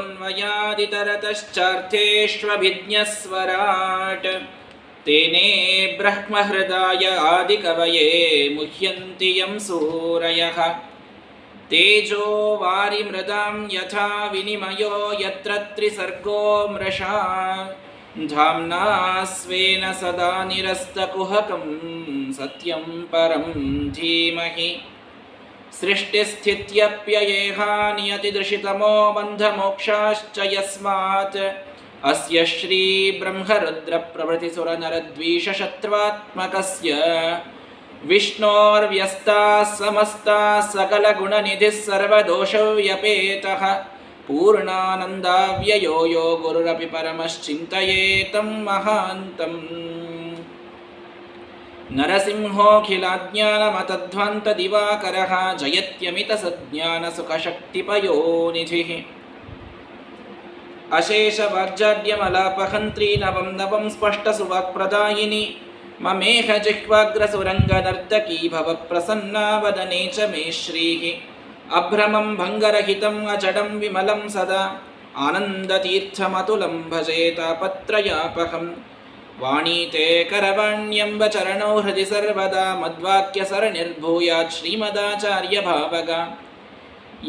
तन्वयादितरतश्चार्थेष्वभिज्ञस्वराट् तेने ब्रह्महृदाय आदिकवये मुह्यन्ति यं सूरयः तेजो वारिमृदां यथा विनिमयो यत्र त्रिसर्गो मृषा धाम्ना स्वेन सदा निरस्तकुहकं सत्यं परं धीमहि सृष्टिस्थित्यप्ययेहा नियतिदृशितमो बन्धमोक्षाश्च यस्मात् अस्य श्रीब्रह्मरुद्रप्रभृतिसुरनरद्वीषशत्रुवात्मकस्य विष्णोर्व्यस्ताः समस्ताः सकलगुणनिधिः सर्वदोषव्यपेतः पूर्णानन्दाव्ययो यो गुरुरपि परमश्चिन्तयेतं महान्तम् नरसिंहोऽखिलाज्ञानमतध्वान्तदिवाकरः जयत्यमितसज्ञानसुखशक्तिपयोनिधिः अशेषवाग्जाड्यमलापहन्त्री नवं नवं स्पष्टसुवाक्प्रदायिनी ममेह जिह्वाग्रसुरङ्गनर्तकी भवप्रसन्ना वदने च मे श्रीः अभ्रमं भङ्गरहितम् अजडं विमलं सदा आनन्दतीर्थमतुलं भजे तापत्रयापहं वाणीते करवाण्यम्ब चरणौ हृदि सर्वदा मद्वाक्यसरणिर्भूयात् श्रीमदाचार्यभावगा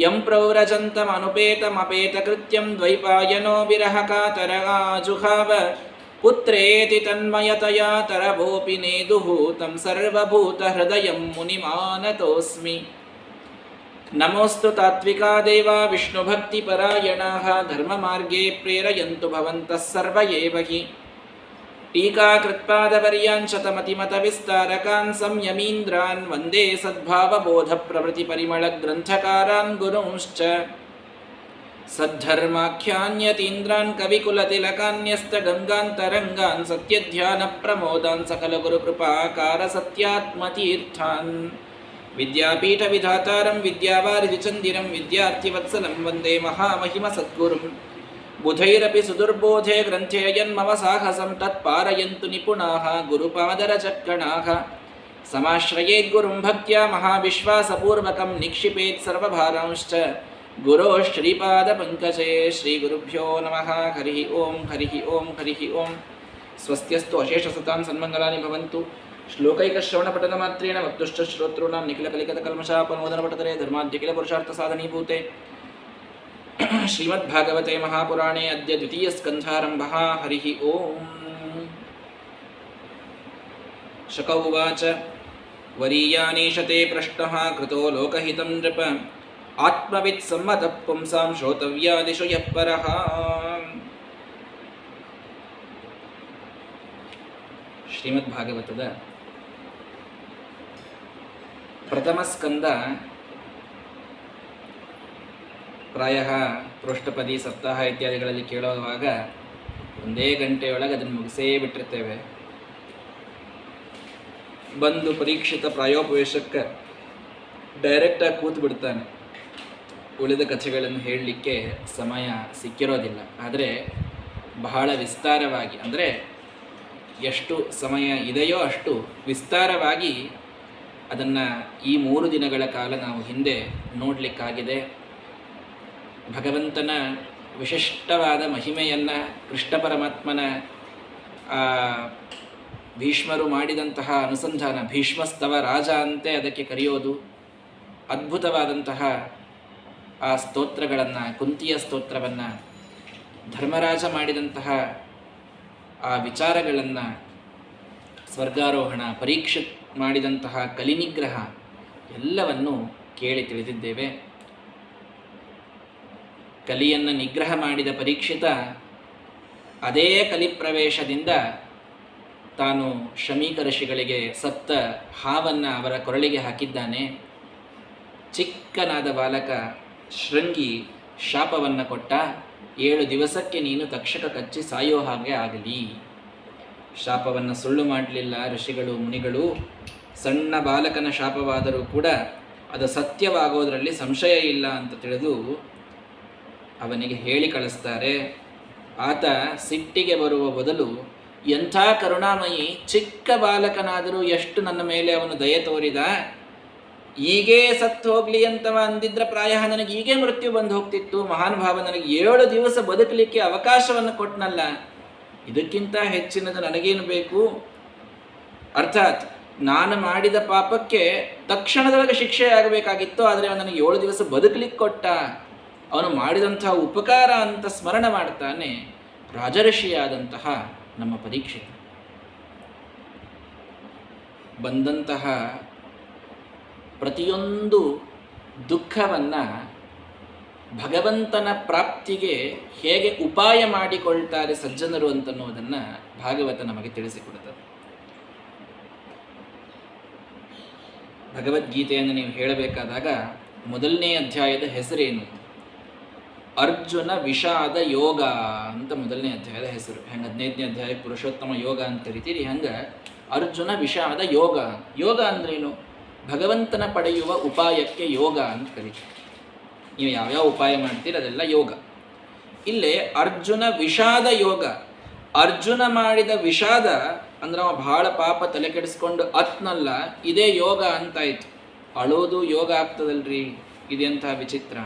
यं प्रव्रजन्तमनुपेतमपेतकृत्यं द्वैपायनो विरहकातरगाजुहाव पुत्रेति तन्मयतया तरवोऽपि नेदुः तं सर्वभूतहृदयं मुनिमानतोऽस्मि नमोऽस्तु तात्विका देवा विष्णुभक्तिपरायणाः धर्ममार्गे प्रेरयन्तु भवन्तः सर्व एव हि टीकाकृत्पादवर्यान् शतमतिमतविस्तारकान् संयमीन्द्रान् वन्दे सद्भावबोधप्रभृतिपरिमळग्रन्थकारान् गुरूंश्च सद्धर्माख्यान्यतीन्द्रान् कविकुलतिलकान्यस्तगङ्गान्तरङ्गान् सत्यध्यानप्रमोदान् सकलगुरुकृपाकारसत्यात्मतीर्थान् विद्यापीठविधातारं विद्यावारिधिचन्दिरं विद्यार्थिवत्सलं वन्दे महामहिमसद्गुरुं बुधैरपि सुदुर्बोधे ग्रन्थेयन्मम साहसं तत्पारयन्तु निपुणाः गुरुपादरचक्कणाः समाश्रयेद्गुरुं भक्त्या महाविश्वासपूर्वकं निक्षिपेत् सर्वभारांश्च गुरोः श्रीपादपङ्कजे श्रीगुरुभ्यो नमः हरिः ओं हरिः ओं हरिः ओं स्वस्त्यस्तु अशेषसतां सन्मङ्गलानि भवन्तु श्लोकैकश्रवणपठनमात्रेण वक्तुश्च श्रोतॄणां निखिलकलिकतकल्मषापनोदनपटतरे धर्माद्यखिलपुरुषार्थसाधनीभूते श्रीमद्भागवते महापुराणे अद्य द्वितीयस्कन्धारम्भः हरिः ओं शक उवाच वरीयानीशते प्रश्नः कृतो लोकहितं नृप आत्मवित्सम्मतः पुंसां श्रोतव्यादिषु यः परः ಶ್ರೀಮದ್ಭಾಗವತದ ಪ್ರಥಮ ಸ್ಕಂದ ಪ್ರಾಯಃ ಪೃಷ್ಠಪದಿ ಸಪ್ತಾಹ ಇತ್ಯಾದಿಗಳಲ್ಲಿ ಕೇಳುವಾಗ ಒಂದೇ ಗಂಟೆಯೊಳಗೆ ಅದನ್ನು ಮುಗಿಸೇ ಬಿಟ್ಟಿರ್ತೇವೆ. ಬಂದು ಪರೀಕ್ಷಿತ ಪ್ರಾಯೋಪವೇಶಕ್ಕೆ ಡೈರೆಕ್ಟಾಗಿ ಕೂತು ಬಿಡ್ತಾನೆ. ಉಳಿದ ಕಥೆಗಳನ್ನು ಹೇಳಲಿಕ್ಕೆ ಸಮಯ ಸಿಕ್ಕಿರೋದಿಲ್ಲ. ಆದರೆ ಬಹಳ ವಿಸ್ತಾರವಾಗಿ, ಅಂದರೆ ಎಷ್ಟು ಸಮಯ ಇದೆಯೋ ಅಷ್ಟು ವಿಸ್ತಾರವಾಗಿ ಅದನ್ನು ಈ 3 ದಿನಗಳ ಕಾಲ ನಾವು ಹಿಂದೆ ನೋಡಲಿಕ್ಕಾಗಿದೆ. ಭಗವಂತನ ವಿಶಿಷ್ಟವಾದ ಮಹಿಮೆಯನ್ನು, ಕೃಷ್ಣ ಪರಮಾತ್ಮನ ಭೀಷ್ಮರು ಮಾಡಿದಂತಹ ಅನುಸಂಧಾನ, ಭೀಷ್ಮಸ್ತವ ರಾಜ ಅಂತೆ ಅದಕ್ಕೆ ಕರೆಯೋದು, ಅದ್ಭುತವಾದಂತಹ ಆ ಸ್ತೋತ್ರಗಳನ್ನು, ಕುಂತಿಯ ಸ್ತೋತ್ರವನ್ನು, ಧರ್ಮರಾಜ ಮಾಡಿದಂತಹ ಆ ವಿಚಾರಗಳನ್ನು, ಸ್ವರ್ಗಾರೋಹಣ, ಪರೀಕ್ಷಿತ್ ಮಾಡಿದಂತಹ ಕಲಿನಿಗ್ರಹ ಎಲ್ಲವನ್ನು ಕೇಳಿ ತಿಳಿದಿದ್ದೇವೆ. ಕಲಿಯನ್ನು ನಿಗ್ರಹ ಮಾಡಿದ ಪರೀಕ್ಷಿತ ಅದೇ ಕಲಿಪ್ರವೇಶದಿಂದ ತಾನು ಶಮೀಕ ಋಷಿಗಳಿಗೆ ಸತ್ತ ಹಾವನ್ನು ಅವರ ಕೊರಳಿಗೆ ಹಾಕಿದ್ದಾನೆ. ಚಿಕ್ಕನಾದ ಬಾಲಕ ಶೃಂಗಿ ಶಾಪವನ್ನು ಕೊಟ್ಟ, 7 ದಿವಸಕ್ಕೆ ನೀನು ತಕ್ಷಕ ಕಚ್ಚಿ ಸಾಯೋ ಹಾಗೆ ಆಗಲಿ. ಶಾಪವನ್ನು ಸುಳ್ಳು ಮಾಡಲಿಲ್ಲ ಋಷಿಗಳು ಮುನಿಗಳು. ಸಣ್ಣ ಬಾಲಕನ ಶಾಪವಾದರೂ ಕೂಡ ಅದು ಸತ್ಯವಾಗೋದರಲ್ಲಿ ಸಂಶಯ ಇಲ್ಲ ಅಂತ ತಿಳಿದು ಅವನಿಗೆ ಹೇಳಿ ಕಳಿಸ್ತಾರೆ. ಆತ ಸಿಟ್ಟಿಗೆ ಬರುವ ಬದಲು, ಎಂಥ ಕರುಣಾಮಯಿ, ಚಿಕ್ಕ ಬಾಲಕನಾದರೂ ಎಷ್ಟು ನನ್ನ ಮೇಲೆ ಅವನು ದಯೆ ತೋರಿದ, ಈಗೇ ಸತ್ತು ಹೋಗ್ಲಿ ಅಂತವ ಅಂದಿದ್ರೆ ಪ್ರಾಯ ನನಗೆ ಈಗೇ ಮೃತ್ಯು ಬಂದು ಹೋಗ್ತಿತ್ತು. ಮಹಾನುಭಾವ ನನಗೆ 7 ದಿವಸ ಬದುಕಲಿಕ್ಕೆ ಅವಕಾಶವನ್ನು ಕೊಟ್ಟನಲ್ಲ, ಇದಕ್ಕಿಂತ ಹೆಚ್ಚಿನದು ನನಗೇನು ಬೇಕು? ಅರ್ಥಾತ್ ನಾನು ಮಾಡಿದ ಪಾಪಕ್ಕೆ ತಕ್ಷಣದೊಳಗೆ ಶಿಕ್ಷೆ ಆಗಬೇಕಾಗಿತ್ತು, ಆದರೆ ಅವನು ನನಗೆ 7 ದಿವಸ ಬದುಕಲಿಕ್ಕೆ ಕೊಟ್ಟ. ಅವನು ಮಾಡಿದಂತಹ ಉಪಕಾರ ಅಂತ ಸ್ಮರಣ ಮಾಡ್ತಾನೆ ರಾಜಋಷಿಯಾದಂತಹ ನಮ್ಮ ಪರೀಕ್ಷಿತ. ಬಂದಂತಹ ಪ್ರತಿಯೊಂದು ದುಃಖವನ್ನು ಭಗವಂತನ ಪ್ರಾಪ್ತಿಗೆ ಹೇಗೆ ಉಪಾಯ ಮಾಡಿಕೊಳ್ತಾರೆ ಸಜ್ಜನರು ಅಂತನ್ನುವುದನ್ನು ಭಾಗವತ ನಮಗೆ ತಿಳಿಸಿಕೊಡುತ್ತದೆ. ಭಗವದ್ಗೀತೆಯನ್ನು ನೀವು ಹೇಳಬೇಕಾದಾಗ ಮೊದಲನೇ ಅಧ್ಯಾಯದ ಹೆಸರೇನು? ಅರ್ಜುನ ವಿಷಾದ ಯೋಗ ಅಂತ ಮೊದಲನೇ ಅಧ್ಯಾಯದ ಹೆಸರು. ಹೆಂಗೆ 15ನೇ ಅಧ್ಯಾಯ ಪುರುಷೋತ್ತಮ ಯೋಗ ಅಂತ ಕರಿತೀರಿ, ಹಂಗೆ ಅರ್ಜುನ ವಿಷಾದ ಯೋಗ. ಯೋಗ ಅಂದ್ರೇನು? ಭಗವಂತನ ಪಡೆಯುವ ಉಪಾಯಕ್ಕೆ ಯೋಗ ಅಂತ ಕರೀತೀವಿ. ನೀವು ಯಾವ್ಯಾವ ಉಪಾಯ ಮಾಡ್ತೀರಿ ಅದೆಲ್ಲ ಯೋಗ. ಇಲ್ಲೇ ಅರ್ಜುನ ವಿಷಾದ ಯೋಗ. ಅರ್ಜುನ ಮಾಡಿದ ವಿಷಾದ ಅಂದ್ರೆ ಅವ ಬಹಳ ಪಾಪ ತಲೆ ಕೆಡಿಸ್ಕೊಂಡು ಅತ್ನಲ್ಲ, ಇದೇ ಯೋಗ ಅಂತಾಯ್ತು. ಅಳೋದು ಯೋಗ ಆಗ್ತದಲ್ರಿ, ಇದೆಂಥ ವಿಚಿತ್ರ.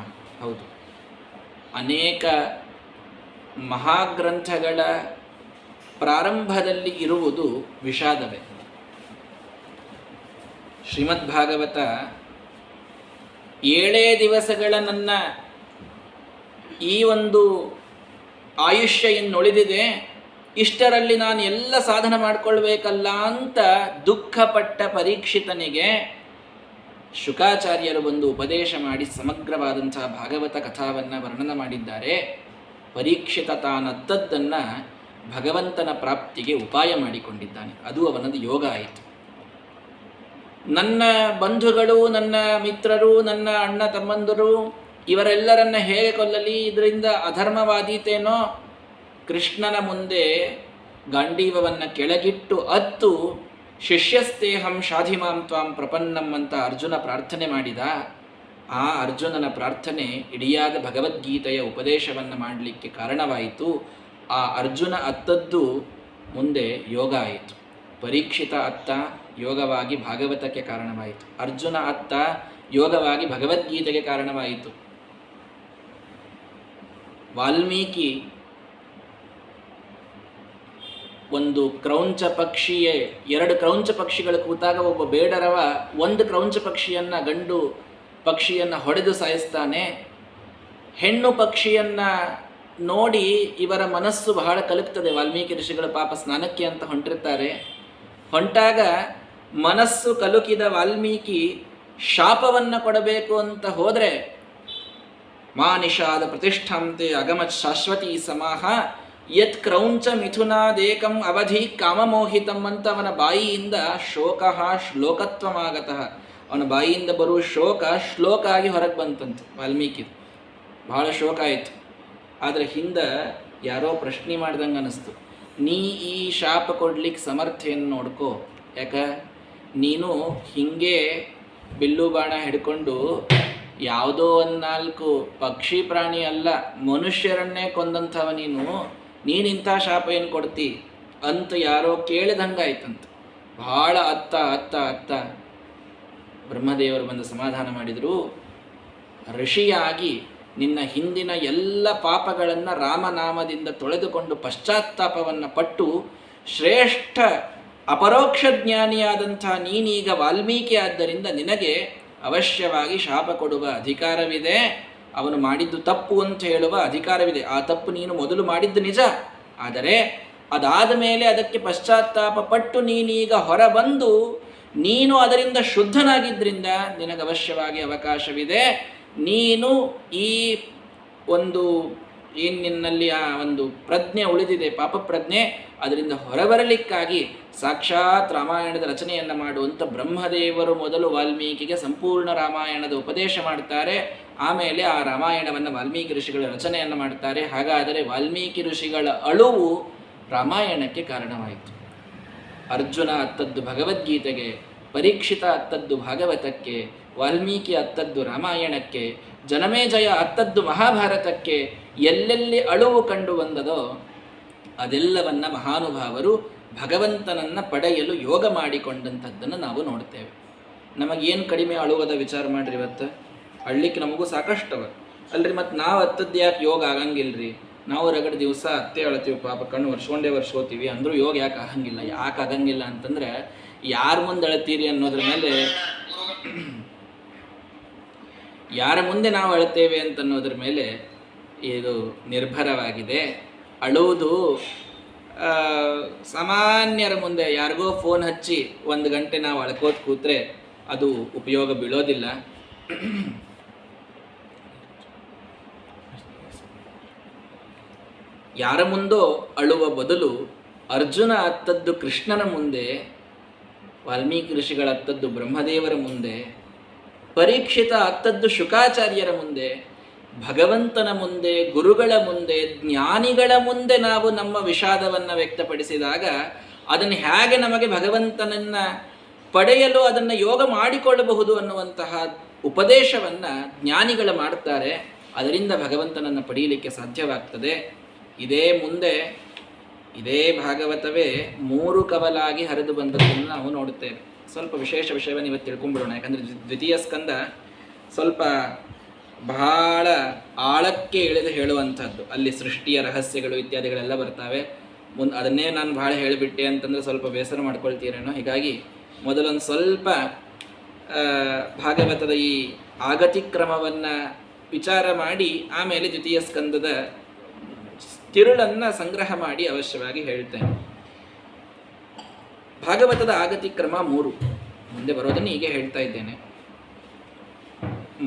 ಹೌದು, ಅನೇಕ ಮಹಾಗ್ರಂಥಗಳ ಪ್ರಾರಂಭದಲ್ಲಿ ಇರುವುದು ವಿಷಾದವೇ. ಶ್ರೀಮದ್ ಭಾಗವತ 7 ದಿವಸಗಳ ನನ್ನ ಈ ಒಂದು ಆಯುಷ್ಯ ಇನ್ನುಳಿದಿದೆ, ಇಷ್ಟರಲ್ಲಿ ನಾನು ಎಲ್ಲ ಸಾಧನ ಮಾಡಿಕೊಳ್ಬೇಕಲ್ಲ ಅಂತ ದುಃಖಪಟ್ಟ ಪರೀಕ್ಷಿತನಿಗೆ ಶುಕಾಚಾರ್ಯರು ಒಂದು ಉಪದೇಶ ಮಾಡಿ ಸಮಗ್ರವಾದಂತಹ ಭಾಗವತ ಕಥಾವನ್ನು ವರ್ಣನ ಮಾಡಿದ್ದಾರೆ. ಪರೀಕ್ಷಿತ ತಾನತ್ತದ್ದನ್ನು ಭಗವಂತನ ಪ್ರಾಪ್ತಿಗೆ ಉಪಾಯ ಮಾಡಿಕೊಂಡಿದ್ದಾನೆ. ಅದು ಅವನದು ಯೋಗ ಆಯಿತು. ನನ್ನ ಬಂಧುಗಳು, ನನ್ನ ಮಿತ್ರರು, ನನ್ನ ಅಣ್ಣ ತಮ್ಮಂದರು ಇವರೆಲ್ಲರನ್ನ ಹೇಗೆ ಕೊಲ್ಲಲಿ, ಇದರಿಂದ ಅಧರ್ಮವಾದೀತೇನೋ, ಕೃಷ್ಣನ ಮುಂದೆ ಗಾಂಡೀವವನ್ನು ಕೆಳಗಿಟ್ಟು ಅತ್ತು ಶಿಷ್ಯಸ್ತೇಹಂ ಶಾಧಿಮಾಂ ತ್ವಾಂ ಪ್ರಪನ್ನಂ ಅಂತ ಅರ್ಜುನ ಪ್ರಾರ್ಥನೆ ಮಾಡಿದ. ಆ ಅರ್ಜುನನ ಪ್ರಾರ್ಥನೆ ಇಡಿಯಾದ ಭಗವದ್ಗೀತೆಯ ಉಪದೇಶವನ್ನು ಮಾಡಲಿಕ್ಕೆ ಕಾರಣವಾಯಿತು. ಆ ಅರ್ಜುನ ಅತ್ತದ್ದು ಮುಂದೆ ಯೋಗ ಆಯಿತು. ಪರೀಕ್ಷಿತ ಅತ್ತ ಯೋಗವಾಗಿ ಭಾಗವತಕ್ಕೆ ಕಾರಣವಾಯಿತು. ಅರ್ಜುನ ಅತ್ತ ಯೋಗವಾಗಿ ಭಗವದ್ಗೀತೆಗೆ ಕಾರಣವಾಯಿತು. ವಾಲ್ಮೀಕಿ ಒಂದು ಕ್ರೌಂಚ ಪಕ್ಷಿಯೇ 2 ಕ್ರೌಂಚ ಪಕ್ಷಿಗಳು ಕೂತಾಗ ಒಬ್ಬ ಬೇಡರವ ಒಂದು ಕ್ರೌಂಚ ಪಕ್ಷಿಯನ್ನು, ಗಂಡು ಪಕ್ಷಿಯನ್ನು ಹೊಡೆದು ಸಾಯಿಸ್ತಾನೆ. ಹೆಣ್ಣು ಪಕ್ಷಿಯನ್ನು ನೋಡಿ ಇವರ ಮನಸ್ಸು ಬಹಳ ಕಲುಕ್ತದೆ. ವಾಲ್ಮೀಕಿ ಋಷಿಗಳು ಪಾಪ ಸ್ನಾನಕ್ಕೆ ಅಂತ ಹೊಂಟಿರ್ತಾರೆ. ಹೊಂಟಾಗ ಮನಸ್ಸು ಕಲುಕಿದ ವಾಲ್ಮೀಕಿ ಶಾಪವನ್ನು ಕೊಡಬೇಕು ಅಂತ ಹೋದರೆ, ಮಾ ನಿಷಾದ ಪ್ರತಿಷ್ಠಾಂತೆ ಅಗಮತ್ ಶಾಶ್ವತೀ ಸಮಾಹ ಯತ್ ಕ್ರೌಂಚ ಮಿಥುನಾದೇಕಂ ಅವಧಿ ಕಾಮಮೋಹಿತಂ ಅಂತ ಅವನ ಬಾಯಿಯಿಂದ ಶೋಕಃ ಶ್ಲೋಕತ್ವಮಾಗತಃ, ಅವನ ಬಾಯಿಯಿಂದ ಬರುವ ಶೋಕ ಶ್ಲೋಕ ಆಗಿ ಹೊರಗೆ ಬಂತಂತೆ ವಾಲ್ಮೀಕಿ. ಬಹಳ ಶೋಕ ಆಯಿತು. ಆದರೆ ಹಿಂದೆ ಯಾರೋ ಪ್ರಶ್ನೆ ಮಾಡ್ದಂಗೆ ಅನ್ನಿಸ್ತು, ನೀ ಈ ಶಾಪ ಕೊಡ್ಲಿಕ್ಕೆ ಸಮರ್ಥೆಯನ್ನು ನೋಡ್ಕೋ. ಯಾಕ ನೀನು ಹಿಂಗೆ ಬಿಲ್ಲು ಬಾಣ ಹಿಡ್ಕೊಂಡು ಯಾವುದೋ 4 ಪಕ್ಷಿ ಪ್ರಾಣಿ ಅಲ್ಲ ಮನುಷ್ಯರನ್ನೇ ಕೊಂದಂಥವ ನೀನಿಂಥ ಶಾಪ ಏನು ಕೊಡ್ತಿ ಅಂತ ಯಾರೋ ಕೇಳಿದಂಗಾಯ್ತಂತ. ಬಹಳ ಅತ್ತ ಅತ್ತ ಅತ್ತ ಬ್ರಹ್ಮದೇವರು ಬಂದು ಸಮಾಧಾನ ಮಾಡಿದರು. ಋಷಿಯಾಗಿ ನಿನ್ನ ಹಿಂದಿನ ಎಲ್ಲ ಪಾಪಗಳನ್ನು ರಾಮನಾಮದಿಂದ ತೊಳೆದುಕೊಂಡು ಪಶ್ಚಾತ್ತಾಪವನ್ನು ಪಟ್ಟು ಶ್ರೇಷ್ಠ ಅಪರೋಕ್ಷ ಜ್ಞಾನಿಯಾದಂಥ ನೀನೀಗ ವಾಲ್ಮೀಕಿ ಆದ್ದರಿಂದ ನಿನಗೆ ಅವಶ್ಯವಾಗಿ ಶಾಪ ಕೊಡುವ ಅಧಿಕಾರವಿದೆ. ಅವನು ಮಾಡಿದ್ದು ತಪ್ಪು ಅಂತ ಹೇಳುವ ಅಧಿಕಾರವಿದೆ. ಆ ತಪ್ಪು ನೀನು ಮೊದಲು ಮಾಡಿದ್ದು ನಿಜ, ಆದರೆ ಅದಾದ ಮೇಲೆ ಅದಕ್ಕೆ ಪಶ್ಚಾತ್ತಾಪ ಪಟ್ಟು ನೀನೀಗ ಹೊರಬಂದು ನೀನು ಅದರಿಂದ ಶುದ್ಧನಾಗಿದ್ದರಿಂದ ನಿನಗೆ ಅವಶ್ಯವಾಗಿ ಅವಕಾಶವಿದೆ. ನೀನು ಈ ಒಂದು ಏನು ನಿನ್ನಲ್ಲಿ ಆ ಒಂದು ಪ್ರಜ್ಞೆ ಉಳಿದಿದೆ, ಪಾಪ ಪ್ರಜ್ಞೆ, ಅದರಿಂದ ಹೊರಬರಲಿಕ್ಕಾಗಿ ಸಾಕ್ಷಾತ್ ರಾಮಾಯಣದ ರಚನೆಯನ್ನು ಮಾಡುವಂಥ ಬ್ರಹ್ಮದೇವರು ಮೊದಲು ವಾಲ್ಮೀಕಿಗೆ ಸಂಪೂರ್ಣ ರಾಮಾಯಣದ ಉಪದೇಶ ಮಾಡ್ತಾರೆ. ಆಮೇಲೆ ಆ ರಾಮಾಯಣವನ್ನು ವಾಲ್ಮೀಕಿ ಋಷಿಗಳ ರಚನೆಯನ್ನು ಮಾಡ್ತಾರೆ. ಹಾಗಾದರೆ ವಾಲ್ಮೀಕಿ ಋಷಿಗಳ ಅಳುವು ರಾಮಾಯಣಕ್ಕೆ ಕಾರಣವಾಯಿತು. ಅರ್ಜುನ ಅತ್ತದ್ದು ಭಗವದ್ಗೀತೆಗೆ, ಪರೀಕ್ಷಿತ ಅತ್ತದ್ದು ಭಾಗವತಕ್ಕೆ, ವಾಲ್ಮೀಕಿ ಅತ್ತದ್ದು ರಾಮಾಯಣಕ್ಕೆ, ಜನಮೇಜಯ ಅತ್ತದ್ದು ಮಹಾಭಾರತಕ್ಕೆ. ಎಲ್ಲೆಲ್ಲಿ ಅಳುವು ಕಂಡು ಬಂದದೋ ಅದೆಲ್ಲವನ್ನ ಮಹಾನುಭಾವರು ಭಗವಂತನನ್ನು ಪಡೆಯಲು ಯೋಗ ಮಾಡಿಕೊಂಡಂಥದ್ದನ್ನು ನಾವು ನೋಡ್ತೇವೆ. ನಮಗೇನು ಕಡಿಮೆ ಅಳುವುದ ವಿಚಾರ ಮಾಡ್ರಿ. ಇವತ್ತು ಅಳ್ಲಿಕ್ಕೆ ನಮಗೂ ಸಾಕಷ್ಟವ ಅಲ್ರಿ. ಮತ್ತು ನಾವು ಹತ್ತದ್ದು ಯಾಕೆ ಯೋಗ ಆಗಂಗಿಲ್ರಿ? ನಾವು ರಗಡ ದಿವಸ ಅತ್ತೆ ಅಳ್ತೀವಿ, ಪಾಪ ಕಣ್ಣು ವರ್ಷೋತೀವಿ, ಅಂದರೂ ಯೋಗ ಯಾಕೆ ಆಗಂಗಿಲ್ಲ? ಯಾಕೆ ಆಗಂಗಿಲ್ಲ ಅಂತಂದ್ರೆ ಯಾರ ಮುಂದೆ ಅಳ್ತೀರಿ ಅನ್ನೋದ್ರ ಮೇಲೆ, ಯಾರ ಮುಂದೆ ನಾವು ಅಳ್ತೇವೆ ಅಂತನ್ನೋದ್ರ ಮೇಲೆ ಇದು ನಿರ್ಭರವಾಗಿದೆ. ಅಳುವುದು ಸಾಮಾನ್ಯರ ಮುಂದೆ ಯಾರಿಗೋ ಫೋನ್ ಹಚ್ಚಿ 1 ಗಂಟೆ ನಾವು ಅಳ್ಕೋತ ಕೂತ್ರೆ ಅದು ಉಪಯೋಗ ಬೀಳೋದಿಲ್ಲ. ಯಾರ ಮುಂದೋ ಅಳುವ ಬದಲು ಅರ್ಜುನ ಅತ್ತದ್ದು ಕೃಷ್ಣನ ಮುಂದೆ, ವಾಲ್ಮೀಕಿ ಋಷಿಗಳ ಅತ್ತದ್ದು ಬ್ರಹ್ಮದೇವರ ಮುಂದೆ, ಪರೀಕ್ಷಿತ ಅತ್ತದ್ದು ಶುಕಾಚಾರ್ಯರ ಮುಂದೆ, ಭಗವಂತನ ಮುಂದೆ, ಗುರುಗಳ ಮುಂದೆ, ಜ್ಞಾನಿಗಳ ಮುಂದೆ ನಾವು ನಮ್ಮ ವಿಷಾದವನ್ನು ವ್ಯಕ್ತಪಡಿಸಿದಾಗ ಅದನ್ನು ಹೇಗೆ ನಮಗೆ ಭಗವಂತನನ್ನ ಪಡೆಯಲು ಅದನ್ನು ಯೋಗ ಮಾಡಿಕೊಳ್ಳಬಹುದು ಅನ್ನುವಂತಹ ಉಪದೇಶವನ್ನು ಜ್ಞಾನಿಗಳು ಮಾಡ್ತಾರೆ. ಅದರಿಂದ ಭಗವಂತನನ್ನು ಪಡೆಯಲಿಕ್ಕೆ ಸಾಧ್ಯವಾಗ್ತದೆ. ಇದೇ ಭಾಗವತವೇ 3 ಕವಲಾಗಿ ಹರಿದು ಬಂದದ್ದನ್ನು ನಾವು ನೋಡುತ್ತೇವೆ. ಸ್ವಲ್ಪ ವಿಶೇಷ ವಿಷಯವನ್ನು ಇವತ್ತು ತಿಳ್ಕೊಂಡ್ಬಿಡೋಣ. ಯಾಕಂದರೆ ದ್ವಿತೀಯ ಸ್ಕಂದ ಸ್ವಲ್ಪ ಬಹಳ ಆಳಕ್ಕೆ ಇಳಿದು ಹೇಳುವಂಥದ್ದು. ಅಲ್ಲಿ ಸೃಷ್ಟಿಯ ರಹಸ್ಯಗಳು ಇತ್ಯಾದಿಗಳೆಲ್ಲ ಬರ್ತಾವೆ. ಅದನ್ನೇ ನಾನು ಭಾಳ ಹೇಳಿಬಿಟ್ಟೆ ಅಂತಂದರೆ ಸ್ವಲ್ಪ ಬೇಸರ ಮಾಡ್ಕೊಳ್ತೀರೇನೋ. ಹೀಗಾಗಿ ಮೊದಲೊಂದು ಸ್ವಲ್ಪ ಭಾಗವತದ ಈ ಆಗತಿಕ್ರಮವನ್ನು ವಿಚಾರ ಮಾಡಿ ಆಮೇಲೆ ದ್ವಿತೀಯ ಸ್ಕಂದದ ತಿರುಳನ್ನು ಸಂಗ್ರಹ ಮಾಡಿ ಅವಶ್ಯವಾಗಿ ಹೇಳ್ತೇನೆ. ಭಾಗವತದ ಆಗತಿಕ್ರಮ 3 ಮುಂದೆ ಬರೋದನ್ನು ಹೀಗೆ ಹೇಳ್ತಾ ಇದ್ದೇನೆ.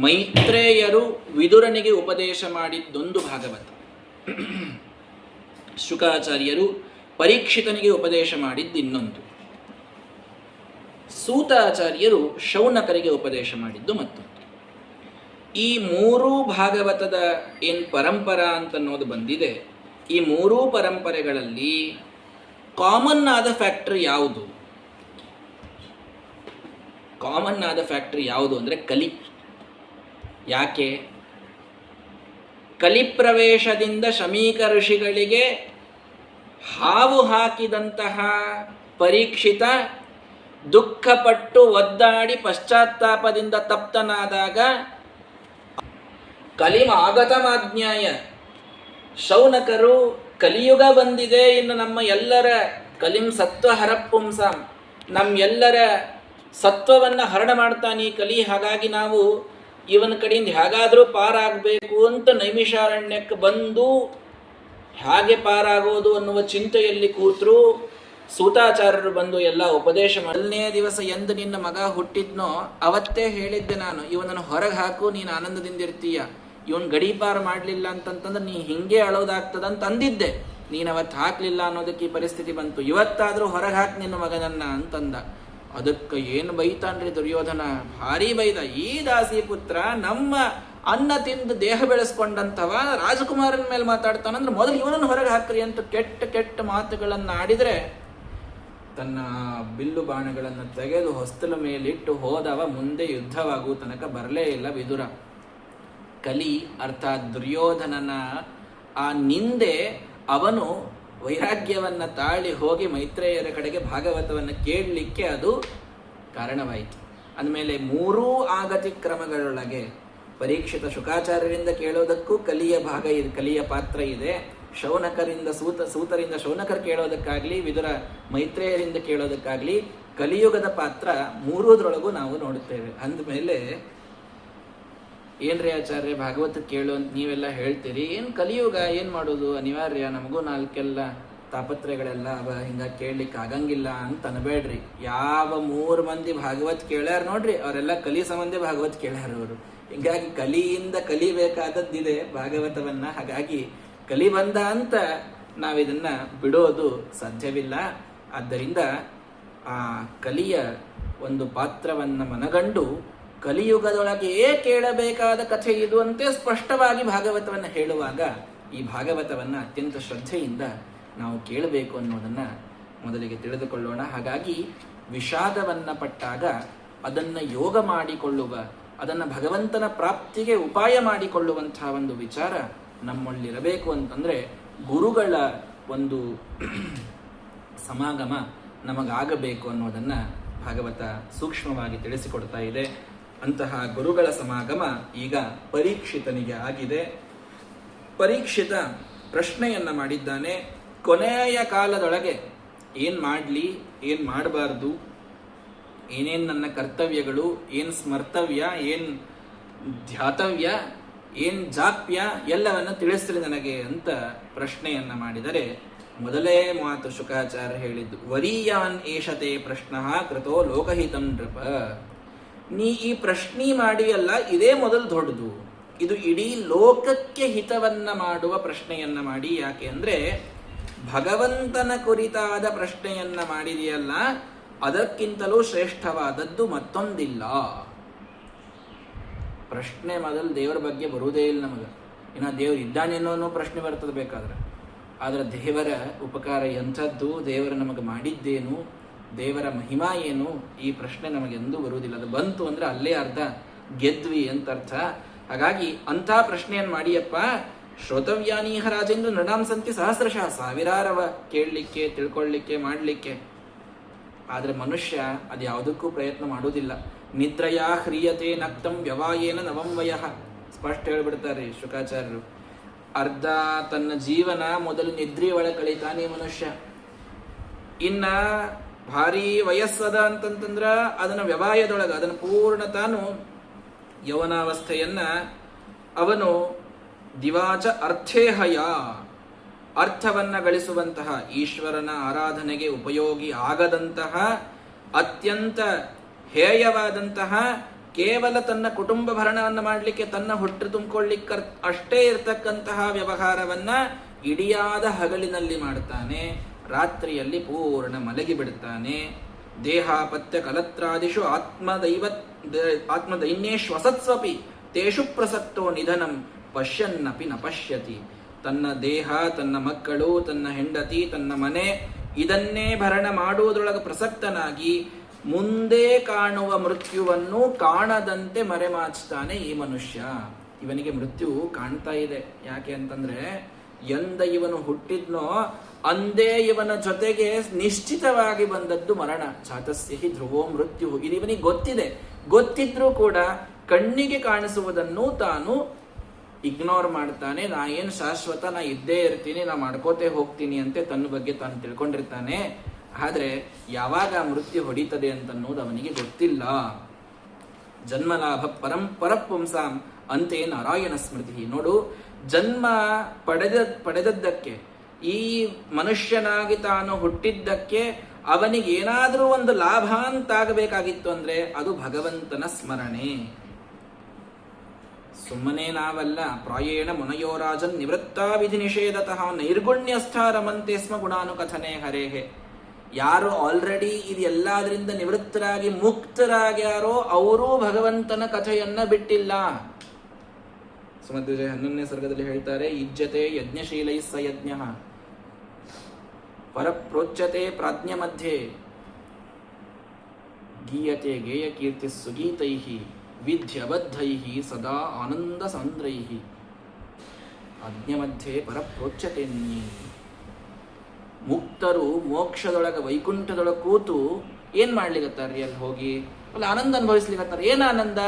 ಮೈತ್ರೇಯರು ವಿದುರನಿಗೆ ಉಪದೇಶ ಮಾಡಿದ್ದೊಂದು ಭಾಗವತ, ಶುಕಾಚಾರ್ಯರು ಪರೀಕ್ಷಿತನಿಗೆ ಉಪದೇಶ ಮಾಡಿದ್ದು ಇನ್ನೊಂದು, ಸೂತಾಚಾರ್ಯರು ಶೌನಕರಿಗೆ ಉಪದೇಶ ಮಾಡಿದ್ದು ಮತ್ತೊಂದು. ಈ 3 ಭಾಗವತದ ಏನು ಪರಂಪರಾ ಅಂತನ್ನೋದು ಬಂದಿದೆ, ಈ 3 ಪರಂಪರೆಗಳಲ್ಲಿ ಕಾಮನ್ ಆದ ಫ್ಯಾಕ್ಟರ್ ಯಾವುದು? ಕಾಮನ್ ಆದ ಫ್ಯಾಕ್ಟರ್ ಯಾವುದು ಅಂದರೆ ಕಲಿ. ಯಾಕೆ? ಕಲಿಪ್ರವೇಶದಿಂದ ಶಮೀಕ ಋಷಿಗಳಿಗೆ ಹಾವು ಹಾಕಿದಂತಹ ಪರೀಕ್ಷಿತ ದುಃಖಪಟ್ಟು ಒದ್ದಾಡಿ ಪಶ್ಚಾತ್ತಾಪದಿಂದ ತಪ್ತನಾದಾಗ ಕಲಿಮಾಗತಮಾಜ್ಞಾಯ ಶೌನಕರು ಕಲಿಯುಗ ಬಂದಿದೆ, ಇನ್ನು ನಮ್ಮ ಎಲ್ಲರ ಕಲಿಂ ಸತ್ವ ಹರಪುಂಸಾಂ, ನಮ್ಮೆಲ್ಲರ ಸತ್ವವನ್ನು ಹರಣ ಮಾಡ್ತಾನೆ ಈ ಕಲಿ, ಹಾಗಾಗಿ ನಾವು ಇವನ ಕಡೆಯಿಂದ ಹೇಗಾದರೂ ಪಾರಾಗಬೇಕು ಅಂತ ನೈಮಿಷಾರಣ್ಯಕ್ಕೆ ಬಂದು ಹೇಗೆ ಪಾರಾಗೋದು ಅನ್ನುವ ಚಿಂತೆಯಲ್ಲಿ ಕೂತರು. ಸೂತಾಚಾರ್ಯರು ಬಂದು ಎಲ್ಲ ಉಪದೇಶ ಮೊದಲನೇ ದಿವಸ ಎಂದು ನಿನ್ನ ಮಗ ಹುಟ್ಟಿದ್ನೋ ಅವತ್ತೇ ಹೇಳಿದ್ದೆ ನಾನು, ಇವನನ್ನು ಹೊರಗೆ ಹಾಕು, ನೀನು ಆನಂದದಿಂದಿರ್ತೀಯ, ಇವನು ಗಡೀಪಾರು ಮಾಡಲಿಲ್ಲ ಅಂತಂತಂದ್ರೆ ನೀ ಹಿಂಗೆ ಅಳೋದಾಗ್ತದಂತ ಅಂದಿದ್ದೆ, ನೀನು ಅವತ್ತು ಹಾಕಲಿಲ್ಲ ಅನ್ನೋದಕ್ಕೆ ಈ ಪರಿಸ್ಥಿತಿ ಬಂತು, ಇವತ್ತಾದರೂ ಹೊರಗೆ ಹಾಕಿ ನಿನ್ನ ಮಗನನ್ನ ಅಂತಂದ. ಅದಕ್ಕೆ ಏನು ಬೈತಾನ್ರಿ ದುರ್ಯೋಧನ, ಭಾರಿ ಬೈದ. ಈ ದಾಸಿ ಪುತ್ರ ನಮ್ಮ ಅನ್ನ ತಿಂದು ದೇಹ ಬೆಳೆಸ್ಕೊಂಡಂಥವ ರಾಜಕುಮಾರನ ಮೇಲೆ ಮಾತಾಡ್ತಾನಂದ್ರೆ ಮೊದಲು ಇವನನ್ನು ಹೊರಗೆ ಹಾಕ್ರಿ ಅಂತ ಕೆಟ್ಟ ಕೆಟ್ಟ ಮಾತುಗಳನ್ನು ಆಡಿದರೆ ತನ್ನ ಬಿಲ್ಲು ಬಾಣಗಳನ್ನು ತೆಗೆದು ಹೊಸ್ತಲ ಮೇಲಿಟ್ಟು ಹೋದವ ಮುಂದೆ ಯುದ್ಧವಾಗುವ ತನಕ ಬರಲೇ ಇಲ್ಲ ವಿದುರ. ಕಲಿ ಅರ್ಥಾತ್ ದುರ್ಯೋಧನನ ಆ ನಿಂದೆ ಅವನು ವೈರಾಗ್ಯವನ್ನು ತಾಳಿ ಹೋಗಿ ಮೈತ್ರೇಯರ ಕಡೆಗೆ ಭಾಗವತವನ್ನು ಕೇಳಲಿಕ್ಕೆ ಅದು ಕಾರಣವಾಯಿತು. ಅಂದಮೇಲೆ 3 ಆಗತಿ ಕ್ರಮಗಳೊಳಗೆ ಪರೀಕ್ಷಿತ ಶುಕಾಚಾರ್ಯರಿಂದ ಕೇಳೋದಕ್ಕೂ ಕಲಿಯ ಭಾಗ ಇದೆ, ಕಲಿಯ ಪಾತ್ರ ಇದೆ. ಶೌನಕರಿಂದ ಸೂತರಿಂದ ಶೌನಕರು ಕೇಳೋದಕ್ಕಾಗಲಿ, ವಿದುರ ಮೈತ್ರೇಯರಿಂದ ಕೇಳೋದಕ್ಕಾಗಲಿ ಕಲಿಯುಗದ ಪಾತ್ರ 3 ನಾವು ನೋಡುತ್ತೇವೆ. ಅಂದಮೇಲೆ ಏನ್ರಿ ಆಚಾರ್ಯ ಭಾಗವತ ಕೇಳು ಅಂತ ನೀವೆಲ್ಲ ಹೇಳ್ತೀರಿ, ಏನು ಕಲಿಯುಗ ಏನು ಮಾಡೋದು ಅನಿವಾರ್ಯ, ನಮಗೂ 4 ತಾಪತ್ರಯಗಳೆಲ್ಲ ಅವ, ಹಿಂಗಾಗಿ ಕೇಳಲಿಕ್ಕೆ ಆಗಂಗಿಲ್ಲ ಅಂತ ಅನ್ಬೇಡ್ರಿ. ಯಾವ 3 ಮಂದಿ ಭಾಗವತ್ ಕೇಳ್ಯಾರ ನೋಡ್ರಿ, ಅವರೆಲ್ಲ ಕಲಿ ಸಂಬಂಧಿ ಭಾಗವತ್ ಕೇಳ್ಯಾರ ಅವರು. ಹಿಂಗಾಗಿ ಕಲಿಯಿಂದ ಕಲಿಬೇಕಾದದ್ದಿದೆ ಭಾಗವತವನ್ನ, ಹಾಗಾಗಿ ಕಲಿ ಬಂದ ಅಂತ ನಾವಿದನ್ನ ಬಿಡೋದು ಸಾಧ್ಯವಿಲ್ಲ. ಆದ್ದರಿಂದ ಆ ಕಲಿಯ ಒಂದು ಪಾತ್ರವನ್ನು ಮನಗಂಡು ಕಲಿಯುಗದೊಳಗೆಯೇ ಕೇಳಬೇಕಾದ ಕಥೆ ಇದು ಅಂತೆ ಸ್ಪಷ್ಟವಾಗಿ ಭಾಗವತವನ್ನು ಹೇಳುವಾಗ ಈ ಭಾಗವತವನ್ನು ಅತ್ಯಂತ ಶ್ರದ್ಧೆಯಿಂದ ನಾವು ಕೇಳಬೇಕು ಅನ್ನೋದನ್ನು ಮೊದಲಿಗೆ ತಿಳಿದುಕೊಳ್ಳೋಣ. ಹಾಗಾಗಿ ವಿಷಾದವನ್ನು ಪಟ್ಟಾಗ ಅದನ್ನು ಯೋಗ ಮಾಡಿಕೊಳ್ಳುವ, ಅದನ್ನು ಭಗವಂತನ ಪ್ರಾಪ್ತಿಗೆ ಉಪಾಯ ಮಾಡಿಕೊಳ್ಳುವಂತಹ ಒಂದು ವಿಚಾರ ನಮ್ಮಲ್ಲಿರಬೇಕು ಅಂತಂದರೆ ಗುರುಗಳ ಒಂದು ಸಮಾಗಮ ನಮಗಾಗಬೇಕು ಅನ್ನೋದನ್ನು ಭಾಗವತ ಸೂಕ್ಷ್ಮವಾಗಿ ತಿಳಿಸಿಕೊಡ್ತಾ ಇದೆ. ಅಂತಹ ಗುರುಗಳ ಸಮಾಗಮ ಈಗ ಪರೀಕ್ಷಿತನಿಗೆ ಆಗಿದೆ. ಪರೀಕ್ಷಿತ ಪ್ರಶ್ನೆಯನ್ನ ಮಾಡಿದ್ದಾನೆ. ಕೊನೆಯ ಕಾಲದೊಳಗೆ ಏನ್ ಮಾಡಲಿ, ಏನ್ ಮಾಡಬಾರ್ದು, ಏನೇನು ನನ್ನ ಕರ್ತವ್ಯಗಳು, ಏನು ಸ್ಮರ್ತವ್ಯ, ಏನು ಧ್ಯಾತವ್ಯ, ಏನು ಜಾಪ್ಯ, ಎಲ್ಲವನ್ನು ತಿಳಿಸ್ರಿ ನನಗೆ ಅಂತ ಪ್ರಶ್ನೆಯನ್ನ ಮಾಡಿದರೆ, ಮೊದಲೇ ಮಾತು ಶುಕಾಚಾರ್ಯ ಹೇಳಿದ್ದು, ವರೀಯಾನ್ ಏಷತೆ ಪ್ರಶ್ನ ಕೃತೋ ಲೋಕಹಿತಂ ನೃಪ. ನೀ ಈ ಪ್ರಶ್ನೆ ಮಾಡಿಯಲ್ಲ, ಇದೇ ಮೊದಲು ದೊಡ್ಡದು. ಇದು ಇಡೀ ಲೋಕಕ್ಕೆ ಹಿತವನ್ನ ಮಾಡುವ ಪ್ರಶ್ನೆಯನ್ನ ಮಾಡಿ. ಯಾಕೆ ಅಂದ್ರೆ ಭಗವಂತನ ಕುರಿತಾದ ಪ್ರಶ್ನೆಯನ್ನ ಮಾಡಿದೆಯಲ್ಲ, ಅದಕ್ಕಿಂತಲೂ ಶ್ರೇಷ್ಠವಾದದ್ದು ಮತ್ತೊಂದಿಲ್ಲ. ಪ್ರಶ್ನೆ ಮೊದಲು ದೇವರ ಬಗ್ಗೆ ಬರುವುದೇ ಇಲ್ಲ ನಮಗೆ. ಇನ್ನು ದೇವರು ಇದ್ದಾನೇನೋ ಅನ್ನೋ ಪ್ರಶ್ನೆ ಬರ್ತದೆ ಬೇಕಾದ್ರೆ. ಆದರೆ ದೇವರ ಉಪಕಾರ ಎಂಥದ್ದು, ದೇವರ ನಮಗೆ ಮಾಡಿದ್ದೇನು, ದೇವರ ಮಹಿಮಾ ಏನು, ಈ ಪ್ರಶ್ನೆ ನಮಗೆಂದೂ ಬರುವುದಿಲ್ಲ. ಅದು ಬಂತು ಅಂದ್ರೆ ಅಲ್ಲೇ ಅರ್ಧ ಗೆದ್ವಿ ಅಂತ ಅರ್ಥ. ಹಾಗಾಗಿ ಅಂಥ ಪ್ರಶ್ನೆಯನ್ನು ಮಾಡಿಯಪ್ಪ. ಶ್ರೋತವ್ಯಾನೀಹ ರಾಜೇಂದ್ರ ನೃಣಾಂ ಸಂತಿ ಸಹಸ್ರಶಃ, ಸಾವಿರಾರವ ಕೇಳಲಿಕ್ಕೆ, ತಿಳ್ಕೊಳ್ಳಿಕ್ಕೆ, ಮಾಡಲಿಕ್ಕೆ. ಆದರೆ ಮನುಷ್ಯ ಅದು ಯಾವುದಕ್ಕೂ ಪ್ರಯತ್ನ ಮಾಡುವುದಿಲ್ಲ. ನಿದ್ರಯಾ ಹ್ರಿಯತೆ ನಕ್ತಂ ವ್ಯವಾಯೇನ ನವಂವಯ, ಸ್ಪಷ್ಟ ಹೇಳ್ಬಿಡ್ತಾರೆ ಶುಕಾಚಾರ್ಯರು. ಅರ್ಧ ತನ್ನ ಜೀವನ ಮೊದಲು ನಿದ್ರೆಯ ಒಳಗೆ ಕಳೀತಾನೆ ಮನುಷ್ಯ. ಇನ್ನ ಭಾರಿ ವಯಸ್ಸದ ಅಂತಂತಂದ್ರ ಅದನ್ನ ವ್ಯವಾಯದೊಳಗೆ, ಅದನ್ನು ಪೂರ್ಣ ತಾನು ಯೌವನಾವಸ್ಥೆಯನ್ನ ಅವನು ದಿವಾಚ ಅರ್ಥೇಹಯ, ಅರ್ಥವನ್ನ ಗಳಿಸುವಂತಹ, ಈಶ್ವರನ ಆರಾಧನೆಗೆ ಉಪಯೋಗಿ ಆಗದಂತಹ, ಅತ್ಯಂತ ಹೇಯವಾದಂತಹ, ಕೇವಲ ತನ್ನ ಕುಟುಂಬ ಭರಣವನ್ನು ಮಾಡಲಿಕ್ಕೆ, ತನ್ನ ಹೊಟ್ಟೆ ತುಂಬಿಕೊಳ್ಳಿಕ್ಕೆ ಅಷ್ಟೇ ಇರತಕ್ಕಂತಹ ವ್ಯವಹಾರವನ್ನ ಇಡಿಯಾದ ಹಗಲಿನಲ್ಲಿ ಮಾಡ್ತಾನೆ, ರಾತ್ರಿಯಲ್ಲಿ ಪೂರ್ಣ ಮಲಗಿ ಬಿಡುತ್ತಾನೆ. ದೇಹಾಪತ್ಯ ಕಲತ್ರಾದಿಷು ಆತ್ಮದೈನ್ಯೇಶ್ವಸತ್ಸ್ವಪಿ ತೇಷು ಪ್ರಸಕ್ತೋ ನಿಧನಂ ಪಶ್ಯನ್ನಪಿ ನ ಪಶ್ಯತಿ. ತನ್ನ ದೇಹ, ತನ್ನ ಮಕ್ಕಳು, ತನ್ನ ಹೆಂಡತಿ, ತನ್ನ ಮನೆ, ಇದನ್ನೇ ಭರಣ ಮಾಡುವುದರೊಳಗೆ ಪ್ರಸಕ್ತನಾಗಿ ಮುಂದೆ ಕಾಣುವ ಮೃತ್ಯುವನ್ನು ಕಾಣದಂತೆ ಮರೆಮಾಚ್ತಾನೆ ಈ ಮನುಷ್ಯ. ಇವನಿಗೆ ಮೃತ್ಯು ಕಾಣ್ತಾ ಇದೆ. ಯಾಕೆ ಅಂತಂದ್ರೆ ಎಂದ ಇವನು ಹುಟ್ಟಿದ್ನೋ ಅಂದೇ ಇವನ ಜೊತೆಗೆ ನಿಶ್ಚಿತವಾಗಿ ಬಂದದ್ದು ಮರಣ. ಜಾತಸ್ಯ ಹಿ ಧ್ರುವೋ ಮೃತ್ಯು. ಇದು ಇವನಿಗೆ ಗೊತ್ತಿದೆ. ಗೊತ್ತಿದ್ರೂ ಕೂಡ ಕಣ್ಣಿಗೆ ಕಾಣಿಸುವುದನ್ನು ತಾನು ಇಗ್ನೋರ್ ಮಾಡ್ತಾನೆ. ನಾ ಏನು ಶಾಶ್ವತ, ನಾ ಇದ್ದೇ ಇರ್ತೀನಿ, ನಾ ಮಾಡ್ಕೋತೇ ಹೋಗ್ತೀನಿ ಅಂತೆ ತನ್ನ ಬಗ್ಗೆ ತಾನು ತಿಳ್ಕೊಂಡಿರ್ತಾನೆ. ಆದ್ರೆ ಯಾವಾಗ ಮೃತ್ಯು ಹೊಡಿತದೆ ಅಂತನ್ನೋದು ಅವನಿಗೆ ಗೊತ್ತಿಲ್ಲ. ಜನ್ಮಲಾಭ ಪರಪುಂಸಾಂ ಅಂತೆ ನಾರಾಯಣ ಸ್ಮೃತಿ. ನೋಡು, ಜನ್ಮ ಪಡೆದದ್ದಕ್ಕೆ, ಈ ಮನುಷ್ಯನಾಗಿ ತಾನು ಹುಟ್ಟಿದ್ದಕ್ಕೆ ಅವನಿಗೆ ಏನಾದರೂ ಒಂದು ಲಾಭ ಅಂತಾಗಬೇಕಾಗಿತ್ತು ಅಂದ್ರೆ ಅದು ಭಗವಂತನ ಸ್ಮರಣೆ. ಸುಮ್ಮನೆ ನಾವಲ್ಲ. ಪ್ರಾಯೇಣ ಮುನಯೋರಾಜನ್ ನಿವೃತ್ತಾ ವಿಧಿ ನಿಷೇಧತಃ ನೈರ್ಗುಣ್ಯಸ್ಥ ರಮಂತೆ ಸ್ಮ ಗುಣಾನುಕಥನೆ ಹರೇಹೆ. ಯಾರು ಆಲ್ರೆಡಿ ಇದು ಎಲ್ಲದರಿಂದ ನಿವೃತ್ತರಾಗಿ ಮುಕ್ತರಾಗ್ಯಾರೋ ಅವರೂ ಭಗವಂತನ ಕಥೆಯನ್ನ ಬಿಟ್ಟಿಲ್ಲ. ಸುಮಧ್ವಜ 11ನೇ ಸರ್ಗದಲ್ಲಿ ಹೇಳ್ತಾರೆ, ಯುಜ್ಯತೆ ಯಜ್ಞಶೀಲೈ ಸ ಯಜ್ಞ ಪರಪ್ರೋಚ್ಯತೆ ಪ್ರಾಜ್ಞ ಮಧ್ಯೆ ಗೀಯತೆ ಗೇಯ ಕೀರ್ತಿ ಸುಗೀತೈ ವಿಧ್ಯಬದ್ಧೈ ಸದಾ ಆನಂದ ಸಾಂದ್ರೈ ಆಜ್ಞ ಮಧ್ಯೆ ಪರಪ್ರೋಚ್ಯತೆ. ಮುಕ್ತರು ಮೋಕ್ಷದೊಳಗ ವೈಕುಂಠದೊಳಗೆ ಕೂತು ಏನ್ ಮಾಡ್ಲಿಕತ್ತಾರ್ರಿ? ಅಲ್ಲಿ ಹೋಗಿ ಅಲ್ಲಿ ಆನಂದ ಅನುಭವಿಸ್ಲಿಕತ್ತಾರ. ಏನ್ ಆನಂದ?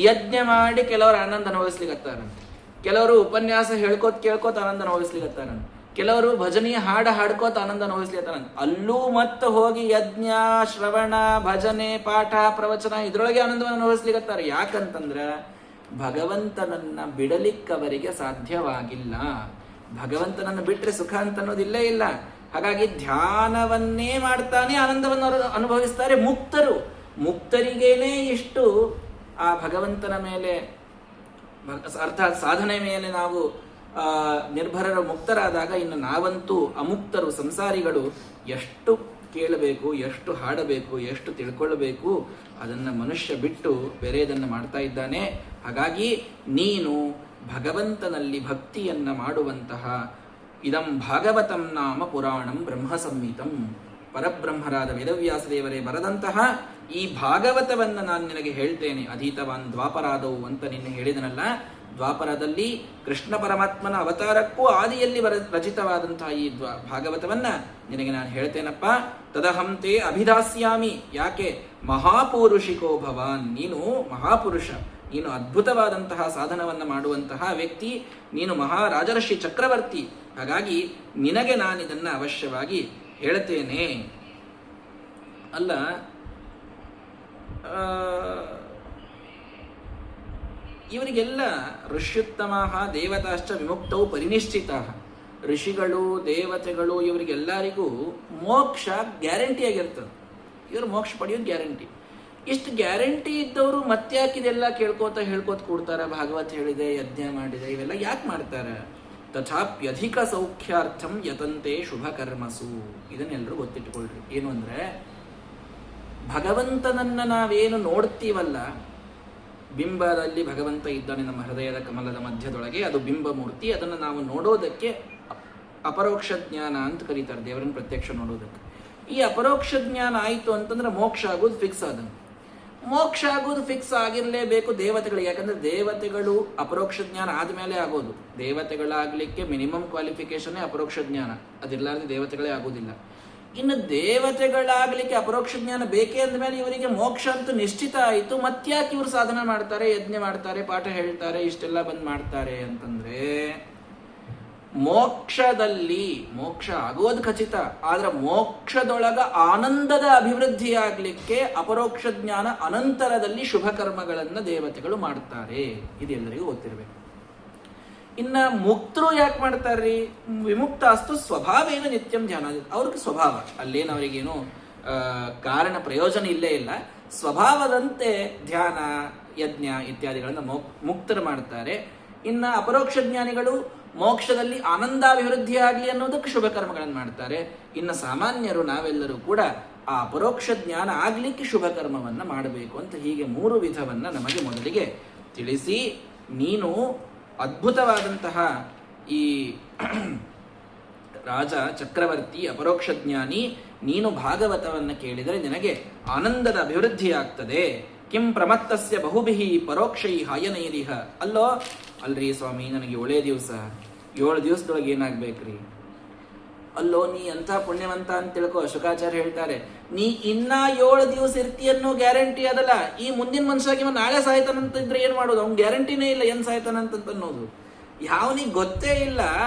ಯಜ್ಞ ಮಾಡಿ ಕೆಲವರು ಆನಂದ ಅನುಭವಿಸ್ಲಿಕತ್ತಾರಂತೆ, ಕೆಲವರು ಉಪನ್ಯಾಸ ಹೇಳ್ಕೋತ ಕೇಳ್ಕೋತ ಆನಂದ ಅನುಭವಿಸ್ಲಿಕತ್ತಾರಂತೆ, ಕೆಲವರು ಭಜನೀಯ ಹಾಡ್ಕೋತ ಆನಂದ ಅನುಭವಿಸ್ಲಿಕತ್ತಾರಂತೆ. ಅಲ್ಲೂ ಮತ್ತೆ ಹೋಗಿ ಯಜ್ಞ, ಶ್ರವಣ, ಭಜನೆ, ಪಾಠ, ಪ್ರವಚನ ಇದ್ರೊಳಗೆ ಆನಂದವನ್ನು ಅನುಭವಿಸ್ಲಿಕತ್ತಾರ. ಯಾಕಂತಂದ್ರ ಭಗವಂತನನ್ನ ಬಿಡಲಿಕ್ಕವರಿಗೆ ಸಾಧ್ಯವಾಗಿಲ್ಲ. ಭಗವಂತನನ್ನು ಬಿಟ್ರೆ ಸುಖ ಅಂತ ಅನ್ನೋದಿಲ್ಲೇ ಇಲ್ಲ. ಹಾಗಾಗಿ ಧ್ಯಾನವನ್ನೇ ಮಾಡ್ತಾನೆ ಆನಂದವನ್ನು ಅನುಭವಿಸ್ತಾರೆ ಮುಕ್ತರು. ಮುಕ್ತರಿಗೇನೆ ಇಷ್ಟು ಆ ಭಗವಂತನ ಮೇಲೆ, ಅರ್ಥಾತ್ ಸಾಧನೆ ಮೇಲೆ ನಾವು ನಿರ್ಭರರು ಮುಕ್ತರಾದಾಗ, ಇನ್ನು ನಾವಂತೂ ಅಮುಕ್ತರು ಸಂಸಾರಿಗಳು ಎಷ್ಟು ಕೇಳಬೇಕು, ಎಷ್ಟು ಹಾಡಬೇಕು, ಎಷ್ಟು ತಿಳ್ಕೊಳ್ಬೇಕು, ಅದನ್ನ ಮನುಷ್ಯ ಬಿಟ್ಟು ಬೇರೆದನ್ನು ಮಾಡ್ತಾ ಇದ್ದಾನೆ. ಹಾಗಾಗಿ ನೀನು ಭಗವಂತನಲ್ಲಿ ಭಕ್ತಿಯನ್ನ ಮಾಡುವಂತಹ ಇದಂ ಭಾಗವತಂ ನಾಮ ಪುರಾಣಂ ಬ್ರಹ್ಮ ಸಂಹಿತಂ, ಪರಬ್ರಹ್ಮರಾದ ವೇದವ್ಯಾಸ ದೇವರೇ ಬರೆದಂತಹ ಈ ಭಾಗವತವನ್ನ ನಾನು ನಿನಗೆ ಹೇಳ್ತೇನೆ. ಅಧೀತವಾನ್ ದ್ವಾಪರಾದವು ಅಂತ ನಿನ್ನೆ ಹೇಳಿದನಲ್ಲ, ದ್ವಾಪರದಲ್ಲಿ ಕೃಷ್ಣ ಪರಮಾತ್ಮನ ಅವತಾರಕ್ಕೂ ಆದಿಯಲ್ಲಿ ರಚಿತವಾದಂತಹ ಈ ಭಾಗವತವನ್ನ ನಿನಗೆ ನಾನು ಹೇಳ್ತೇನಪ್ಪ. ತದಹಂತೆ ಅಭಿದಾಸ್ಯಾಮಿ. ಯಾಕೆ? ಮಹಾಪೌರುಷಿಕೋ ಭವಾನ್, ನೀನು ಮಹಾಪುರುಷ, ನೀನು ಅದ್ಭುತವಾದಂತಹ ಸಾಧನವನ್ನ ಮಾಡುವಂತಹ ವ್ಯಕ್ತಿ, ನೀನು ಮಹಾರಾಜರ್ಷಿ ಚಕ್ರವರ್ತಿ. ಹಾಗಾಗಿ ನಿನಗೆ ನಾನಿದನ್ನ ಅವಶ್ಯವಾಗಿ ಹೇಳ್ತೇನೆ. ಅಲ್ಲ, ಇವರಿಗೆಲ್ಲ ಋಷ್ಯುತ್ತಮ ದೇವತಾಶ್ಚ ವಿಮುಕ್ತವು ಪರಿನಿಶ್ಚಿತ. ಋಷಿಗಳು ದೇವತೆಗಳು ಇವರಿಗೆಲ್ಲರಿಗೂ ಮೋಕ್ಷ ಗ್ಯಾರಂಟಿ ಆಗಿರ್ತದೆ. ಇವರು ಮೋಕ್ಷ ಪಡೆಯೋದು ಗ್ಯಾರಂಟಿ. ಇಷ್ಟು ಗ್ಯಾರಂಟಿ ಇದ್ದವರು ಮತ್ತ್ಯಾಕಿದೆಲ್ಲ ಹೇಳ್ಕೋತ ಕೂಡ್ತಾರ. ಭಾಗವತ ಹೇಳಿದೆ, ಯಜ್ಞ ಮಾಡಿದೆ, ಇವೆಲ್ಲ ಯಾಕೆ ಮಾಡ್ತಾರೆ? ತಥಾಪ್ಯಧಿಕ ಸೌಖ್ಯಾರ್ಥಂ ಯತಂತೆ ಶುಭ ಕರ್ಮಸು. ಇದನ್ನೆಲ್ಲರೂ ಗೊತ್ತಿಟ್ಟುಕೊಳ್ರಿ. ಏನು ಅಂದ್ರೆ, ಭಗವಂತನನ್ನ ನಾವೇನು ನೋಡ್ತೀವಲ್ಲ, ಬಿಂಬದಲ್ಲಿ ಭಗವಂತ ಇದ್ದಾನೆ ನಮ್ಮ ಹೃದಯದ ಕಮಲದ ಮಧ್ಯದೊಳಗೆ, ಅದು ಬಿಂಬ ಮೂರ್ತಿ. ಅದನ್ನು ನಾವು ನೋಡೋದಕ್ಕೆ ಅಪರೋಕ್ಷ ಜ್ಞಾನ ಅಂತ ಕರೀತಾರೆ, ದೇವರನ್ನು ಪ್ರತ್ಯಕ್ಷ ನೋಡೋದಕ್ಕೆ. ಈ ಅಪರೋಕ್ಷ ಜ್ಞಾನ ಆಯಿತು ಅಂತಂದ್ರೆ ಮೋಕ್ಷ ಆಗೋದು ಫಿಕ್ಸ್ ಆದಂಗೆ. ಮೋಕ್ಷ ಆಗೋದು ಫಿಕ್ಸ್ ಆಗಿರಲೇಬೇಕು ದೇವತೆಗಳಿಗೆ. ಯಾಕಂದ್ರೆ ದೇವತೆಗಳು ಅಪರೋಕ್ಷ ಜ್ಞಾನ ಆದಮೇಲೆ ಆಗೋದು. ದೇವತೆಗಳಾಗಲಿಕ್ಕೆ ಮಿನಿಮಮ್ ಕ್ವಾಲಿಫಿಕೇಶನ್ನೇ ಅಪರೋಕ್ಷ ಜ್ಞಾನ. ಅದಿಲ್ಲಾರ್ದೆ ದೇವತೆಗಳೇ ಆಗೋದಿಲ್ಲ. ಇನ್ನು ದೇವತೆಗಳಾಗಲಿಕ್ಕೆ ಅಪರೋಕ್ಷ ಜ್ಞಾನ ಬೇಕೇ ಅಂದಮೇಲೆ ಇವರಿಗೆ ಮೋಕ್ಷ ಅಂತೂ ನಿಶ್ಚಿತ ಆಯಿತು. ಮತ್ತ್ಯಾಕೆ ಇವರು ಸಾಧನ ಮಾಡ್ತಾರೆ, ಯಜ್ಞ ಮಾಡ್ತಾರೆ, ಪಾಠ ಹೇಳ್ತಾರೆ, ಇಷ್ಟೆಲ್ಲ ಬಂದ್ ಮಾಡ್ತಾರೆ ಅಂತಂದ್ರೆ, ಮೋಕ್ಷದಲ್ಲಿ ಮೋಕ್ಷ ಆಗೋದು ಖಚಿತ. ಆದ್ರೆ ಮೋಕ್ಷದೊಳಗ ಆನಂದದ ಅಭಿವೃದ್ಧಿ ಆಗ್ಲಿಕ್ಕೆ ಅಪರೋಕ್ಷ ಜ್ಞಾನ ಅನಂತರದಲ್ಲಿ ಶುಭ ಕರ್ಮಗಳನ್ನ ದೇವತೆಗಳು ಮಾಡ್ತಾರೆ. ಇದೆಲ್ಲರಿಗೂ ಗೊತ್ತಿರಬೇಕು. ಇನ್ನ ಮುಕ್ತರು ಯಾಕೆ ಮಾಡ್ತಾರ್ರಿ? ವಿಮುಕ್ತಾಸ್ತು ಸ್ವಭಾವೇನ ನಿತ್ಯಂ ಧ್ಯಾನ. ಅವ್ರಿಗೆ ಸ್ವಭಾವ, ಅಲ್ಲೇನು ಅವರಿಗೇನು ಕಾರಣ ಪ್ರಯೋಜನ ಇಲ್ಲೇ ಇಲ್ಲ. ಸ್ವಭಾವದಂತೆ ಧ್ಯಾನ ಯಜ್ಞ ಇತ್ಯಾದಿಗಳನ್ನ ಮುಕ್ತರು ಮಾಡ್ತಾರೆ. ಇನ್ನ ಅಪರೋಕ್ಷ ಜ್ಞಾನಿಗಳು ಮೋಕ್ಷದಲ್ಲಿ ಆನಂದಾಭಿವೃದ್ಧಿ ಆಗಲಿ ಅನ್ನೋದಕ್ಕೆ ಶುಭ ಕರ್ಮಗಳನ್ನು ಮಾಡ್ತಾರೆ. ಇನ್ನು ಸಾಮಾನ್ಯರು ನಾವೆಲ್ಲರೂ ಕೂಡ ಆ ಅಪರೋಕ್ಷ ಜ್ಞಾನ ಆಗ್ಲಿಕ್ಕೆ ಶುಭ ಕರ್ಮವನ್ನ ಮಾಡಬೇಕು ಅಂತ ಹೀಗೆ 3 ವಿಧವನ್ನ ನಮಗೆ ಮೊದಲಿಗೆ ತಿಳಿಸಿ, ನೀನು ಅದ್ಭುತವಾದಂತಹ ಈ ರಾಜ ಚಕ್ರವರ್ತಿ ಅಪರೋಕ್ಷ ಜ್ಞಾನಿ, ನೀನು ಭಾಗವತವನ್ನು ಕೇಳಿದರೆ ನಿನಗೆ ಆನಂದದ ಅಭಿವೃದ್ಧಿ ಆಗ್ತದೆ. ಕಿಂ ಪ್ರಮತ್ತಸ್ಯ ಬಹುಬಿಹಿ ಪರೋಕ್ಷೈ ಹಾಯನೈರಿಹ. ಅಲ್ರಿ ಸ್ವಾಮಿ, ನನಗೆ 7 ದಿವಸ 7 ದಿವಸದೊಳಗೆ ಏನಾಗ್ಬೇಕ್ರಿ? ಅಲ್ಲೋ, ನೀ ಅಂತ ಪುಣ್ಯವಂತ ಅಂತ ತಿಳ್ಕೋ. ಶುಕಾಚಾರ್ಯ ಹೇಳ್ತಾರೆ, ನೀ ಇನ್ನ 7 ದಿವಸ ಇರ್ತೀಯನ್ನೋ ಗ್ಯಾರಂಟಿ ಅದಲ್ಲ. ಈ ಮುಂದಿನ ಮನುಷ್ಯಾಗಿ ನಾಳೆ ಸಾಯ್ತಾನಂತಿದ್ರೆ ಏನ್ ಮಾಡೋದು? ಅವ್ನ್ ಗ್ಯಾರಂಟಿನೇ ಇಲ್ಲ ಏನ್ ಸಾಯ್ತಾನಂತ ಅನ್ನೋದು. ಯಾವನಿಗೆ ಗೊತ್ತೇ ಇಲ್ಲ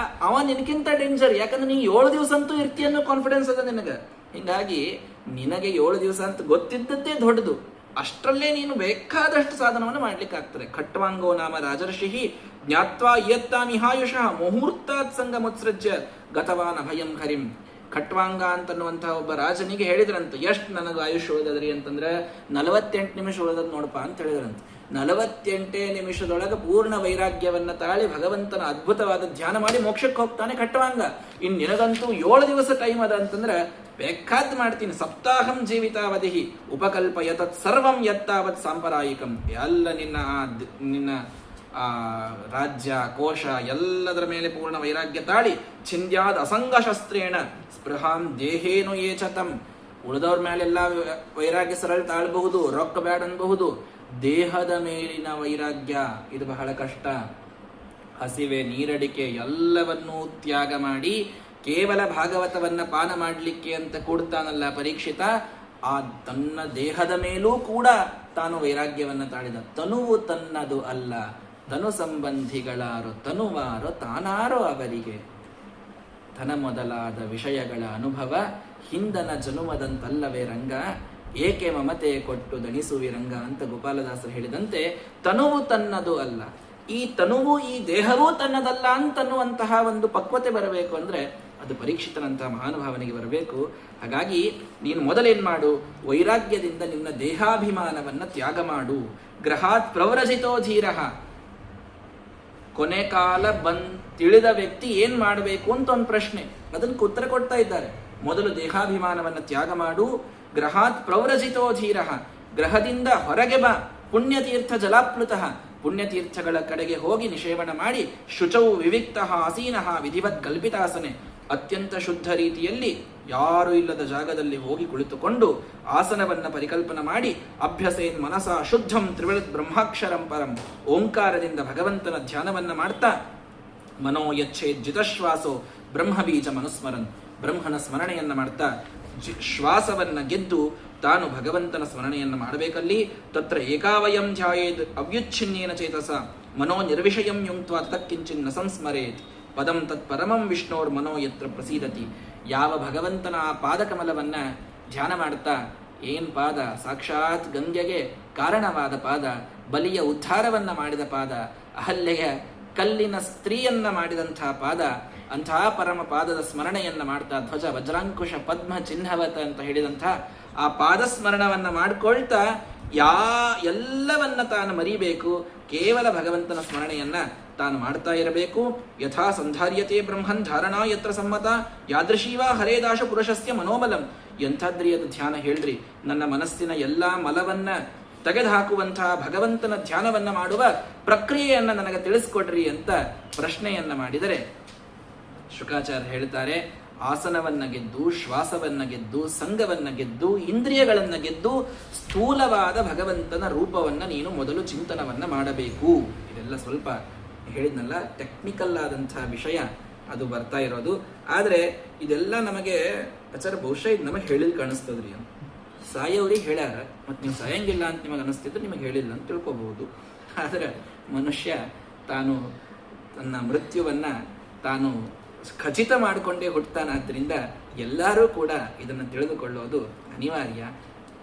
ಅವ ನಿನಕ್ಕಿಂತ ಡೇಂಜರ್. ಯಾಕಂದ್ರೆ ನೀ 7 ದಿವಸ ಅಂತೂ ಇರ್ತೀಯನ್ನೋ ಕಾನ್ಫಿಡೆನ್ಸ್ ಅದ ನಿನಗೆ. ಹಿಂಗಾಗಿ ನಿನಗೆ 7 ದಿವಸ ಅಂತ ಗೊತ್ತಿದ್ದದ್ದೇ ದೊಡ್ಡದು. ಅಷ್ಟರಲ್ಲೇ ನೀನು ಬೇಕಾದಷ್ಟು ಸಾಧನವನ್ನು ಮಾಡ್ಲಿಕ್ಕೆ ಆಗ್ತದೆ. ಖಟ್ವಾಂಗೋ ನಾಮ ರಾಜರ್ಷಿ ಜ್ಞಾತ್ವಾ ಇಯತ್ತಾಮಿಹಾಯುಷಃ ಮುಹೂರ್ತಾತ್ ಸಂಗಮುತ್ಸೃಜ್ಯ ಗತವಾನ್ ಅಭಯಂ ಹರಿಂ. ಖಟ್ವಾಂಗ ಅಂತನ್ನುವಂತಹ ಒಬ್ಬ ರಾಜನಿಗೆ ಹೇಳಿದ್ರಂತ, ಎಷ್ಟು ನನಗೆ ಆಯುಷ್ಯ ಉಳಿದದ್ರಿ ಅಂತಂದ್ರೆ 48 ನಿಮಿಷ ಉಳಿದದ್ ನೋಡಪ್ಪ ಅಂತ ಹೇಳಿದ್ರಂತ. 48 ನಿಮಿಷದೊಳಗೆ ಪೂರ್ಣ ವೈರಾಗ್ಯವನ್ನ ತಾಳಿ ಭಗವಂತನ ಅದ್ಭುತವಾದ ಧ್ಯಾನ ಮಾಡಿ ಮೋಕ್ಷಕ್ಕೆ ಹೋಗ್ತಾನೆ ಖಟ್ವಾಂಗ. ಇನ್ ನಿನಗಂತೂ 7 ದಿವಸ ಟೈಮ್ ಅದ ಅಂತಂದ್ರೆ ಬೇಕಾದ್ ಮಾಡ್ತೀನಿ. ಸಪ್ತಾಹಂ ಜೀವಿತಾವಧಿ ಉಪಕಲ್ಪ ಯತತ್ ಸರ್ವಂ ಯತ್ತಾವತ್ ಸಾಂಪ್ರಾಯಿಕಂ. ಎಲ್ಲ ನಿನ್ನ ರಾಜ್ಯ ಕೋಶ ಎಲ್ಲದರ ಮೇಲೆ ಪೂರ್ಣ ವೈರಾಗ್ಯ ತಾಳಿ ಛಿಂದ್ಯಾದ ಅಸಂಗ ಶಸ್ತ್ರೇಣ ಸ್ಪೃಹಾಂ ದೇಹೇನು ಏಚತಂ. ಉಳಿದವ್ರ ಮೇಲೆಲ್ಲ ವೈರಾಗ್ಯ ಸರಳ ತಾಳಬಹುದು, ರೊಕ್ಕ ಬ್ಯಾಡ್ ಅನ್ಬಹುದು. ದೇಹದ ಮೇಲಿನ ವೈರಾಗ್ಯ ಇದು ಬಹಳ ಕಷ್ಟ. ಹಸಿವೆ, ನೀರಡಿಕೆ ಎಲ್ಲವನ್ನೂ ತ್ಯಾಗ ಮಾಡಿ ಕೇವಲ ಭಾಗವತವನ್ನ ಪಾನ ಮಾಡಲಿಕ್ಕೆ ಅಂತ ಕೊಡ್ತಾನಲ್ಲ ಪರೀಕ್ಷಿತ, ಆ ತನ್ನ ದೇಹದ ಮೇಲೂ ಕೂಡ ತಾನು ವೈರಾಗ್ಯವನ್ನ ತಾಳಿದ. ತನುವು ತನ್ನದು ಅಲ್ಲ, ತನು ಸಂಬಂಧಿಗಳಾರೋ ತನುವಾರೋ ತಾನಾರೋ ಅವರಿಗೆ. ಧನ ಮೊದಲಾದ ವಿಷಯಗಳ ಅನುಭವ ಹಿಂದನ ಜನುಮದಂತಲ್ಲವೇ ರಂಗ, ಏಕೆ ಮಮತೆ ಕೊಟ್ಟು ದಣಿಸುವಿರಂಗ ಅಂತ ಗೋಪಾಲದಾಸರು ಹೇಳಿದಂತೆ, ತನುವು ತನ್ನದು ಅಲ್ಲ, ಈ ತನುವು ಈ ದೇಹವೂ ತನ್ನದಲ್ಲ ಅಂತನ್ನುವಂತಹ ಒಂದು ಪಕ್ವತೆ ಬರಬೇಕು ಅಂದ್ರೆ ಅದು ಪರೀಕ್ಷಿತನಂತಹ ಮಹಾನುಭಾವನಿಗೆ ಬರಬೇಕು. ಹಾಗಾಗಿ ನೀನು ಮೊದಲೇನ್ ಮಾಡು? ವೈರಾಗ್ಯದಿಂದ ನಿನ್ನ ದೇಹಾಭಿಮಾನವನ್ನ ತ್ಯಾಗ ಮಾಡು. ಗ್ರಹಾತ್ ಪ್ರವ್ರಜಿತೋ ಧೀರಃ. ಕೊನೆ ಕಾಲ ತಿಳಿದ ವ್ಯಕ್ತಿ ಏನ್ ಮಾಡಬೇಕು ಅಂತ ಒಂದು ಪ್ರಶ್ನೆ, ಅದಕ್ಕೆ ಉತ್ತರ ಕೊಡ್ತಾ ಇದ್ದಾರೆ. ಮೊದಲು ದೇಹಾಭಿಮಾನವನ್ನ ತ್ಯಾಗ ಮಾಡು. ಗ್ರಹಾತ್ ಪ್ರವ್ರಜಿತೋ ಧೀರಃ. ಗ್ರಹದಿಂದ ಹೊರಗೆ ಬಾ. ಪುಣ್ಯತೀರ್ಥ ಜಲಾಪ್ಲುತಃ. ಪುಣ್ಯತೀರ್ಥಗಳ ಕಡೆಗೆ ಹೋಗಿ ನಿಷೇವಣ ಮಾಡಿ ಶುಚೌ ವಿವಿಕ್ತಃ ಆಸೀನಃ ವಿಧಿವತ್ ಕಲ್ಪಿತಾಸನೆ. ಅತ್ಯಂತ ಶುದ್ಧ ರೀತಿಯಲ್ಲಿ ಯಾರೂ ಇಲ್ಲದ ಜಾಗದಲ್ಲಿ ಹೋಗಿ ಕುಳಿತುಕೊಂಡು ಆಸನವನ್ನು ಪರಿಕಲ್ಪನೆ ಮಾಡಿ ಅಭ್ಯಸೇನ್ ಮನಸ ಶುದ್ಧಂ ತ್ರಿವೃತ್ ಬ್ರಹ್ಮಾಕ್ಷರಂ ಪರಂ ಓಂಕಾರದಿಂದ ಭಗವಂತನ ಧ್ಯಾನವನ್ನು ಮಾಡ್ತಾ ಮನೋ ಯಚ್ಛೇದ್ ಜಿತಶ್ವಾಸೋ ಬ್ರಹ್ಮಬೀಜ ಮನುಸ್ಮರನ್ ಬ್ರಹ್ಮನ ಸ್ಮರಣೆಯನ್ನು ಮಾಡ್ತಾ ಶ್ವಾಸವನ್ನು ಗೆದ್ದು ತಾನು ಭಗವಂತನ ಸ್ಮರಣೆಯನ್ನು ಮಾಡಬೇಕಲ್ಲಿ. ತತ್ರ ಏಕಾವಯಂ ಧ್ಯಾಯೇದ್ ಅವ್ಯುಚ್ಛಿನ್ನೇನ ಚೇತಸ ಮನೋ ನಿರ್ವಿಷಯಂ ಯುಂಕ್ತ್ವಾ ತತ್ಕಿಂಚಿನ್ನ ಸಂಸ್ಮರೇತ್ ಪದಂ ತತ್ ಪರಮಂ ವಿಷ್ಣೋರ್ ಮನೋ ಯತ್ರ ಪ್ರಸೀದತಿ. ಯಾವ ಭಗವಂತನ ಆ ಪಾದಕಮಲವನ್ನು ಧ್ಯಾನ ಮಾಡ್ತಾ, ಏನ್ ಪಾದ, ಸಾಕ್ಷಾತ್ ಗಂಗೆಗೆ ಕಾರಣವಾದ ಪಾದ, ಬಲಿಯ ಉದ್ಧಾರವನ್ನು ಮಾಡಿದ ಪಾದ, ಅಹಲ್ಯೆಯ ಕಲ್ಲಿನ ಸ್ತ್ರೀಯನ್ನ ಮಾಡಿದಂಥ ಪಾದ, ಅಂಥ ಪರಮ ಪಾದದ ಸ್ಮರಣೆಯನ್ನು ಮಾಡ್ತಾ ಧ್ವಜ ವಜ್ರಾಂಕುಶ ಪದ್ಮ ಚಿಹ್ನವತ ಅಂತ ಹೇಳಿದಂಥ ಆ ಪಾದಸ್ಮರಣವನ್ನು ಮಾಡ್ಕೊಳ್ತಾ ಎಲ್ಲವನ್ನ ತಾನು ಮರಿಬೇಕು, ಕೇವಲ ಭಗವಂತನ ಸ್ಮರಣೆಯನ್ನ ತಾನು ಮಾಡ್ತಾ ಇರಬೇಕು. ಯಥಾ ಸಂಧಾರ್ಯತೆ ಬ್ರಹ್ಮನ್ ಧಾರಣಾ ಯತ್ರ ಸಮ್ಮತ ಯಾದೃಶೀವಾ ಹರೇದಾಶ ಪುರುಷಸ್ಯ ಮನೋಬಲಂ. ಎಂಥದ್ರಿ ಅದು ಧ್ಯಾನ ಹೇಳ್ರಿ, ನನ್ನ ಮನಸ್ಸಿನ ಎಲ್ಲ ಮಲವನ್ನ ತೆಗೆದುಹಾಕುವಂತಹ ಭಗವಂತನ ಧ್ಯಾನವನ್ನ ಮಾಡುವ ಪ್ರಕ್ರಿಯೆಯನ್ನು ನನಗೆ ತಿಳಿಸ್ಕೊಡ್ರಿ ಅಂತ ಪ್ರಶ್ನೆಯನ್ನ ಮಾಡಿದರೆ ಶುಕಾಚಾರ್ಯ ಹೇಳ್ತಾರೆ, ಆಸನವನ್ನ ಗೆದ್ದು, ಶ್ವಾಸವನ್ನ ಗೆದ್ದು, ಸಂಘವನ್ನ ಗೆದ್ದು, ಇಂದ್ರಿಯಗಳನ್ನ ಗೆದ್ದು ಸ್ಥೂಲವಾದ ಭಗವಂತನ ರೂಪವನ್ನ ನೀನು ಮೊದಲು ಚಿಂತನವನ್ನ ಮಾಡಬೇಕು. ಇದೆಲ್ಲ ಸ್ವಲ್ಪ ಹೇಳಿದ್ನಲ್ಲ, ಟೆಕ್ನಿಕಲ್ ಆದಂಥ ವಿಷಯ ಅದು ಬರ್ತಾ ಇರೋದು. ಆದರೆ ಇದೆಲ್ಲ ನಮಗೆ ಬಹುಶಃ ಇದು ನಮಗೆ ಹೇಳಿದ್ ಕಾಣಿಸ್ತದ್ರಿ. ಸಾಯೋರಿಗೆ ಹೇಳ್ಯಾರ, ಮತ್ತು ನೀವು ಸಾಯಂಗಿಲ್ಲ ಅಂತ ನಿಮಗೆ ಅನಿಸ್ತಿದ್ರೆ ನಿಮಗೆ ಹೇಳಿಲ್ಲ ಅಂತ ತಿಳ್ಕೊಬಹುದು. ಆದರೆ ಮನುಷ್ಯ ತಾನು ತನ್ನ ಮೃತ್ಯುವನ್ನ ತಾನು ಖಚಿತ ಮಾಡಿಕೊಂಡೇ ಹುಟ್ಟುತ್ತಾನಾದ್ದರಿಂದ ಎಲ್ಲರೂ ಕೂಡ ಇದನ್ನು ತಿಳಿದುಕೊಳ್ಳೋದು ಅನಿವಾರ್ಯ.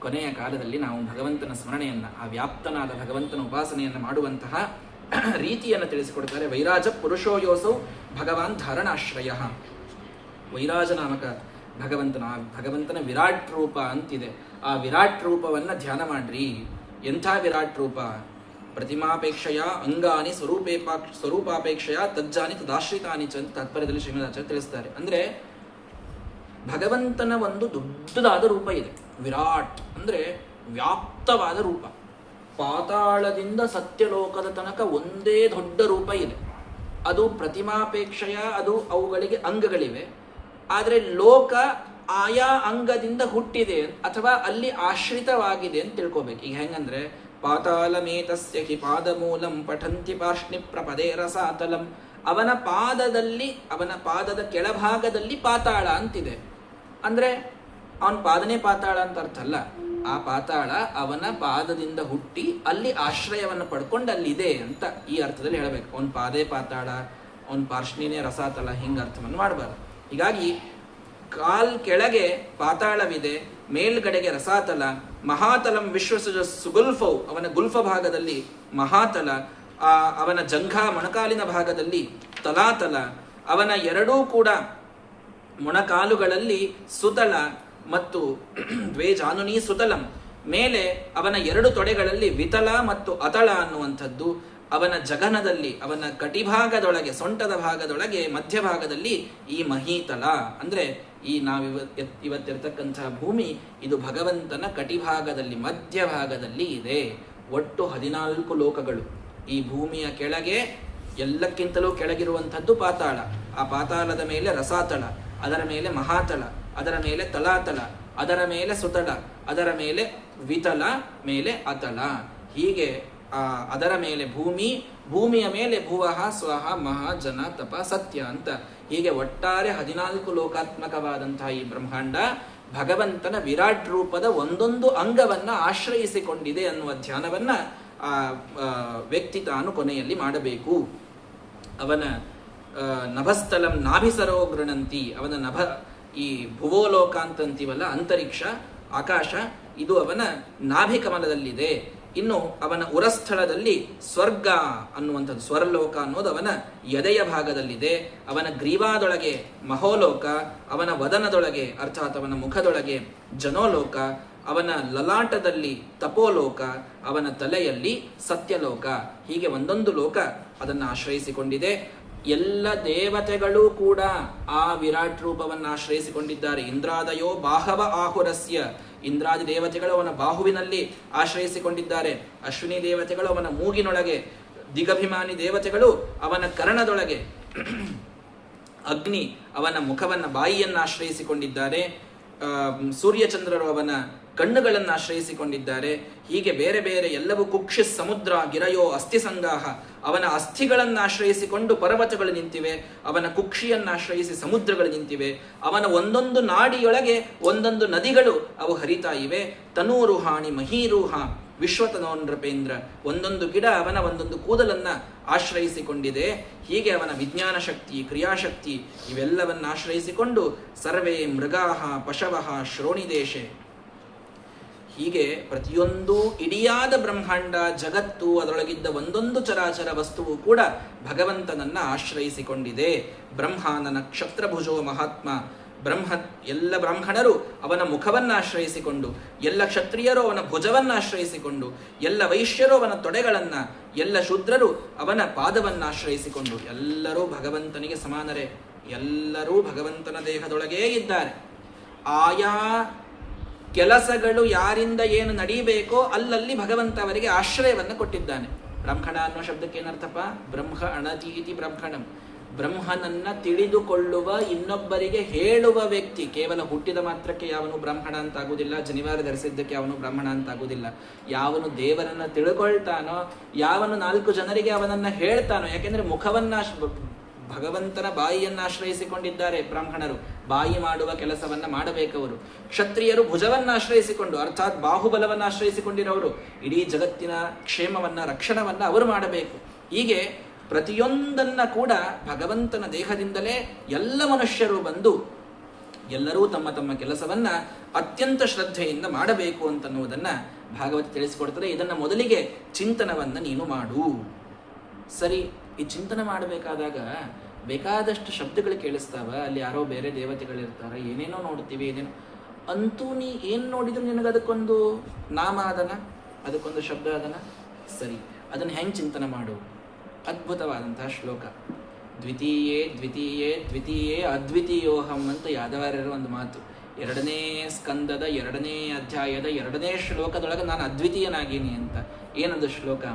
ಕೊನೆಯ ಕಾಲದಲ್ಲಿ ನಾವು ಭಗವಂತನ ಸ್ಮರಣೆಯನ್ನು, ಆ ವ್ಯಾಪ್ತನಾದ ಭಗವಂತನ ಉಪಾಸನೆಯನ್ನು ಮಾಡುವಂತಹ ರೀತಿಯನ್ನು ತಿಳಿಸಿಕೊಡ್ತಾರೆ. ವೈರಾಜ ಪುರುಷೋಯೋಸೌ ಭಗವಾನ್ ಧಾರಣಾಶ್ರಯ. ವೈರಾಜ ನಾಮಕ ಭಗವಂತನ ವಿರಾಟ್ ರೂಪ ಅಂತಿದೆ. ಆ ವಿರಾಟ್ ರೂಪವನ್ನು ಧ್ಯಾನ ಮಾಡ್ರಿ. ಎಂಥ ವಿರಾಟ್ ರೂಪ? ಪ್ರತಿಮಾಪೇಕ್ಷೆಯ ಅಂಗಾನಿ ಸ್ವರೂಪಾಪೇಕ್ಷೆಯ ತಜ್ಜಾನಿ ತದಾಶ್ರಿತಾನಿ ಚ ಅಂತ ತಾತ್ಪರ್ಯದಲ್ಲಿ ಶ್ರೀಮದಾಚಾರ್ಯ ತಿಳಿಸ್ತಾರೆ. ಅಂದ್ರೆ ಭಗವಂತನ ಒಂದು ದೊಡ್ಡದಾದ ರೂಪ ಇದೆ. ವಿರಾಟ್ ಅಂದ್ರೆ ವ್ಯಾಪ್ತವಾದ ರೂಪ. ಪಾತಾಳದಿಂದ ಸತ್ಯಲೋಕದ ತನಕ ಒಂದೇ ದೊಡ್ಡ ರೂಪ ಇದೆ. ಅದು ಪ್ರತಿಮಾಪೇಕ್ಷೆಯ, ಅದು ಅವುಗಳಿಗೆ ಅಂಗಗಳಿವೆ. ಆದರೆ ಲೋಕ ಆಯಾ ಅಂಗದಿಂದ ಹುಟ್ಟಿದೆ ಅಥವಾ ಅಲ್ಲಿ ಆಶ್ರಿತವಾಗಿದೆ ಅಂತ ತಿಳ್ಕೊಬೇಕು. ಈಗ ಹೆಂಗಂದ್ರೆ ಪಾತಾಳಮೇತಸ್ಯ ಹಿ ಪಾದಮೂಲಂ ಪಠಂತಿ ಪಾರ್ಷ್ಣಿ ಪ್ರಪದೇ ರಸಾತಲಂ. ಅವನ ಪಾದದ ಕೆಳಭಾಗದಲ್ಲಿ ಪಾತಾಳ ಅಂತಿದೆ. ಅಂದ್ರೆ ಅವನ ಪಾದನೇ ಪಾತಾಳ ಅಂತ ಅರ್ಥ ಅಲ್ಲ. ಆ ಪಾತಾಳ ಅವನ ಪಾದದಿಂದ ಹುಟ್ಟಿ ಅಲ್ಲಿ ಆಶ್ರಯವನ್ನು ಪಡ್ಕೊಂಡು ಅಲ್ಲಿದೆ ಅಂತ ಈ ಅರ್ಥದಲ್ಲಿ ಹೇಳಬೇಕು. ಅವನ ಪಾದೇ ಪಾತಾಳ, ಅವನ ಪಾರ್ಷ್ಣಿನೇ ರಸಾತಲ, ಹಿಂಗ ಅರ್ಥವನ್ನು ಮಾಡಬಾರ್ದು. ಹೀಗಾಗಿ ಕಾಲ್ ಕೆಳಗೆ ಪಾತಾಳವಿದೆ, ಮೇಲ್ಗಡೆಗೆ ರಸಾತಲ. ಮಹಾತಲಂ ವಿಶ್ವಸುಜ ಸುಗುಲ್ಫೌ, ಅವನ ಗುಲ್ಫ ಭಾಗದಲ್ಲಿ ಮಹಾತಲ, ಅವನ ಜಂಘಾ ಮೊಣಕಾಲಿನ ಭಾಗದಲ್ಲಿ ತಲಾತಲ, ಅವನ ಎರಡೂ ಕೂಡ ಮೊಣಕಾಲುಗಳಲ್ಲಿ ಸುತಲ ಮತ್ತು ದ್ವೇ ಜಾನುನಿ ಸುತಲಂ. ಮೇಲೆ ಅವನ ಎರಡು ತೊಡೆಗಳಲ್ಲಿ ವಿತಲ ಮತ್ತು ಅತಳ ಅನ್ನುವಂಥದ್ದು. ಅವನ ಜಗನದಲ್ಲಿ, ಅವನ ಕಟಿಭಾಗದೊಳಗೆ, ಸೊಂಟದ ಭಾಗದೊಳಗೆ ಮಧ್ಯಭಾಗದಲ್ಲಿ ಈ ಮಹೀತಲ. ಅಂದ್ರೆ ಈ ಇವತ್ತಿರ್ತಕ್ಕಂತಹ ಭೂಮಿ ಇದು ಭಗವಂತನ ಕಟಿಭಾಗದಲ್ಲಿ, ಮಧ್ಯಭಾಗದಲ್ಲಿ ಇದೆ. ಒಟ್ಟು 14 ಲೋಕಗಳು. ಈ ಭೂಮಿಯ ಕೆಳಗೆ ಎಲ್ಲಕ್ಕಿಂತಲೂ ಕೆಳಗಿರುವಂಥದ್ದು ಪಾತಾಳ. ಆ ಪಾತಾಳದ ಮೇಲೆ ರಸಾತಳ, ಅದರ ಮೇಲೆ ಮಹಾತಳ, ಅದರ ಮೇಲೆ ತಲಾತಲ, ಅದರ ಮೇಲೆ ಸುತಳ, ಅದರ ಮೇಲೆ ವಿತಲ, ಮೇಲೆ ಅತಳ. ಹೀಗೆ ಅದರ ಮೇಲೆ ಭೂಮಿಯ ಮೇಲೆ ಭುವಃ ಸ್ವಹ ಮಹಾ ಜನ ತಪ ಸತ್ಯ ಅಂತ ಹೀಗೆ ಒಟ್ಟಾರೆ 14 ಲೋಕಾತ್ಮಕವಾದಂತಹ ಈ ಬ್ರಹ್ಮಾಂಡ ಭಗವಂತನ ವಿರಾಟ್ ರೂಪದ ಒಂದೊಂದು ಅಂಗವನ್ನ ಆಶ್ರಯಿಸಿಕೊಂಡಿದೆ ಅನ್ನುವ ಧ್ಯಾನವನ್ನ ಆ ವ್ಯಕ್ತಿ ತಾನು ಕೊನೆಯಲ್ಲಿ ಮಾಡಬೇಕು. ಅವನ ನಭಸ್ಥಲಂ ನಾಭಿಸರೋ ಗೃಣಂತಿ. ಅವನ ನಭ, ಈ ಭುವೋಲೋಕ ಅಂತಂತೀವಲ್ಲ, ಅಂತರಿಕ್ಷ ಆಕಾಶ, ಇದು ಅವನ ನಾಭಿಕಮಲದಲ್ಲಿದೆ. ಇನ್ನು ಅವನ ಉರಸ್ಥಳದಲ್ಲಿ ಸ್ವರ್ಗ ಅನ್ನುವಂಥದ್ದು, ಸ್ವರ್ಲೋಕ ಅನ್ನೋದು ಅವನ ಎದೆಯ ಭಾಗದಲ್ಲಿದೆ. ಅವನ ಗ್ರೀವಾದೊಳಗೆ ಮಹೋಲೋಕ, ಅವನ ವದನದೊಳಗೆ ಅರ್ಥಾತ್ ಅವನ ಮುಖದೊಳಗೆ ಜನೋಲೋಕ, ಅವನ ಲಲಾಟದಲ್ಲಿ ತಪೋಲೋಕ, ಅವನ ತಲೆಯಲ್ಲಿ ಸತ್ಯಲೋಕ. ಹೀಗೆ ಒಂದೊಂದು ಲೋಕ ಅದನ್ನು ಆಶ್ರಯಿಸಿಕೊಂಡಿದೆ. ಎಲ್ಲ ದೇವತೆಗಳೂ ಕೂಡ ಆ ವಿರಾಟ್ ರೂಪವನ್ನು ಆಶ್ರಯಿಸಿಕೊಂಡಿದ್ದಾರೆ. ಇಂದ್ರಾದಯೋ ಬಾಹವ ಆಹುರಸ್ಯ. ಇಂದ್ರಾದಿ ದೇವತೆಗಳು ಅವನ ಬಾಹುವಿನಲ್ಲಿ ಆಶ್ರಯಿಸಿಕೊಂಡಿದ್ದಾರೆ. ಅಶ್ವಿನಿ ದೇವತೆಗಳು ಅವನ ಮೂಗಿನೊಳಗೆ, ದಿಗಭಿಮಾನಿ ದೇವತೆಗಳು ಅವನ ಕರ್ಣದೊಳಗೆ, ಅಗ್ನಿ ಅವನ ಮುಖವನ್ನು ಬಾಯಿಯನ್ನು ಆಶ್ರಯಿಸಿಕೊಂಡಿದ್ದಾರೆ, ಸೂರ್ಯಚಂದ್ರರು ಅವನ ಕಣ್ಣುಗಳನ್ನು ಆಶ್ರಯಿಸಿಕೊಂಡಿದ್ದಾರೆ. ಹೀಗೆ ಬೇರೆ ಬೇರೆ ಎಲ್ಲವೂ ಕುಕ್ಷಿ ಸಮುದ್ರ ಗಿರಯೋ ಅಸ್ಥಿ ಸಂಗಾಹ, ಅವನ ಅಸ್ಥಿಗಳನ್ನು ಆಶ್ರಯಿಸಿಕೊಂಡು ಪರ್ವತಗಳು ನಿಂತಿವೆ, ಅವನ ಕುಕ್ಷಿಯನ್ನು ಆಶ್ರಯಿಸಿ ಸಮುದ್ರಗಳು ನಿಂತಿವೆ, ಅವನ ಒಂದೊಂದು ನಾಡಿಯೊಳಗೆ ಒಂದೊಂದು ನದಿಗಳು ಅವು ಹರಿತಾ ಇವೆ. ತನೂರುಹಾಣಿ ಮಹೀರೂಹ ವಿಶ್ವತನೋ ನೃಪೇಂದ್ರ, ಒಂದೊಂದು ಗಿಡ ಅವನ ಒಂದೊಂದು ಕೂದಲನ್ನು ಆಶ್ರಯಿಸಿಕೊಂಡಿದೆ. ಹೀಗೆ ಅವನ ವಿಜ್ಞಾನ ಶಕ್ತಿ, ಕ್ರಿಯಾಶಕ್ತಿ ಇವೆಲ್ಲವನ್ನು ಆಶ್ರಯಿಸಿಕೊಂಡು ಸರ್ವೇ ಮೃಗಾಹ ಪಶವಃ ಶ್ರೋಣಿದೇಶೆ, ಹೀಗೆ ಪ್ರತಿಯೊಂದು ಇಡಿಯಾದ ಬ್ರಹ್ಮಾಂಡ ಜಗತ್ತು ಅದರೊಳಗಿದ್ದ ಒಂದೊಂದು ಚರಾಚರ ವಸ್ತುವು ಕೂಡ ಭಗವಂತನನ್ನ ಆಶ್ರಯಿಸಿಕೊಂಡಿದೆ. ಬ್ರಹ್ಮಾನನ ಕ್ಷತ್ರಭುಜೋ ಮಹಾತ್ಮ, ಎಲ್ಲ ಬ್ರಾಹ್ಮಣರು ಅವನ ಮುಖವನ್ನು ಆಶ್ರಯಿಸಿಕೊಂಡು, ಎಲ್ಲ ಕ್ಷತ್ರಿಯರು ಅವನ ಭುಜವನ್ನು ಆಶ್ರಯಿಸಿಕೊಂಡು, ಎಲ್ಲ ವೈಶ್ಯರು ಅವನ ತೊಡೆಗಳನ್ನು, ಎಲ್ಲ ಶೂದ್ರರು ಅವನ ಪಾದವನ್ನು ಆಶ್ರಯಿಸಿಕೊಂಡು, ಎಲ್ಲರೂ ಭಗವಂತನಿಗೆ ಸಮಾನರೇ, ಎಲ್ಲರೂ ಭಗವಂತನ ದೇಹದೊಳಗೇ ಇದ್ದಾರೆ. ಆಯಾ ಕೆಲಸಗಳು ಯಾರಿಂದ ಏನು ನಡೀಬೇಕೋ ಅಲ್ಲಲ್ಲಿ ಭಗವಂತ ಅವರಿಗೆ ಆಶ್ರಯವನ್ನು ಕೊಟ್ಟಿದ್ದಾನೆ. ಬ್ರಾಹ್ಮಣ ಅನ್ನೋ ಶಬ್ದಕ್ಕೆ ಏನರ್ಥಪ್ಪ? ಬ್ರಹ್ಮ ಅಣತೀತಿ ಬ್ರಾಹ್ಮಣಂ, ಬ್ರಹ್ಮನನ್ನ ತಿಳಿದುಕೊಳ್ಳುವ, ಇನ್ನೊಬ್ಬರಿಗೆ ಹೇಳುವ ವ್ಯಕ್ತಿ. ಕೇವಲ ಹುಟ್ಟಿದ ಮಾತ್ರಕ್ಕೆ ಯಾವನು ಬ್ರಾಹ್ಮಣ ಅಂತಾಗುವುದಿಲ್ಲ, ಜನಿವಾರ ಧರಿಸಿದ್ದಕ್ಕೆ ಯಾವನು ಬ್ರಾಹ್ಮಣ ಅಂತಾಗುವುದಿಲ್ಲ. ಯಾವನು ದೇವರನ್ನ ತಿಳ್ಕೊಳ್ತಾನೋ, ಯಾವನು 4 ಜನರಿಗೆ ಅವನನ್ನ ಹೇಳ್ತಾನೋ, ಯಾಕೆಂದ್ರೆ ಮುಖವನ್ನ ಭಗವಂತನ ಬಾಯಿಯನ್ನು ಆಶ್ರಯಿಸಿಕೊಂಡಿದ್ದಾರೆ ಬ್ರಾಹ್ಮಣರು, ಬಾಯಿ ಮಾಡುವ ಕೆಲಸವನ್ನ ಮಾಡಬೇಕವರು. ಕ್ಷತ್ರಿಯರು ಭುಜವನ್ನ ಆಶ್ರಯಿಸಿಕೊಂಡು, ಅರ್ಥಾತ್ ಬಾಹುಬಲವನ್ನು ಆಶ್ರಯಿಸಿಕೊಂಡಿರೋರು, ಇಡೀ ಜಗತ್ತಿನ ಕ್ಷೇಮವನ್ನ ರಕ್ಷಣವನ್ನ ಅವರು ಮಾಡಬೇಕು. ಹೀಗೆ ಪ್ರತಿಯೊಂದನ್ನ ಕೂಡ ಭಗವಂತನ ದೇಹದಿಂದಲೇ ಎಲ್ಲ ಮನುಷ್ಯರು ಬಂದು ಎಲ್ಲರೂ ತಮ್ಮ ತಮ್ಮ ಕೆಲಸವನ್ನ ಅತ್ಯಂತ ಶ್ರದ್ಧೆಯಿಂದ ಮಾಡಬೇಕು ಅಂತನ್ನುವುದನ್ನ ಭಾಗವತ ತಿಳಿಸಿಕೊಡ್ತಾರೆ. ಇದನ್ನ ಮೊದಲಿಗೆ ಚಿಂತನವನ್ನ ನೀನು ಮಾಡು. ಸರಿ, ಈ ಚಿಂತನೆ ಮಾಡಬೇಕಾದಾಗ ಬೇಕಾದಷ್ಟು ಶಬ್ದಗಳು ಕೇಳಿಸ್ತಾವ, ಅಲ್ಲಿ ಯಾರೋ ಬೇರೆ ದೇವತೆಗಳಿರ್ತಾರೆ, ಏನೇನೋ ನೋಡ್ತೀವಿ, ಏನೇನೋ ಅಂತೂ ನೀ ಏನು ನೋಡಿದ್ರು ನಿನಗೆ ಅದಕ್ಕೊಂದು ನಾಮ ಅದನ, ಅದಕ್ಕೊಂದು ಶಬ್ದ ಅದನ. ಸರಿ, ಅದನ್ನು ಹೆಂಗೆ ಚಿಂತನೆ ಮಾಡು? ಅದ್ಭುತವಾದಂತಹ ಶ್ಲೋಕ. ದ್ವಿತೀಯೇ ದ್ವಿತೀಯೇ ದ್ವಿತೀಯೇ ಅದ್ವಿತೀಯೋಹಂ ಅಂತ ಯಾದವಾರ್ಯರ ಒಂದು ಮಾತು. 2ನೇ ಸ್ಕಂದದ 2ನೇ ಅಧ್ಯಾಯದ 2ನೇ ಶ್ಲೋಕದೊಳಗೆ ನಾನು ಅದ್ವಿತೀಯನಾಗೀನಿ ಅಂತ. ಏನದು ಶ್ಲೋಕ?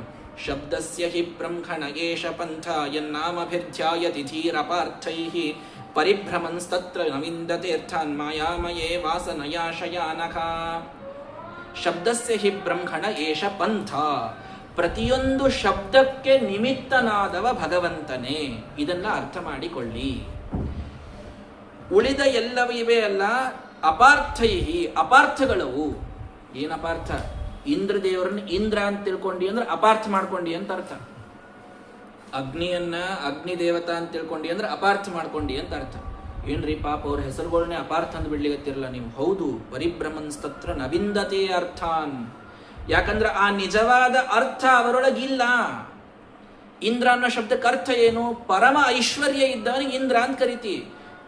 ಶಬ್ದಸ್ಯ ಹಿ ಬ್ರಹ್ಮಣ ಏಷ ಪಂಥ ಯನ್ನಾಮಭಿರ್ಧ್ಯಾಯತಿ ಧೀರಪಾರ್ಥೈಃ ಪರಿಭ್ರಮಂಸ್ತತ್ರ ನವಿಂದತೀರ್ಥಾನ್ ಮಾಯಾಮಯೇ ವಾಸನಯಾಶಯಾನಃ. ಶಬ್ದಸ್ಯ ಹಿ ಬ್ರಹ್ಮಣ ಏಷ ಪಂಥ, ಪ್ರತಿಯೊಂದು ಶಬ್ದಕ್ಕೆ ನಿಮಿತ್ತನಾದವ ಭಗವಂತನೇ. ಇದನ್ನ ಅರ್ಥ ಮಾಡಿಕೊಳ್ಳಿ. ಉಳಿದ ಎಲ್ಲವೂ ಇವೆ ಅಲ್ಲ, ಅಪಾರ್ಥೈಹಿ, ಅಪಾರ್ಥಗಳವು. ಏನು ಅಪಾರ್ಥ? ಇಂದ್ರದೇವರನ್ನ ಇಂದ್ರ ಅಂತ ತಿಳ್ಕೊಂಡಿ ಅಂದ್ರೆ ಅಪಾರ್ಥ ಮಾಡ್ಕೊಂಡಿ ಅಂತ ಅರ್ಥ. ಅಗ್ನಿಯನ್ನ ಅಗ್ನಿ ದೇವತಾ ಅಂತ ತಿಳ್ಕೊಂಡಿ ಅಂದ್ರೆ ಅಪಾರ್ಥ ಮಾಡ್ಕೊಂಡಿ ಅಂತ ಅರ್ಥ. ಏನ್ರಿ ಪಾಪ ಅವ್ರ ಹೆಸರುಗಳನ್ನೇ ಅಪಾರ್ಥ ಅಂದ್ ಬಿಡ್ಲಿಗತ್ತಿರಲ್ಲ ನೀವು. ಹೌದು, ಪರಿಭ್ರಮನ್ಸ್ತತ್ರ ನವಿಂದತೆ ಅರ್ಥಾನ್. ಯಾಕಂದ್ರೆ ಆ ನಿಜವಾದ ಅರ್ಥ ಅವರೊಳಗಿಲ್ಲ. ಇಂದ್ರ ಅನ್ನೋ ಶಬ್ದಕ್ಕೆ ಅರ್ಥ ಏನು? ಪರಮ ಐಶ್ವರ್ಯ ಇದ್ದವನಿಗೆ ಇಂದ್ರ ಅಂತ ಕರಿತಿ.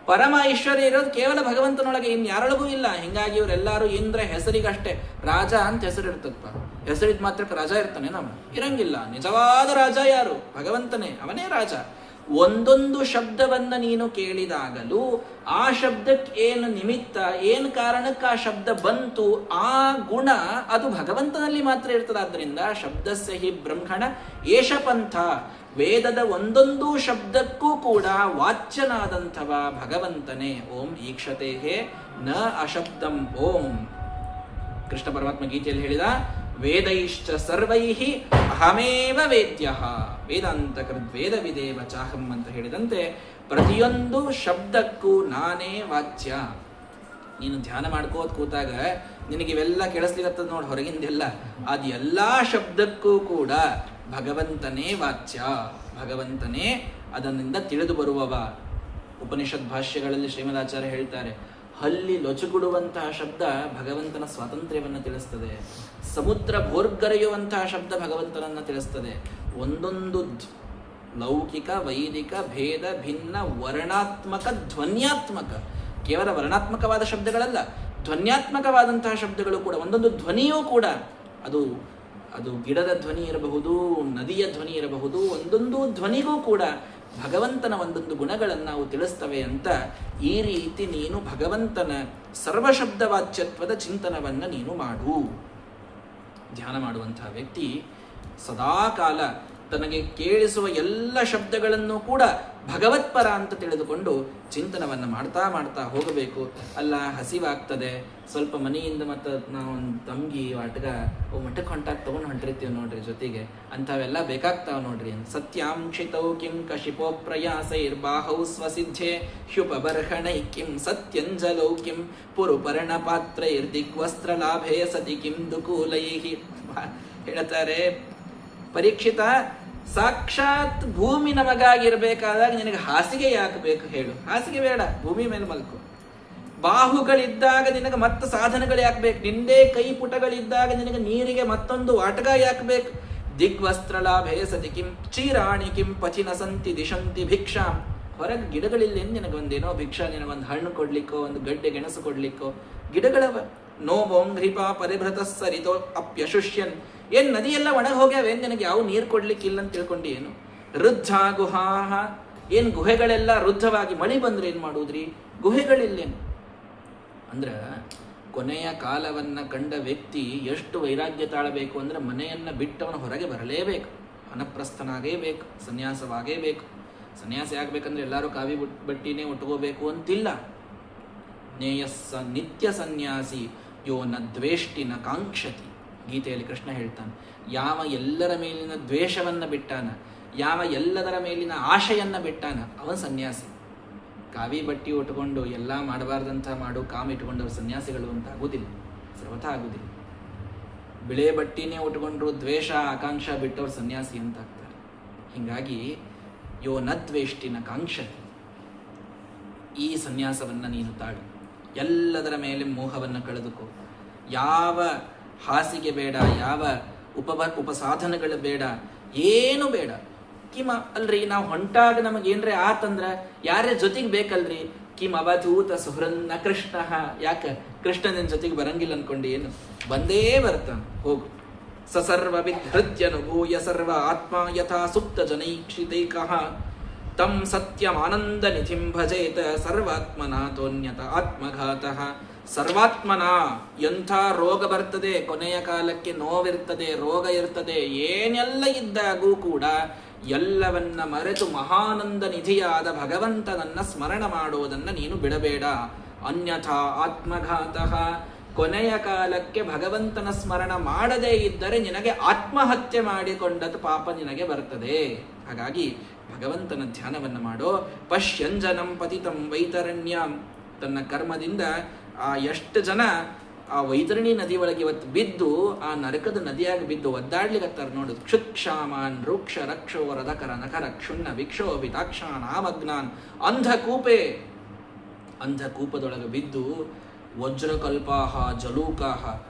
ಪರಮ ಐಶ್ವರ್ಯ ಇರೋದು ಕೇವಲ ಭಗವಂತನೊಳಗೆ, ಇನ್ಯಾರೊಳಗೂ ಇಲ್ಲ. ಹಿಂಗಾಗಿ ಇವರೆಲ್ಲರೂ ಇಂದ್ರ ಹೆಸರಿಗಷ್ಟೇ. ರಾಜ ಅಂತ ಹೆಸರು ಇರ್ತದಪ್ಪ, ಹೆಸರಿದ್ ಮಾತ್ರಕ್ಕೆ ರಾಜ ಇರ್ತಾನೆ? ನಮ್ಮ ಇರಂಗಿಲ್ಲ. ನಿಜವಾದ ರಾಜ ಯಾರು? ಭಗವಂತನೇ, ಅವನೇ ರಾಜ. ಒಂದೊಂದು ಶಬ್ದವನ್ನ ನೀನು ಕೇಳಿದಾಗಲೂ ಆ ಶಬ್ದಕ್ಕೆ ಏನು ನಿಮಿತ್ತ, ಏನು ಕಾರಣಕ್ಕೆ ಆ ಶಬ್ದ ಬಂತು, ಆ ಗುಣ ಅದು ಭಗವಂತನಲ್ಲಿ ಮಾತ್ರ ಇರ್ತದೆ. ಆದ್ದರಿಂದ ಶಬ್ದಸ್ಯ ಹಿ ಬ್ರಹ್ಮಣ ಏಷ ಪಂಥ. ವೇದದ ಒಂದೊಂದು ಶಬ್ದಕ್ಕೂ ಕೂಡ ವಾಚ್ಯನಾದಂಥವ ಭಗವಂತನೇ. ಓಂ ಈಕ್ಷತೆಹೇ ನ ಅಶಬ್ದಂ ಓಂ. ಕೃಷ್ಣ ಪರಮಾತ್ಮ ಗೀತೆಯಲ್ಲಿ ಹೇಳಿದ, ವೇದೈಶ್ಚ ಸರ್ವೈಹಿ ಅಹಮೇವ ವೇದ್ಯಃ ವೇದಾಂತಕೃದ್ ವೇದ ವಿದೇವ ಚಾಹಂ ಅಂತ ಹೇಳಿದಂತೆ ಪ್ರತಿಯೊಂದು ಶಬ್ದಕ್ಕೂ ನಾನೇ ವಾಚ್ಯ. ನೀನು ಧ್ಯಾನ ಮಾಡ್ಕೋತ ಕೂತಾಗ ನಿನಗಿವೆಲ್ಲ ಕೇಳಿಸ್ಲಿಕ್ಕತ್ತದ ನೋಡಿ, ಹೊರಗಿಂದೆಲ್ಲ. ಅದು ಎಲ್ಲ ಶಬ್ದಕ್ಕೂ ಕೂಡ ಭಗವಂತನೇ ವಾಚ್ಯ, ಭಗವಂತನೇ ಅದನ್ನಿಂದ ತಿಳಿದು ಬರುವವ. ಉಪನಿಷತ್ ಭಾಷ್ಯಗಳಲ್ಲಿ ಶ್ರೀಮದಾಚಾರ್ಯ ಹೇಳ್ತಾರೆ, ಹಲ್ಲಿ ಲೊಚಗುಡುವಂತಹ ಶಬ್ದ ಭಗವಂತನ ಸ್ವಾತಂತ್ರ್ಯವನ್ನು ತಿಳಿಸ್ತದೆ. ಸಮುದ್ರ ಭೋರ್ಗರೆಯುವಂತಹ ಶಬ್ದ ಭಗವಂತನನ್ನು ತಿಳಿಸ್ತದೆ. ಒಂದೊಂದು ಲೌಕಿಕ ವೈದಿಕ ಭೇದ ಭಿನ್ನ ವರ್ಣಾತ್ಮಕ ಧ್ವನ್ಯಾತ್ಮಕ, ಕೇವಲ ವರ್ಣಾತ್ಮಕವಾದ ಶಬ್ದಗಳಲ್ಲ, ಧ್ವನ್ಯಾತ್ಮಕವಾದಂತಹ ಶಬ್ದಗಳು ಕೂಡ. ಒಂದೊಂದು ಧ್ವನಿಯೂ ಕೂಡ ಅದು ಗಿಡದ ಧ್ವನಿ ಇರಬಹುದು, ನದಿಯ ಧ್ವನಿ ಇರಬಹುದು. ಒಂದೊಂದು ಧ್ವನಿಗೂ ಕೂಡ ಭಗವಂತನ ಒಂದೊಂದು ಗುಣಗಳನ್ನು ನಾವು ತಿಳಿಸ್ತವೆ ಅಂತ. ಈ ರೀತಿ ನೀನು ಭಗವಂತನ ಸರ್ವಶಬ್ದವಾಚ್ಯತ್ವದ ಚಿಂತನವನ್ನು ನೀನು ಮಾಡು. ಧ್ಯಾನ ಮಾಡುವಂತಹ ವ್ಯಕ್ತಿ ಸದಾಕಾಲ ತನಗೆ ಕೇಳಿಸುವ ಎಲ್ಲ ಶಬ್ದಗಳನ್ನು ಕೂಡ ಭಗವತ್ಪರ ಅಂತ ತಿಳಿದುಕೊಂಡು ಚಿಂತನವನ್ನು ಮಾಡ್ತಾ ಮಾಡ್ತಾ ಹೋಗಬೇಕು. ಅಲ್ಲ ಹಸಿವಾಗ್ತದೆ, ಸ್ವಲ್ಪ ಮನೆಯಿಂದ ಮತ್ತು ನಾವು ಒಂದು ತಂಗಿ ವಾಟ್ಗ ಮಠಕ್ಕೆ ಹೊಂಟಾಗ ತೊಗೊಂಡು ಹೊಂಟಿರ್ತೀವಿ ನೋಡ್ರಿ, ಜೊತೆಗೆ ಅಂಥವೆಲ್ಲ ಬೇಕಾಗ್ತಾವ ನೋಡ್ರಿ. ಸತ್ಯಾಂಕ್ಷಿತೌ ಕಿಂ ಕಶಿಪೋ ಪ್ರಯಾಸೈರ್ಬಾಹೌ ಸ್ವಸಿದ್ಧೆ ಹ್ಯುಪಬರ್ಹಣೈ ಕಿಂ ಸತ್ಯಂಜಲೌ ಕಿಂ ಪುರುಪರ್ಣ ಪಾತ್ರೈರ್ದಿಗ್ವಸ್ತ್ರ ಲಾಭೇ ಸತಿ ಕಿಂ ದುಕೂಲೈಹಿ. ಹೇಳ್ತಾರೆ, ಪರೀಕ್ಷಿತ, ಸಾಕ್ಷಾತ್ ಭೂಮಿ ನಮಗಾಗಿರ್ಬೇಕಾದಾಗ ನಿನಗೆ ಹಾಸಿಗೆ ಯಾಕೆ ಬೇಕು ಹೇಳು? ಹಾಸಿಗೆ ಬೇಡ, ಭೂಮಿ ಮೇಲೆ ಮಲ್ಕು. ಬಾಹುಗಳಿದ್ದಾಗ ನಿನಗೆ ಮತ್ತೆ ಸಾಧನಗಳು ಯಾಕೆ ಬೇಕು? ನಿಂದೇ ಕೈ ಪುಟಗಳಿದ್ದಾಗ ನಿನಗೆ ನೀರಿಗೆ ಮತ್ತೊಂದು ವಾಟಗ ಯಾಕೆ ಬೇಕು? ದಿಗ್ವಸ್ತ್ರ ಲಾಭೇ ಸತಿ ಕಿಂ ಚೀರಾಣಿ ಕಿಂ ಪಚಿನ ಸಂತಿ ದಿಶಂತಿ ಭಿಕ್ಷಾಂ. ಹೊರಗೆ ಗಿಡಗಳಿಲ್ಲ, ನಿನಗೆ ಒಂದೇನೋ ಭಿಕ್ಷಾ, ನಿನಗೊಂದು ಹಣ್ಣು ಕೊಡ್ಲಿಕ್ಕೋ ಒಂದು ಗಡ್ಡೆ ಗೆಣಸು ಕೊಡ್ಲಿಕ್ಕೋ ಗಿಡಗಳವ. ನೋ ಬೋಂಘ್ರಿಪ ಪರಿಭೃತ ಸರಿತೋ ಅಪ್ಯಶುಷ್ಯನ್. ಏನ್ ನದಿಯೆಲ್ಲ ಒಣಗಿ ಹೋಗ್ಯಾವೇನ್? ನಿನಗೆ ಯಾವ ನೀರು ಕೊಡ್ಲಿಕ್ಕಿಲ್ಲ ಅಂತ ತಿಳ್ಕೊಂಡು ಏನು? ರುದ್ಧ ಗುಹಾಹ, ಏನ್ ಗುಹೆಗಳೆಲ್ಲ ರುದ್ಧವಾಗಿ ಮಳೆ ಬಂದ್ರೆ ಏನ್ ಮಾಡುವುದ್ರಿ? ಗುಹೆಗಳಿಲ್ಲೇನು ಅಂದ್ರ ಕೊನೆಯ ಕಾಲವನ್ನ ಕಂಡ ವ್ಯಕ್ತಿ ಎಷ್ಟು ವೈರಾಗ್ಯ ತಾಳಬೇಕು ಅಂದ್ರೆ ಮನೆಯನ್ನ ಬಿಟ್ಟವನು ಹೊರಗೆ ಬರಲೇಬೇಕು, ಅನಪ್ರಸ್ಥನಾಗೇಬೇಕು, ಸನ್ಯಾಸವಾಗೇಬೇಕು. ಸನ್ಯಾಸಿ ಆಗ್ಬೇಕಂದ್ರೆ ಎಲ್ಲರೂ ಕಾವಿ ಬಟ್ಟಿನೇ ಉಟ್ಕೋಬೇಕು ಅಂತಿಲ್ಲ. ಜ್ಞೇಯಸ್ಸ ನಿತ್ಯ ಸನ್ಯಾಸಿ ಯೋ ನ ದ್ವೇಷ್ಟಿ ನ ಕಾಂಕ್ಷತಿ. ಗೀತೆಯಲ್ಲಿ ಕೃಷ್ಣ ಹೇಳ್ತಾನೆ, ಯಾವ ಎಲ್ಲರ ಮೇಲಿನ ದ್ವೇಷವನ್ನ ಬಿಟ್ಟಾನ, ಯಾವ ಎಲ್ಲದರ ಮೇಲಿನ ಆಶೆಯನ್ನ ಬಿಟ್ಟಾನ, ಅವನ್ ಸನ್ಯಾಸಿ. ಕಾವಿ ಬಟ್ಟಿ ಉಟ್ಕೊಂಡು ಎಲ್ಲ ಮಾಡಬಾರ್ದಂತ ಮಾಡು ಕಾಮ ಇಟ್ಕೊಂಡವ್ರು ಸನ್ಯಾಸಿಗಳು ಅಂತ ಆಗುದಿಲ್ಲ, ಸರ್ವಥಾ ಆಗುದಿಲ್ಲ. ಬಿಳೆ ಬಟ್ಟಿನೇ ಉಟ್ಕೊಂಡ್ರು ದ್ವೇಷ ಆಕಾಂಕ್ಷ ಬಿಟ್ಟವ್ರು ಸನ್ಯಾಸಿ ಅಂತ ಆಗ್ತಾರೆ. ಹೀಗಾಗಿ ಯೋ ನ ದ್ವೇಷ್ಟಿನ ಕಾಂಕ್ಷತಿ, ಈ ಸನ್ಯಾಸವನ್ನ ನೀನು ತಾಳು. ಎಲ್ಲದರ ಮೇಲೆ ಮೋಹವನ್ನು ಕಳೆದುಕೋ. ಯಾವ ಹಾಸಿಗೆ ಬೇಡ, ಯಾವ ಉಪಸಾಧನಗಳು ಬೇಡ, ಏನು ಬೇಡ. ಕಿಮ ಅಲ್ರಿ, ನಾವು ಹೊಂಟಾಗ ನಮಗೇನ್ರೆ ಆತಂದ್ರ ಯಾರೇ ಜೊತೆಗೆ ಬೇಕಲ್ರಿ. ಕಿಂ ಅವಧೂತ ಸುಹೃನ್ನ ಕೃಷ್ಣ. ಯಾಕ ಕೃಷ್ಣನ ಜೊತೆಗೆ ಬರಂಗಿಲ್ಲ ಅನ್ಕೊಂಡು ಏನು? ಬಂದೇ ಬರ್ತಾನ, ಹೋಗು. ಸಸರ್ವ ವಿಧೃತ್ಯನುಭೂಯ ಸರ್ವ ಆತ್ಮ ಯಥಾ ಸುಪ್ತ ಜನೈಕ್ಷಿತೈಕಃ ತಂ ಸತ್ಯಮಾನಂದ ನಿಧಿಂ ಭಜೇತ ಸರ್ವಾತ್ಮನಾಥೋನ್ಯತ ಆತ್ಮಘಾತಃ. ಸರ್ವಾತ್ಮನ, ಎಂಥ ರೋಗ ಬರ್ತದೆ, ಕೊನೆಯ ಕಾಲಕ್ಕೆ ನೋವಿರ್ತದೆ, ರೋಗ ಇರ್ತದೆ, ಏನೆಲ್ಲ ಇದ್ದಾಗೂ ಕೂಡ ಎಲ್ಲವನ್ನ ಮರೆತು ಮಹಾನಂದ ನಿಧಿಯಾದ ಭಗವಂತನನ್ನ ಸ್ಮರಣ ಮಾಡುವುದನ್ನು ನೀನು ಬಿಡಬೇಡ. ಅನ್ಯಥಾ ಆತ್ಮಘಾತಃ, ಕೊನೆಯ ಕಾಲಕ್ಕೆ ಭಗವಂತನ ಸ್ಮರಣ ಮಾಡದೇ ಇದ್ದರೆ ನಿನಗೆ ಆತ್ಮಹತ್ಯೆ ಮಾಡಿಕೊಂಡದ್ದು ಪಾಪ ನಿನಗೆ ಬರ್ತದೆ. ಹಾಗಾಗಿ ಭಗವಂತನ ಧ್ಯಾನವನ್ನು ಮಾಡೋ. ಪಶ್ಯಂಜನಂ ಪತಿತಂ ವೈತರಣ್ಯಂ, ತನ್ನ ಕರ್ಮದಿಂದ ಎಷ್ಟು ಜನ ಆ ವೈತರಣಿ ನದಿ ಒಳಗೆ ಇವತ್ತು ಬಿದ್ದು ಆ ನರಕದ ನದಿಯಾಗಿ ಬಿದ್ದು ಒದ್ದಾಡ್ಲಿಕ್ಕತ್ತಾರ ನೋಡು. ಕ್ಷುಕ್ಷಾಮಾನ್ ರೂಕ್ಷ ರಕ್ಷೋ ರಥಕರ ನಖರ ಕ್ಷುಣ್ಣ ವಿಕ್ಷೋ ವಿತಾಕ್ಷಾನ್ ಆಮಗ್ನಾನ್ ಅಂಧಕೂಪೆ, ಅಂಧಕೂಪದೊಳಗೆ ಬಿದ್ದು ವಜ್ರಕಲ್ಪಾಹ ಜಲೂಕಾಹ,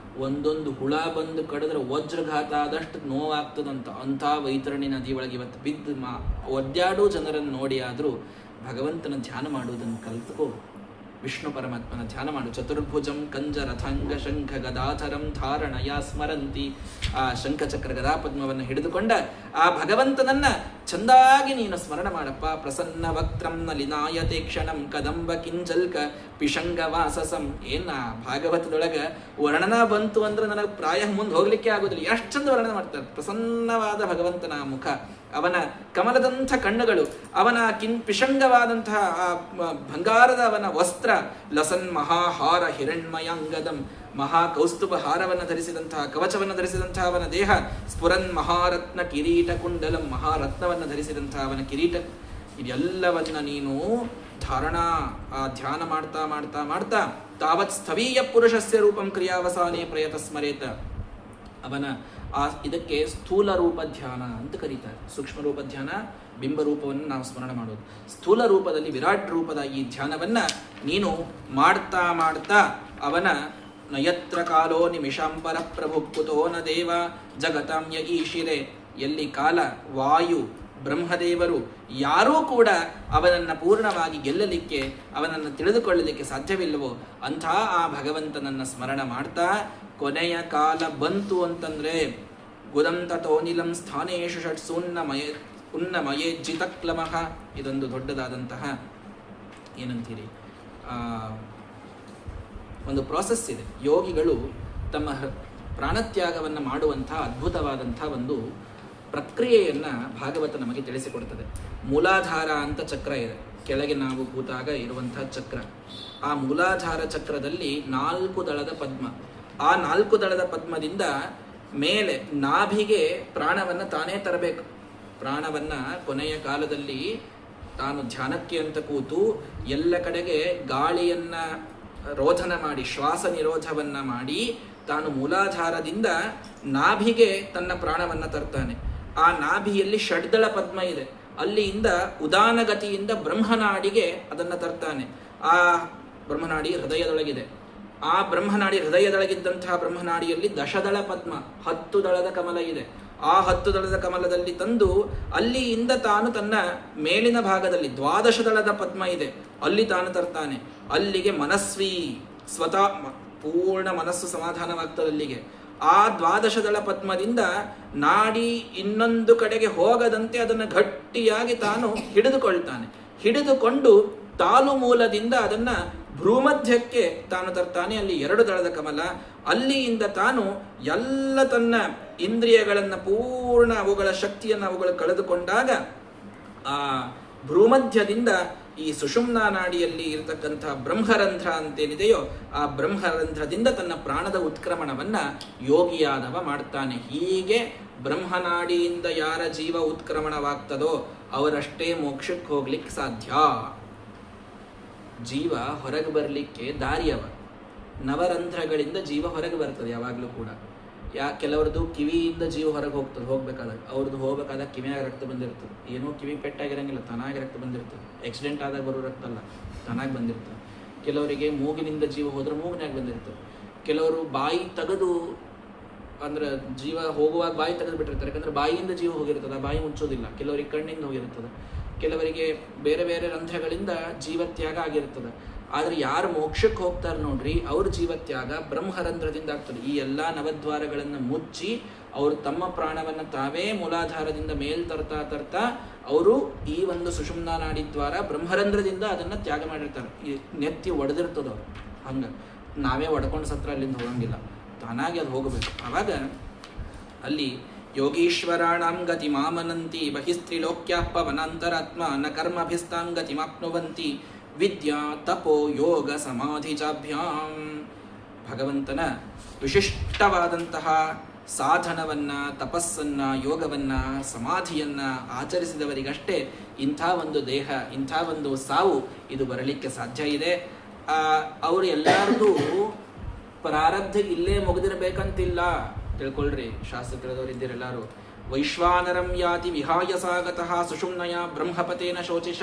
ಒಂದೊಂದು ಹುಳ ಬಂದು ಕಡಿದ್ರೆ ವಜ್ರಘಾತ ಆದಷ್ಟು ನೋವಾಗ್ತದಂತ. ಅಂಥ ವೈತರಣಿ ನದಿ ಒಳಗೆ ಇವತ್ತು ಬಿದ್ದು ಒದ್ದಾಡೋ ಜನರನ್ನು ನೋಡಿ ಆದರೂ ಭಗವಂತನ ಧ್ಯಾನ ಮಾಡುವುದನ್ನು ಕಲಿತುಕೋ. ವಿಷ್ಣು ಪರಮಾತ್ಮನ ಧ್ಯಾನ ಮಾಡು. ಚತುರ್ಭುಜಂ ಕಂಜ ರಥಾಂಗ ಶಂಖ ಗದಾಧರಂ ಧಾರಣಯ ಸ್ಮರಂತಿ. ಆ ಶಂಖಚಕ್ರ ಗದಾಪದ್ಮವನ್ನು ಹಿಡಿದುಕೊಂಡ ಆ ಭಗವಂತನನ್ನ ಚಂದಾಗಿ ನೀನು ಸ್ಮರಣ ಮಾಡಪ್ಪ. ಪ್ರಸನ್ನ ವಕ್ತ್ರಂ ನಲಿನಾಯತೆ ಕ್ಷಣಂ ಕದಂಬ ಕಿಂಜಲ್ಕ ಪಿಶಂಗ ವಾಸಸಂ. ಏನ ಭಾಗವತದೊಳಗ ವರ್ಣನ ಬಂತು ಅಂದ್ರೆ ನನಗೆ ಪ್ರಾಯ ಮುಂದೆ ಹೋಗ್ಲಿಕ್ಕೆ ಆಗುದಿಲ್ಲ, ಎಷ್ಟು ಚಂದ ವರ್ಣನ ಮಾಡ್ತಾರೆ. ಪ್ರಸನ್ನವಾದ ಭಗವಂತನ ಮುಖ, ಅವನ ಕಮಲದಂಥ ಕಣ್ಣುಗಳು, ಅವನ ಪಿಶಂಗವಾದಂತಹ ಆ ಬಂಗಾರದ ಅವನ ವಸ್ತ್ರ, ಲಸನ್ ಮಹಾಹಾರ ಹಿರಣ್ಮಯಾಂಗದಂ, ಮಹಾಕೌಸ್ತುಭ ಹಾರವನ್ನು ಧರಿಸಿದಂತಹ ಕವಚವನ್ನು ಧರಿಸಿದಂತಹ ಅವನ ದೇಹ, ಸ್ಫುರನ್ ಮಹಾರತ್ನ ಕಿರೀಟ ಕುಂಡಲಂ, ಮಹಾರತ್ನವನ್ನು ಧರಿಸಿದಂತಹ ಅವನ ಕಿರೀಟ. ಇದೆಲ್ಲವನ್ನ ನೀನು ಧಾರಣಾ ಆ ಧ್ಯಾನ ಮಾಡ್ತಾ ಮಾಡ್ತಾ ಮಾಡ್ತಾ ತಾವತ್ ಸ್ಥವೀಯ ಪುರುಷಸ್ಯ ರೂಪಂ ಕ್ರಿಯಾವಸಾನೇ ಪ್ರಯತ ಸ್ಮರೇತ. ಅವನ ಇದಕ್ಕೆ ಸ್ಥೂಲ ರೂಪ ಧ್ಯಾನ ಅಂತ ಕರೀತಾರೆ. ಸೂಕ್ಷ್ಮ ರೂಪ ಧ್ಯಾನ, ಬಿಂಬ ರೂಪವನ್ನು ನಾವು ಸ್ಮರಣ ಮಾಡೋದು. ಸ್ಥೂಲ ರೂಪದಲ್ಲಿ ವಿರಾಟ್ ರೂಪದ ಈ ಧ್ಯಾನವನ್ನ ನೀನು ಮಾಡ್ತಾ ಮಾಡ್ತಾ ಅವನ ನಯತ್ರ ಕಾಲೋ ನಿಮಿಷಾಂಪರ ಪ್ರಭುಕುತೋ ನ ದೇವ ಜಗತಾಂಯ ಈಶಿರೆ. ಎಲ್ಲಿ ಕಾಲ, ವಾಯು, ಬ್ರಹ್ಮದೇವರು ಯಾರೂ ಕೂಡ ಅವನನ್ನು ಪೂರ್ಣವಾಗಿ ಗೆಲ್ಲಲಿಕ್ಕೆ, ಅವನನ್ನು ತಿಳಿದುಕೊಳ್ಳಲಿಕ್ಕೆ ಸಾಧ್ಯವಿಲ್ಲವೋ ಅಂಥ ಆ ಭಗವಂತನನ್ನು ಸ್ಮರಣ ಮಾಡ್ತಾ ಕೊನೆಯ ಕಾಲ ಬಂತು ಅಂತಂದ್ರೆ ಗುದಂತತೋನಿಲಂ ಸ್ಥಾನೇಶು ಷಟ್ಸು ಉನ್ನಮಯೇ ಜಿತಕ್ಲಮಃ. ಇದೊಂದು ದೊಡ್ಡದಾದಂತಹ ಏನಂತೀರಿ ಒಂದು ಪ್ರಾಸೆಸ್ ಇದೆ. ಯೋಗಿಗಳು ತಮ್ಮ ಪ್ರಾಣತ್ಯಾಗವನ್ನು ಮಾಡುವಂಥ ಅದ್ಭುತವಾದಂಥ ಒಂದು ಪ್ರಕ್ರಿಯೆಯನ್ನು ಭಾಗವತ ನಮಗೆ ತಿಳಿಸಿಕೊಡ್ತದೆ. ಮೂಲಾಧಾರ ಅಂತ ಚಕ್ರ ಇದೆ, ಕೆಳಗೆ ನಾವು ಕೂತಾಗ ಇರುವಂತಹ ಚಕ್ರ. ಆ ಮೂಲಾಧಾರ ಚಕ್ರದಲ್ಲಿ 4 ದಳದ ಪದ್ಮ. ಆ 4 ದಳದ ಪದ್ಮದಿಂದ ಮೇಲೆ ನಾಭಿಗೆ ಪ್ರಾಣವನ್ನು ತಾನೇ ತರಬೇಕು. ಪ್ರಾಣವನ್ನು ಕೊನೆಯ ಕಾಲದಲ್ಲಿ ತಾನು ಧ್ಯಾನಕ್ಕೆ ಅಂತ ಕೂತು ಎಲ್ಲ ಕಡೆಗೆ ಗಾಳಿಯನ್ನು ರೋಧನ ಮಾಡಿ, ಶ್ವಾಸ ನಿರೋಧವನ್ನು ಮಾಡಿ, ತಾನು ಮೂಲಾಧಾರದಿಂದ ನಾಭಿಗೆ ತನ್ನ ಪ್ರಾಣವನ್ನು ತರ್ತಾನೆ. ಆ ನಾಭಿಯಲ್ಲಿ ಷಡ್ದಳ ಪದ್ಮ ಇದೆ, ಅಲ್ಲಿಂದ ಉದಾನಗತಿಯಿಂದ ಬ್ರಹ್ಮನಾಡಿಗೆ ಅದನ್ನು ತರ್ತಾನೆ. ಆ ಬ್ರಹ್ಮನಾಡಿ ಹೃದಯದೊಳಗಿದೆ. ಆ ಬ್ರಹ್ಮನಾಡಿ ಹೃದಯದೊಳಗಿದ್ದಂತಹ ಬ್ರಹ್ಮನಾಡಿಯಲ್ಲಿ ದಶದಳ ಪದ್ಮ, 10 ದಳದ ಕಮಲ ಇದೆ. ಆ 10 ದಳದ ಕಮಲದಲ್ಲಿ ತಂದು ಅಲ್ಲಿಯಿಂದ ತಾನು ತನ್ನ ಮೇಲಿನ ಭಾಗದಲ್ಲಿ 12 ದಳದ ಪದ್ಮ ಇದೆ, ಅಲ್ಲಿ ತಾನು ತರ್ತಾನೆ. ಅಲ್ಲಿಗೆ ಮನಸ್ವಿ, ಸ್ವತಃ ಪೂರ್ಣ ಮನಸ್ಸು ಸಮಾಧಾನವಾಗ್ತದೆ ಅಲ್ಲಿಗೆ. ಆ 12 ದಳ ಪದ್ಮದಿಂದ ನಾಡಿ ಇನ್ನೊಂದು ಕಡೆಗೆ ಹೋಗದಂತೆ ಅದನ್ನು ಗಟ್ಟಿಯಾಗಿ ತಾನು ಹಿಡಿದುಕೊಳ್ತಾನೆ. ಹಿಡಿದುಕೊಂಡು ತಾಲು ಮೂಲದಿಂದ ಅದನ್ನ ಭ್ರೂಮಧ್ಯಕ್ಕೆ ತಾನು ತರ್ತಾನೆ. ಅಲ್ಲಿ 2 ದಳದ ಕಮಲ. ಅಲ್ಲಿಯಿಂದ ತಾನು ಎಲ್ಲ ತನ್ನ ಇಂದ್ರಿಯಗಳನ್ನು ಪೂರ್ಣ ಅವುಗಳ ಶಕ್ತಿಯನ್ನು ಅವುಗಳು ಕಳೆದುಕೊಂಡಾಗ ಆ ಭ್ರೂಮಧ್ಯದಿಂದ ಈ ಸುಷುಮ್ನಾ ನಾಡಿಯಲ್ಲಿ ಇರತಕ್ಕಂಥ ಬ್ರಹ್ಮರಂಧ್ರ ಅಂತೇನಿದೆಯೋ ಆ ಬ್ರಹ್ಮರಂಧ್ರದಿಂದ ತನ್ನ ಪ್ರಾಣದ ಉತ್ಕ್ರಮಣವನ್ನ ಯೋಗಿಯಾದವ ಮಾಡ್ತಾನೆ. ಹೀಗೆ ಬ್ರಹ್ಮನಾಡಿಯಿಂದ ಯಾರ ಜೀವ ಉತ್ಕ್ರಮಣವಾಗ್ತದೋ ಅವರಷ್ಟೇ ಮೋಕ್ಷಕ್ಕೆ ಹೋಗ್ಲಿಕ್ಕೆ ಸಾಧ್ಯ. ಜೀವ ಹೊರಗೆ ಬರಲಿಕ್ಕೆ ದಾರಿಯವ. ನವರಂಧ್ರಗಳಿಂದ ಜೀವ ಹೊರಗೆ ಬರ್ತದೆ ಯಾವಾಗಲೂ ಕೂಡ. ಕೆಲವ್ರದ್ದು ಕಿವಿಯಿಂದ ಜೀವ ಹೊರಗೆ ಹೋಗ್ಬೇಕಾದಾಗ ಅವ್ರದ್ದು ಹೋಗ್ಬೇಕಾದಾಗ ಕಿವಿಯಾಗ ರಕ್ತ ಬಂದಿರ್ತದೆ. ಏನೋ ಕಿವಿ ಪೆಟ್ಟಾಗಿರಂಗಿಲ್ಲ, ತಾನಾಗಿ ರಕ್ತ ಬಂದಿರ್ತದೆ. ಆಕ್ಸಿಡೆಂಟ್ ಆದಾಗ ಬರೋ ರಕ್ತ ಅಲ್ಲ, ತಾನಾಗಿ ಬಂದಿರ್ತದೆ. ಕೆಲವರಿಗೆ ಮೂಗಿನಿಂದ ಜೀವ ಹೋದ್ರೆ ಮೂಗಿನಾಗ ಬಂದಿರ್ತದೆ. ಕೆಲವರು ಬಾಯಿ ತೆಗೆದು ಅಂದ್ರೆ ಜೀವ ಹೋಗುವಾಗ ಬಾಯಿ ತೆಗೆದು ಬಿಟ್ಟಿರ್ತಾರೆ, ಯಾಕಂದ್ರೆ ಬಾಯಿಯಿಂದ ಜೀವ ಹೋಗಿರ್ತದೆ, ಬಾಯಿ ಮುಚ್ಚೋದಿಲ್ಲ. ಕೆಲವರಿಗೆ ಕಣ್ಣಿಂದ ಹೋಗಿರ್ತದೆ, ಕೆಲವರಿಗೆ ಬೇರೆ ಬೇರೆ ರಂಧ್ರಗಳಿಂದ ಜೀವತ್ಯಾಗ ಆಗಿರ್ತದೆ. ಆದರೆ ಯಾರು ಮೋಕ್ಷಕ್ಕೆ ಹೋಗ್ತಾರೆ ನೋಡ್ರಿ, ಅವ್ರ ಜೀವತ್ಯಾಗ ಬ್ರಹ್ಮರಂಧ್ರದಿಂದ ಆಗ್ತದೆ. ಈ ಎಲ್ಲ ನವದ್ವಾರಗಳನ್ನು ಮುಚ್ಚಿ ಅವರು ತಮ್ಮ ಪ್ರಾಣವನ್ನು ತಾವೇ ಮೂಲಾಧಾರದಿಂದ ಮೇಲ್ ತರ್ತಾ ಅವರು ಈ ಒಂದು ಸುಷುಮ್ನಾ ನಾಡಿದ್ವಾರ ಬ್ರಹ್ಮರಂಧ್ರದಿಂದ ಅದನ್ನು ತ್ಯಾಗ ಮಾಡಿರ್ತಾರೆ. ಈ ನೆತ್ತಿ ಒಡೆದಿರ್ತದ ಅವ್ರು. ಹಂಗೆ ನಾವೇ ಒಡ್ಕೊಂಡು ಸತ್ರ ಅಲ್ಲಿಂದ ಹೋಗಂಗಿಲ್ಲ, ತಾನಾಗಿ ಅದು ಹೋಗಬೇಕು. ಆವಾಗ ಅಲ್ಲಿ ಯೋಗೀಶ್ವರಾಣಾಂ ಗತಿ ಮಾಮನಂತಿ ಬಹಿಸ್ತ್ರಿಲೋಕ್ಯಾ ಪವನಾಂತರಾತ್ಮ ನ ಕರ್ಮಭಿಸ್ತಾಂ ಗತಿಮಾಪ್ನುವಂತಿ ವಿದ್ಯಾ ತಪೋ ಯೋಗ ಸಮಾಧಿ ಚಾಭ್ಯಾಂ. ಭಗವಂತನ ವಿಶಿಷ್ಟವಾದಂತಹ ಸಾಧನವನ್ನ, ತಪಸ್ಸನ್ನ, ಯೋಗವನ್ನ, ಸಮಾಧಿಯನ್ನ ಆಚರಿಸಿದವರಿಗಷ್ಟೇ ಇಂಥ ಒಂದು ದೇಹ, ಇಂಥ ಒಂದು ಸಾವು ಇದು ಬರಲಿಕ್ಕೆ ಸಾಧ್ಯ ಇದೆ. ಅವರು ಎಲ್ಲರದು ಪ್ರಾರಬ್ಧ ಇಲ್ಲೇ ಮುಗಿದಿರಬೇಕಂತಿಲ್ಲ, ತಿಳ್ಕೊಳ್ರಿ. ಶಾಸ್ತ್ರ ತಿಳಿದವರು ಇದ್ದೀರೆಲ್ಲರೂ. ವೈಶ್ವಾನರಂ ಯಾತಿ ವಿಹಾಯ ಸಾಗತಃ ಸುಷುಮ್ನಯ ಬ್ರಹ್ಮಪತೇನ ಶೋಚಿಷ.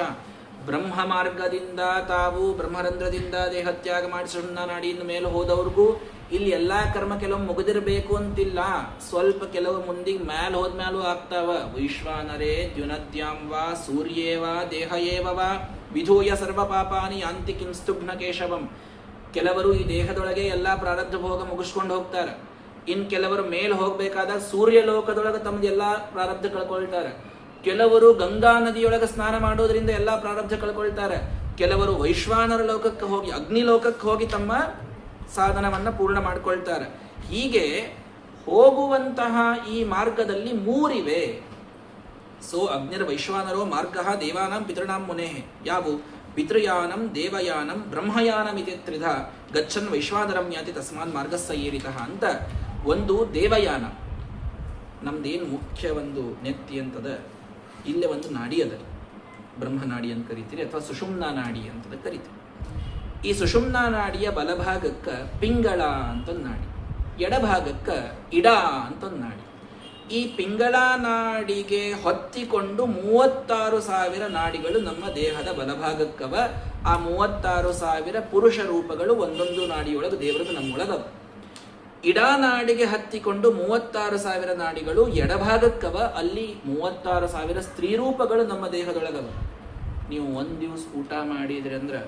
ಬ್ರಹ್ಮ ಮಾರ್ಗದಿಂದ ತಾವು ಬ್ರಹ್ಮರಂಧ್ರದಿಂದ ದೇಹತ್ಯಾಗ ಮಾಡಿ ಸುಷುಮ್ನಾ ನಾಡಿಯಿಂದ ಮೇಲೆ ಹೋದವ್ರಿಗೂ ಇಲ್ಲಿ ಎಲ್ಲಾ ಕರ್ಮ ಕೆಲವು ಮುಗಿದಿರಬೇಕು ಅಂತಿಲ್ಲ. ಸ್ವಲ್ಪ ಕೆಲವು ಮುಂದಿಗೆ ಮ್ಯಾಲ ಹೋದ್ಮ್ಯಾಲೂ ಆಗ್ತಾವ. ವೈಶ್ವಾನರೇ ದ್ಯುನದ್ಯಾಂ ವಾ ಸೂರ್ಯೇವ ದೇಹ ಏವವ ವಿಧೂಯ ಸರ್ವ ಪಾಪಾನಿ ಯಾಂತಿ ಕಿಂಸ್ತುಘ್ನ ಕೇಶವಂ. ಕೆಲವರು ಈ ದೇಹದೊಳಗೆ ಎಲ್ಲಾ ಪ್ರಾರಬ್ಧ ಭೋಗ ಮುಗಿಸ್ಕೊಂಡು ಹೋಗ್ತಾರೆ. ಇನ್ ಕೆಲವರು ಮೇಲೆ ಹೋಗ್ಬೇಕಾದಾಗ ಸೂರ್ಯ ಲೋಕದೊಳಗೆ ತಮ್ಮದೆಲ್ಲಾ ಪ್ರಾರಬ್ಧ ಕಳ್ಕೊಳ್ತಾರೆ. ಕೆಲವರು ಗಂಗಾ ನದಿಯೊಳಗೆ ಸ್ನಾನ ಮಾಡೋದ್ರಿಂದ ಎಲ್ಲಾ ಪ್ರಾರಬ್ಧ ಕಳ್ಕೊಳ್ತಾರೆ. ಕೆಲವರು ವೈಶ್ವಾನರ ಲೋಕಕ್ಕೆ ಹೋಗಿ, ಅಗ್ನಿ ಲೋಕಕ್ಕೆ ಹೋಗಿ ತಮ್ಮ ಸಾಧನವನ್ನ ಪೂರ್ಣ ಮಾಡ್ಕೊಳ್ತಾರೆ. ಹೀಗೆ ಹೋಗುವಂತಹ ಈ ಮಾರ್ಗದಲ್ಲಿ 3 ಇವೆ. ಸೋ ಅಗ್ನಿರ್ ವೈಶ್ವಾನರೋ ಮಾರ್ಗ ದೇವಾನಾಂ ಪಿತೃಣಾಂ ಮುನೇಹ್. ಯಾವು? ಪಿತೃಯಾನಂ, ದೇವಯಾನಂ, ಬ್ರಹ್ಮಯಾನಂ ಇತಿ ತ್ರಿಧ ಗಚ್ಚನ್ ವೈಶ್ವಾನರಂ ಯಾತಿ ತಸ್ಮಾನ್ ಮಾರ್ಗಸ್ಸ ಏರಿತಃ ಅಂತ. ಒಂದು ದೇವಯಾನ, ನಮ್ದೇನು ಮುಖ್ಯ ಒಂದು ನೆತ್ತಿ ಅಂತದ, ಇಲ್ಲೇ ಒಂದು ನಾಡಿ ಅದ, ಬ್ರಹ್ಮನಾಡಿ ಅಂತ ಕರಿತೀರಿ, ಅಥವಾ ಸುಷುಮ್ನಾ ನಾಡಿ ಅಂತದ ಕರಿತೀರಿ. ಈ ಸುಷುಮ್ನಾ ನಾಡಿಯ ಬಲಭಾಗಕ್ಕೆ ಪಿಂಗಳ ಅಂತ ಒಂದು ನಾಡಿ, ಎಡಭಾಗಕ್ಕೆ ಇಡ ಅಂತ ಒಂದು ನಾಡಿ. ಈ ಪಿಂಗಳ ನಾಡಿಗೆ ಹೊತ್ತಿಕೊಂಡು 36,000 ನಾಡಿಗಳು ನಮ್ಮ ದೇಹದ ಬಲಭಾಗಕ್ಕವ. ಆ 36,000 ಪುರುಷ ರೂಪಗಳು ಒಂದೊಂದು ನಾಡಿಯೊಳಗೆ ದೇವರದು ನಮ್ಮೊಳಗವ. ಇಡಾ ನಾಡಿಗೆ ಹತ್ತಿಕೊಂಡು 36,000 ನಾಡಿಗಳು ಎಡಭಾಗಕ್ಕವ. ಅಲ್ಲಿ 36,000 ಸ್ತ್ರೀ ರೂಪಗಳು ನಮ್ಮ ದೇಹದೊಳಗವ. ನೀವು ಒಂದು ದಿವಸ ಊಟ ಮಾಡಿದ್ರಿ ಅಂದ್ರೆ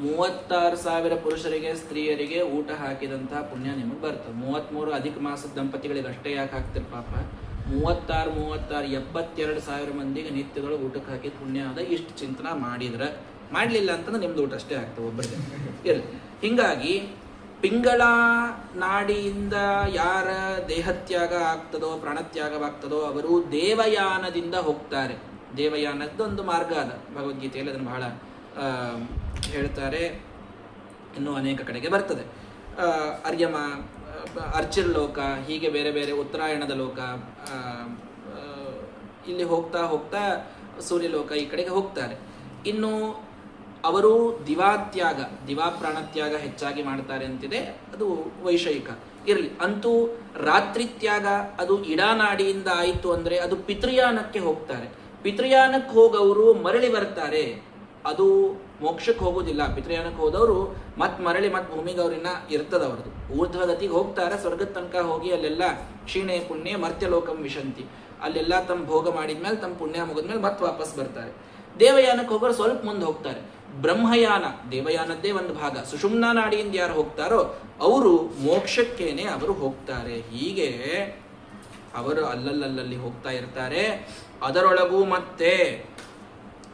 36,000 ಪುರುಷರಿಗೆ ಸ್ತ್ರೀಯರಿಗೆ ಊಟ ಹಾಕಿದಂತಹ ಪುಣ್ಯ ನಿಮಗೆ ಬರ್ತದೆ. 33 ಅಧಿಕ ಮಾಸದ ದಂಪತಿಗಳಿಗೆ ಅಷ್ಟೇ ಯಾಕೆ ಹಾಕ್ತಿರ್ ಪಾಪ? 36 72,000 ಮಂದಿಗೆ ನಿತ್ಯದೊಳಗೆ ಊಟಕ್ಕೆ ಹಾಕಿದ ಪುಣ್ಯ ಅದ. ಇಷ್ಟು ಚಿಂತನ ಮಾಡಿದ್ರೆ, ಮಾಡಲಿಲ್ಲ ಅಂತಂದ್ರೆ ನಿಮ್ದು ಊಟ ಅಷ್ಟೇ ಆಗ್ತವೆ ಒಬ್ಬರಿಗೆ ಇರಲಿ. ಹಿಂಗಾಗಿ ಪಿಂಗಳ ನಾಡಿಯಿಂದ ಯಾರ ದೇಹತ್ಯಾಗ ಆಗ್ತದೋ ಪ್ರಾಣತ್ಯಾಗವಾಗ್ತದೋ ಅವರು ದೇವಯಾನದಿಂದ ಹೋಗ್ತಾರೆ. ದೇವಯಾನದ್ದೊಂದು ಮಾರ್ಗ ಅದ, ಭಗವದ್ಗೀತೆಯಲ್ಲಿ ಅದನ್ನು ಬಹಳ ಹೇಳ್ತಾರೆ, ಇನ್ನೂ ಅನೇಕ ಕಡೆಗೆ ಬರ್ತದೆ. ಅರ್ಯಮ, ಅರ್ಚಿರ್ಲೋಕ, ಹೀಗೆ ಬೇರೆ ಬೇರೆ ಉತ್ತರಾಯಣದ ಲೋಕ, ಇಲ್ಲಿ ಹೋಗ್ತಾ ಹೋಗ್ತಾ ಸೂರ್ಯಲೋಕ ಈ ಕಡೆಗೆ ಹೋಗ್ತಾರೆ. ಇನ್ನು ಅವರು ದಿವಾತ್ಯಾಗ, ದಿವಾಪ್ರಾಣತ್ಯಾಗ ಹೆಚ್ಚಾಗಿ ಮಾಡ್ತಾರೆ ಅಂತಿದೆ, ಅದು ವೈಷಯಿಕ ಇರಲಿ. ಅಂತೂ ರಾತ್ರಿ ತ್ಯಾಗ ಅದು ಇಡಾನಾಡಿಯಿಂದ ಆಯಿತು ಅಂದರೆ ಅದು ಪಿತೃಯಾನಕ್ಕೆ ಹೋಗ್ತಾರೆ. ಪಿತೃಯಾನಕ್ಕೆ ಹೋಗವರು ಮರಳಿ ಬರ್ತಾರೆ, ಅದು ಮೋಕ್ಷಕ್ಕೆ ಹೋಗೋದಿಲ್ಲ. ಪಿತೃಯಾನಕ್ಕೆ ಹೋದವರು ಮರಳಿ ಭೂಮಿಗೆ ಅವ್ರನ್ನ ಇರ್ತದ ಅವ್ರದ್ದು. ಊರ್ಧ್ವಗತಿಗೆ ಹೋಗ್ತಾರೆ, ಸ್ವರ್ಗದ ತನಕ ಹೋಗಿ ಅಲ್ಲೆಲ್ಲ ಕ್ಷೀಣೆ ಪುಣ್ಯ ಮರ್ತ್ಯಲೋಕಂ ವಿಶಂತಿ, ಅಲ್ಲೆಲ್ಲ ತಮ್ಮ ಭೋಗ ಮಾಡಿದ್ಮೇಲೆ ತಮ್ಮ ಪುಣ್ಯ ಮುಗಿದ್ಮೇಲೆ ಮತ್ತೆ ವಾಪಸ್ ಬರ್ತಾರೆ. ದೇವಯಾನಕ್ಕೆ ಹೋಗೋರು ಸ್ವಲ್ಪ ಮುಂದೆ ಹೋಗ್ತಾರೆ. ಬ್ರಹ್ಮಯಾನ ದೇವಯಾನದ್ದೇ ಒಂದು ಭಾಗ. ಸುಷುಮ್ನಾ ನಾಡಿಯಿಂದ ಯಾರು ಹೋಗ್ತಾರೋ ಅವರು ಮೋಕ್ಷಕ್ಕೇನೆ ಅವರು ಹೋಗ್ತಾರೆ. ಹೀಗೆ ಅವರು ಅಲ್ಲಲ್ಲಿ ಹೋಗ್ತಾ ಇರ್ತಾರೆ. ಅದರೊಳಗೂ ಮತ್ತೆ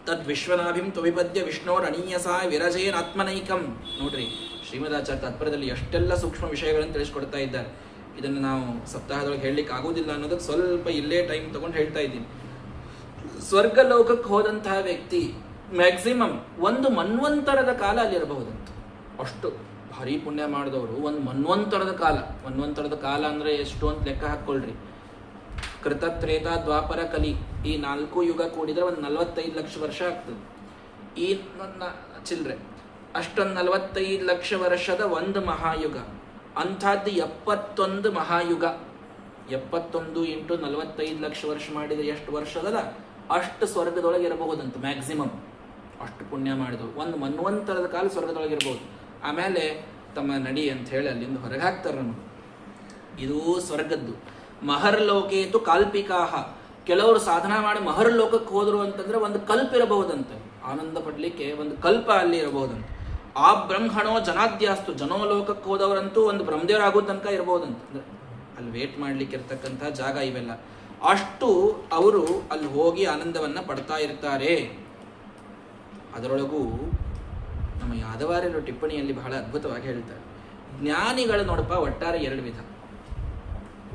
ತದ್ವಿಶ್ವನಾಭಿಂ ತ್ವವಿಪದ್ಯ ವಿಷ್ಣೋರ್ ಅಣೀಯಸ ವಿರಜೇನ್ ಆತ್ಮನೈಕಂ. ನೋಡ್ರಿ, ಶ್ರೀಮದಾಚಾರ್ಯ ತಾತ್ಪರ್ಯದಲ್ಲಿ ಎಷ್ಟೆಲ್ಲ ಸೂಕ್ಷ್ಮ ವಿಷಯಗಳನ್ನು ತಿಳಿಸ್ಕೊಡ್ತಾ ಇದ್ದಾರೆ. ಇದನ್ನು ನಾವು ಸಪ್ತಾಹದೊಳಗೆ ಹೇಳಲಿಕ್ಕೆ ಆಗೋದಿಲ್ಲ ಅನ್ನೋದಕ್ಕೆ ಸ್ವಲ್ಪ ಇಲ್ಲೇ ಟೈಮ್ ತಗೊಂಡು ಹೇಳ್ತಾ ಇದ್ದೀನಿ. ಸ್ವರ್ಗ ಲೋಕಕ್ಕೆ ಹೋದಂತಹ ವ್ಯಕ್ತಿ ಮ್ಯಾಕ್ಸಿಮಮ್ ಒಂದು ಮನ್ವಂತರದ ಕಾಲ ಅಲ್ಲಿರಬಹುದಂತ. ಅಷ್ಟು ಭಾರಿ ಪುಣ್ಯ ಮಾಡಿದವರು ಒಂದು ಮನ್ವಂತರದ ಕಾಲ ಅಂದರೆ ಎಷ್ಟು ಅಂತ ಲೆಕ್ಕ ಹಾಕ್ಕೊಳ್ರಿ. ಕೃತ, ತ್ರೇತ, ದ್ವಾಪರ, ಕಲಿ ಈ 4 ಯುಗ ಕೂಡಿದ್ರೆ ಒಂದು 45 ಲಕ್ಷ ವರ್ಷ ಆಗ್ತದೆ. ಈ ಚಿಲ್ರೆ ಅಷ್ಟೊಂದು 45 ಲಕ್ಷ ವರ್ಷದ ಒಂದು ಮಹಾಯುಗ. ಅಂಥದ್ದು 71 ಮಹಾಯುಗ. 71 ಇಂಟು 45 ಲಕ್ಷ ವರ್ಷ ಮಾಡಿದರೆ ಎಷ್ಟು ವರ್ಷ ಅದಲ್ಲ, ಅಷ್ಟು ಸ್ವರ್ಗದೊಳಗೆ ಇರಬಹುದಂತ ಮ್ಯಾಕ್ಸಿಮಮ್. ಅಷ್ಟು ಪುಣ್ಯ ಮಾಡಿದವರು ಒಂದು ಮನ್ವಂತರದ ಕಾಲ ಸ್ವರ್ಗದೊಳಗೆ ಇರಬಹುದು. ಆಮೇಲೆ ತಮ್ಮ ನಡಿ ಅಂತ ಹೇಳಿ ಅಲ್ಲಿಂದ ಹೊರಗೆ ಹಾಕ್ತಾರೆ ನಮಗೆ. ಇದು ಸ್ವರ್ಗದ್ದು. ಮಹರ್ಲೋಕೇತು ಕಾಲ್ಪಿಕಾಹ. ಕೆಲವರು ಸಾಧನ ಮಾಡಿ ಮಹರ್ಲೋಕಕ್ಕೆ ಹೋದರು ಅಂತಂದ್ರೆ ಒಂದು ಕಲ್ಪ ಇರಬಹುದಂತೆ, ಆನಂದ ಪಡ್ಲಿಕ್ಕೆ ಒಂದು ಕಲ್ಪ ಅಲ್ಲಿ ಇರಬಹುದಂತ. ಆ ಬ್ರಹ್ಮಣೋ ಜನಾದ್ಯಾಸ್ತು, ಜನೋಲೋಕಕ್ಕೆ ಹೋದವರಂತೂ ಒಂದು ಬ್ರಹ್ಮದೇವರಾಗೋ ತನಕ ಇರಬಹುದಂತ. ಅಂದ್ರೆ ಅಲ್ಲಿ ವೇಟ್ ಮಾಡ್ಲಿಕ್ಕೆ ಇರ್ತಕ್ಕಂಥ ಜಾಗ ಇವೆಲ್ಲ. ಅಷ್ಟು ಅವರು ಅಲ್ಲಿ ಹೋಗಿ ಆನಂದವನ್ನ ಪಡ್ತಾ ಇರ್ತಾರೆ. ಅದರೊಳಗೂ ನಮ್ಮ ಯಾದವಾರ್ಯರು ಟಿಪ್ಪಣಿಯಲ್ಲಿ ಬಹಳ ಅದ್ಭುತವಾಗಿ ಹೇಳ್ತಾರೆ. ಜ್ಞಾನಿಗಳು ನೋಡಪ್ಪ ಒಟ್ಟಾರೆ 2 ವಿಧ,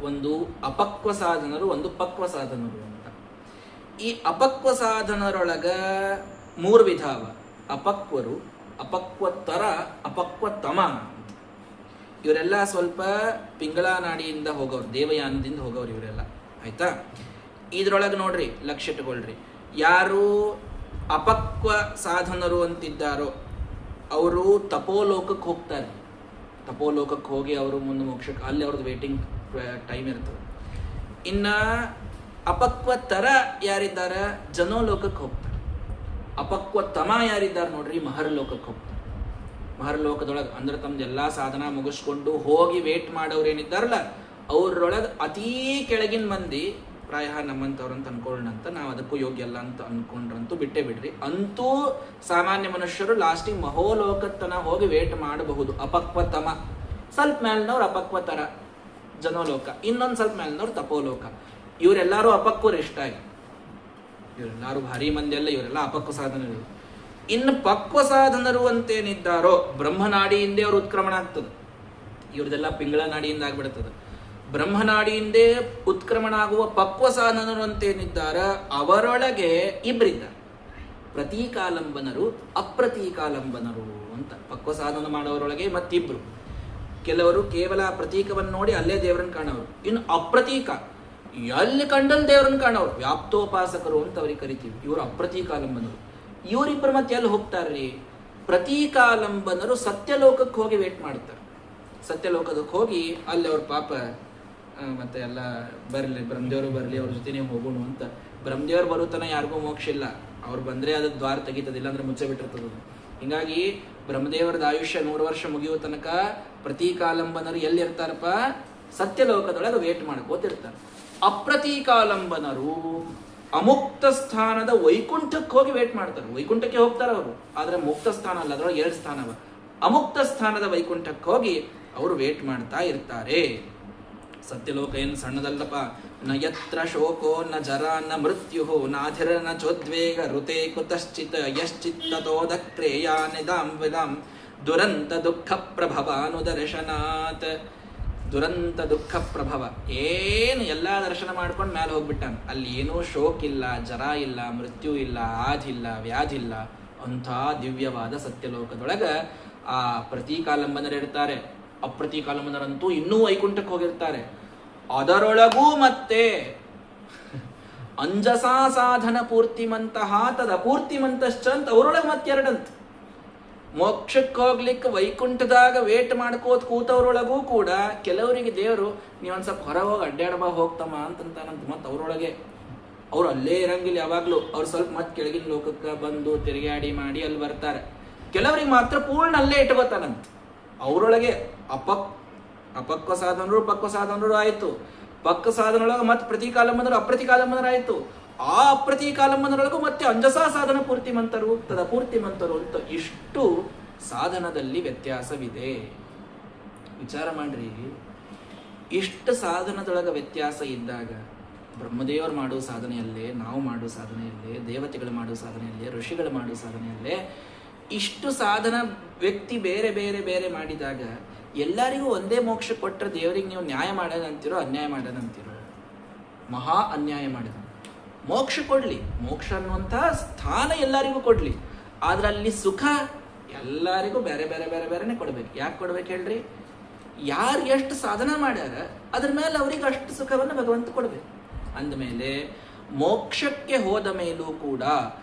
ಒಂದು ಅಪಕ್ವ ಸಾಧನರು, ಒಂದು ಪಕ್ವ ಸಾಧನರು ಅಂತ. ಈ ಅಪಕ್ವ ಸಾಧನರೊಳಗ 3 ವಿಧ ಅವ: ಅಪಕ್ವರು, ಅಪಕ್ವತರ, ಅಪಕ್ವತಮ ಅಂತ. ಇವರೆಲ್ಲ ಸ್ವಲ್ಪ ಪಿಂಗಳ ನಾಡಿಯಿಂದ ಹೋಗೋರು, ದೇವಯಾನದಿಂದ ಹೋಗೋರು ಇವರೆಲ್ಲ, ಆಯ್ತಾ? ಇದ್ರೊಳಗೆ ನೋಡ್ರಿ, ಲಕ್ಷ್ಯ ಇಟ್ಕೊಳ್ರಿ, ಯಾರು ಅಪಕ್ವ ಸಾಧನರು ಅಂತಿದ್ದಾರೋ ಅವರು ತಪೋಲೋಕಕ್ಕೆ ಹೋಗ್ತಾರೆ. ತಪೋಲೋಕಕ್ಕೆ ಹೋಗಿ ಅವರು ಮುಂದೆ ಮೋಕ್ಷಕ್ಕೆ, ಅಲ್ಲಿ ಅವ್ರದ್ದು ವೇಟಿಂಗ್ ಟೈಮ್ ಇರ್ತದೆ. ಇನ್ನ ಅಪಕ್ವತರ ಯಾರಿದ್ದಾರೆ ಜನೋಲೋಕಕ್ಕೆ ಹೋಗ್ತಾರೆ. ಅಪಕ್ವತಮ ಯಾರಿದ್ದಾರೆ ನೋಡ್ರಿ ಮಹರ್ಲೋಕಕ್ಕೆ ಹೋಗ್ತಾರೆ. ಮಹರ್ಲೋಕದೊಳಗೆ ಅಂದ್ರೆ ತಮ್ದೆಲ್ಲ ಸಾಧನ ಮುಗಿಸ್ಕೊಂಡು ಹೋಗಿ ವೇಟ್ ಮಾಡೋರು ಏನಿದ್ದಾರಲ್ಲ ಅವ್ರೊಳಗೆ ಅತೀ ಕೆಳಗಿನ ಮಂದಿ, ಪ್ರಾಯ ನಮ್ಮಂಥವ್ರಂತ ಅನ್ಕೊಳ್ಳೋಣಂತ, ನಾವು ಅದಕ್ಕೂ ಯೋಗ್ಯ ಅಲ್ಲ ಅಂತ ಅನ್ಕೊಂಡ್ರಂತೂ ಬಿಟ್ಟೇ ಬಿಡ್ರಿ. ಅಂತೂ ಸಾಮಾನ್ಯ ಮನುಷ್ಯರು ಲಾಸ್ಟಿಗೆ ಮಹೋಲೋಕತ್ತನ ಹೋಗಿ ವೇಟ್ ಮಾಡಬಹುದು. ಅಪಕ್ವತಮ. ಸ್ವಲ್ಪ ಮೇಲ್ನವ್ರು ಅಪಕ್ವತರ ಜನೋಲೋಕ, ಇನ್ನೊಂದು ಸ್ವಲ್ಪ ಮೇಲ್ನವ್ರು ತಪೋಲೋಕ. ಇವರೆಲ್ಲರೂ ಅಪಕ್ವರು ಇಷ್ಟಾಗಿ, ಇವರೆಲ್ಲರೂ ಭಾರಿ ಮಂದಿ ಅಲ್ಲ, ಇವರೆಲ್ಲ ಅಪಕ್ವ ಸಾಧನರು. ಇನ್ನು ಪಕ್ವ ಸಾಧನರು ಅಂತೇನಿದ್ದಾರೋ ಬ್ರಹ್ಮನಾಡಿಯಿಂದೇ ಅವ್ರು ಉತ್ಕ್ರಮಣ ಆಗ್ತದೆ. ಇವ್ರದೆಲ್ಲ ಪಿಂಗಳ ನಾಡಿಯಿಂದ ಆಗ್ಬಿಡ್ತದೆ. ಬ್ರಹ್ಮನಾಡಿಯಿಂದೇ ಉತ್ಕ್ರಮಣ ಆಗುವ ಪಕ್ವ ಸಾಧನರು ಅಂತೇನಿದ್ದಾರ ಅವರೊಳಗೆ ಇಬ್ಬರಿದ್ದಾರೆ: ಪ್ರತೀಕಾಲಂಬನರು, ಅಪ್ರತೀಕಾಲಂಬನರು ಅಂತ. ಪಕ್ವ ಸಾಧನ ಮಾಡೋರೊಳಗೆ ಮತ್ತಿಬ್ರು. ಕೆಲವರು ಕೇವಲ ಪ್ರತೀಕವನ್ನು ನೋಡಿ ಅಲ್ಲೇ ದೇವರನ್ನು ಕಾಣೋರು. ಇನ್ನು ಅಪ್ರತೀಕ, ಎಲ್ಲಿ ಕಂಡಲ್ಲಿ ದೇವರನ್ನು ಕಾಣೋರು, ವ್ಯಾಪ್ತೋಪಾಸಕರು ಅಂತ ಅವ್ರಿಗೆ ಕರಿತೀವಿ. ಇವರು ಅಪ್ರತೀಕಾಲಂಬನರು. ಇವರಿಬ್ಬರು ಮತ್ತೆ ಎಲ್ಲಿ ಹೋಗ್ತಾರ್ರಿ? ಪ್ರತೀಕಾಲಂಬನರು ಸತ್ಯಲೋಕಕ್ಕೆ ಹೋಗಿ ವೇಟ್ ಮಾಡ್ತಾರೆ. ಸತ್ಯಲೋಕದಕ್ಕೆ ಹೋಗಿ ಅಲ್ಲಿ ಅವ್ರ ಪಾಪ ಮತ್ತೆ ಎಲ್ಲ ಬರಲಿ, ಬ್ರಹ್ಮದೇವರು ಬರಲಿ, ಅವ್ರ ಜೊತೆ ನೀವು ಹೋಗೋಣ ಅಂತ. ಬ್ರಹ್ಮದೇವರು ಬರುತ್ತಾನ ಯಾರಿಗೂ ಮೋಕ್ಷ ಇಲ್ಲ, ಅವ್ರು ಬಂದರೆ ಅದು ದ್ವಾರ ತೆಗಿತದಿಲ್ಲ ಅಂದ್ರೆ ಮುಚ್ಚೆ ಬಿಟ್ಟಿರ್ತದ. ಹೀಗಾಗಿ ಬ್ರಹ್ಮದೇವರದ ಆಯುಷ್ಯ 100 ವರ್ಷ ಮುಗಿಯುವ ತನಕ ಪ್ರತೀಕಾಲಂಬನರು ಎಲ್ಲಿರ್ತಾರಪ್ಪ? ಸತ್ಯಲೋಕದೊಳಗೆ ವೇಟ್ ಮಾಡ್ಕೋತಿರ್ತಾರೆ. ಅಪ್ರತೀಕಾಲಂಬನರು ಅಮುಕ್ತ ಸ್ಥಾನದ ವೈಕುಂಠಕ್ಕೆ ಹೋಗಿ ವೇಟ್ ಮಾಡ್ತಾರೆ. ವೈಕುಂಠಕ್ಕೆ ಹೋಗ್ತಾರೆ ಅವರು, ಆದರೆ ಮುಕ್ತ ಸ್ಥಾನ ಅಲ್ಲ, ಅದರೊಳಗೆ 2 ಸ್ಥಾನವ. ಅಮುಕ್ತ ಸ್ಥಾನದ ವೈಕುಂಠಕ್ಕೆ ಹೋಗಿ ಅವರು ವೇಟ್ ಮಾಡ್ತಾ ಇರ್ತಾರೆ. ಸತ್ಯಲೋಕ ಏನು ಸಣ್ಣದಲ್ಲಪ್ಪ. ನ ಯತ್ರ ಶೋಕೋ ನ ಜರ ನ ಮೃತ್ಯು ನಾಧಿರ ನ ಚೋದ್ವೇಗ ಋತೆ ಕುತಶ್ಚಿತ್ ಯಶ್ಚಿತ್ತತೋದಕ್ರೇಯ ನಿದಾಂ ವಿದಾಂ ದುರಂತ ದುಃಖ ಪ್ರಭವಾನುದರ್ಶನಾತ್. ದುರಂತ ದುಃಖ ಪ್ರಭವ, ಏನು ಎಲ್ಲ ದರ್ಶನ ಮಾಡ್ಕೊಂಡು ಮೇಲೆ ಹೋಗ್ಬಿಟ್ಟಾನ. ಅಲ್ಲಿ ಏನೂ ಶೋಕ್ ಇಲ್ಲ, ಜರ ಇಲ್ಲ, ಮೃತ್ಯು ಇಲ್ಲ, ಆದಿಲ್ಲ, ವ್ಯಾಧಿಲ್ಲ. ಅಂಥ ದಿವ್ಯವಾದ ಸತ್ಯಲೋಕದೊಳಗೆ ಆ ಪ್ರತೀಕಾಲಂಬನರಿರ್ತಾರೆ. ಅಪ್ರತೀಕಾಲಂಬನರಂತೂ ಇನ್ನೂ ವೈಕುಂಠಕ್ಕೆ ಹೋಗಿರ್ತಾರೆ. ಅದರೊಳಗೂ ಮತ್ತೆ ಅಂಜಸಾ ಸಾಧನ ಪೂರ್ತಿಮಂತಹ ತದಪೂರ್ತಿಮಂತಶ್ಚ ಅಂತ ಅವರೊಳಗೆ ಮತ್ತೆರಡಂತ. ಮೋಕ್ಷಕ್ಕೆ ಹೋಗ್ಲಿಕ್ಕೆ ವೈಕುಂಠದಾಗ ವೇಟ್ ಮಾಡ್ಕೋತ ಕೂತವ್ರೊಳಗೂ ಕೂಡ ಕೆಲವರಿಗೆ ದೇವರು ನೀವೊಂದು ಸ್ವಲ್ಪ ಹೊರ ಹೋಗಿ ಅಡ್ಡಾಡಬಾ ಹೋಗ್ತಮ್ಮ ಅಂತಂತಾನಂತ. ಮತ್ತೆ ಅವರೊಳಗೆ ಅವ್ರು ಅಲ್ಲೇ ಇರಂಗಿಲ್ಲ ಯಾವಾಗ್ಲೂ. ಅವ್ರು ಸ್ವಲ್ಪ ಮತ್ತೆ ಕೆಳಗಿನ ಲೋಕಕ್ಕೆ ಬಂದು ತಿರುಗಾಡಿ ಮಾಡಿ ಅಲ್ಲಿ ಬರ್ತಾರೆ. ಕೆಲವರಿಗೆ ಮಾತ್ರ ಪೂರ್ಣ ಅಲ್ಲೇ ಇಟ್ಕೋತಾನಂತ. ಅವರೊಳಗೆ ಅಪಕ್ವ ಸಾಧನರು ಪಕ್ವ ಸಾಧನರು ಆಯ್ತು. ಪಕ್ಕ ಸಾಧನೊಳಗೆ ಮತ್ತೆ ಪ್ರತೀಕಾಲಂಬನರು ಅಪ್ರತೀಕಾಲಂಬನರು ಆಯ್ತು. ಆ ಅಪ್ರತೀಕಾಲಂಬನರೊಳಗೂ ಮತ್ತೆ ಅಂಜಸಾ ಸಾಧನ ಪೂರ್ತಿಮಂತರು ತದಪೂರ್ತಿಮಂತರು ಅಂತ ಇಷ್ಟು ಸಾಧನದಲ್ಲಿ ವ್ಯತ್ಯಾಸವಿದೆ. ವಿಚಾರ ಮಾಡ್ರಿ, ಇಷ್ಟು ಸಾಧನದೊಳಗೆ ವ್ಯತ್ಯಾಸ ಇದ್ದಾಗ ಬ್ರಹ್ಮದೇವರು ಮಾಡುವ ಸಾಧನೆಯಲ್ಲೇ, ನಾವು ಮಾಡುವ ಸಾಧನೆಯಲ್ಲೇ, ದೇವತೆಗಳು ಮಾಡುವ ಸಾಧನೆಯಲ್ಲೇ, ಋಷಿಗಳು ಮಾಡುವ ಸಾಧನೆಯಲ್ಲೇ ಇಷ್ಟು ಸಾಧನ ವ್ಯಕ್ತಿ ಬೇರೆ ಬೇರೆ ಬೇರೆ ಮಾಡಿದಾಗ ಎಲ್ಲರಿಗೂ ಒಂದೇ ಮೋಕ್ಷ ಕೊಟ್ಟರೆ ದೇವರಿಗೆ ನೀವು ನ್ಯಾಯ ಮಾಡೋದಂತೀರೋ ಅನ್ಯಾಯ ಮಾಡೋದಂತೀರೋ? ಮಹಾ ಅನ್ಯಾಯ ಮಾಡಿದ. ಮೋಕ್ಷ ಕೊಡಲಿ, ಮೋಕ್ಷ ಅನ್ನುವಂಥ ಸ್ಥಾನ ಎಲ್ಲರಿಗೂ ಕೊಡಲಿ, ಆದ್ರೆ ಅಲ್ಲಿ ಸುಖ ಎಲ್ಲರಿಗೂ ಬೇರೆ ಬೇರೆ ಬೇರೆ ಬೇರೆನೆ ಕೊಡ್ಬೇಕು. ಯಾಕೆ ಕೊಡ್ಬೇಕು ಹೇಳ್ರಿ? ಯಾರು ಎಷ್ಟು ಸಾಧನ ಮಾಡ್ಯಾರ ಅದ್ರ ಮೇಲೆ ಅವ್ರಿಗೆ ಅಷ್ಟು ಸುಖವನ್ನು ಭಗವಂತ ಕೊಡ್ಬೇಕು. ಅಂದಮೇಲೆ ಮೋಕ್ಷಕ್ಕೆ ಹೋದ ಮೇಲೂ ಕೂಡ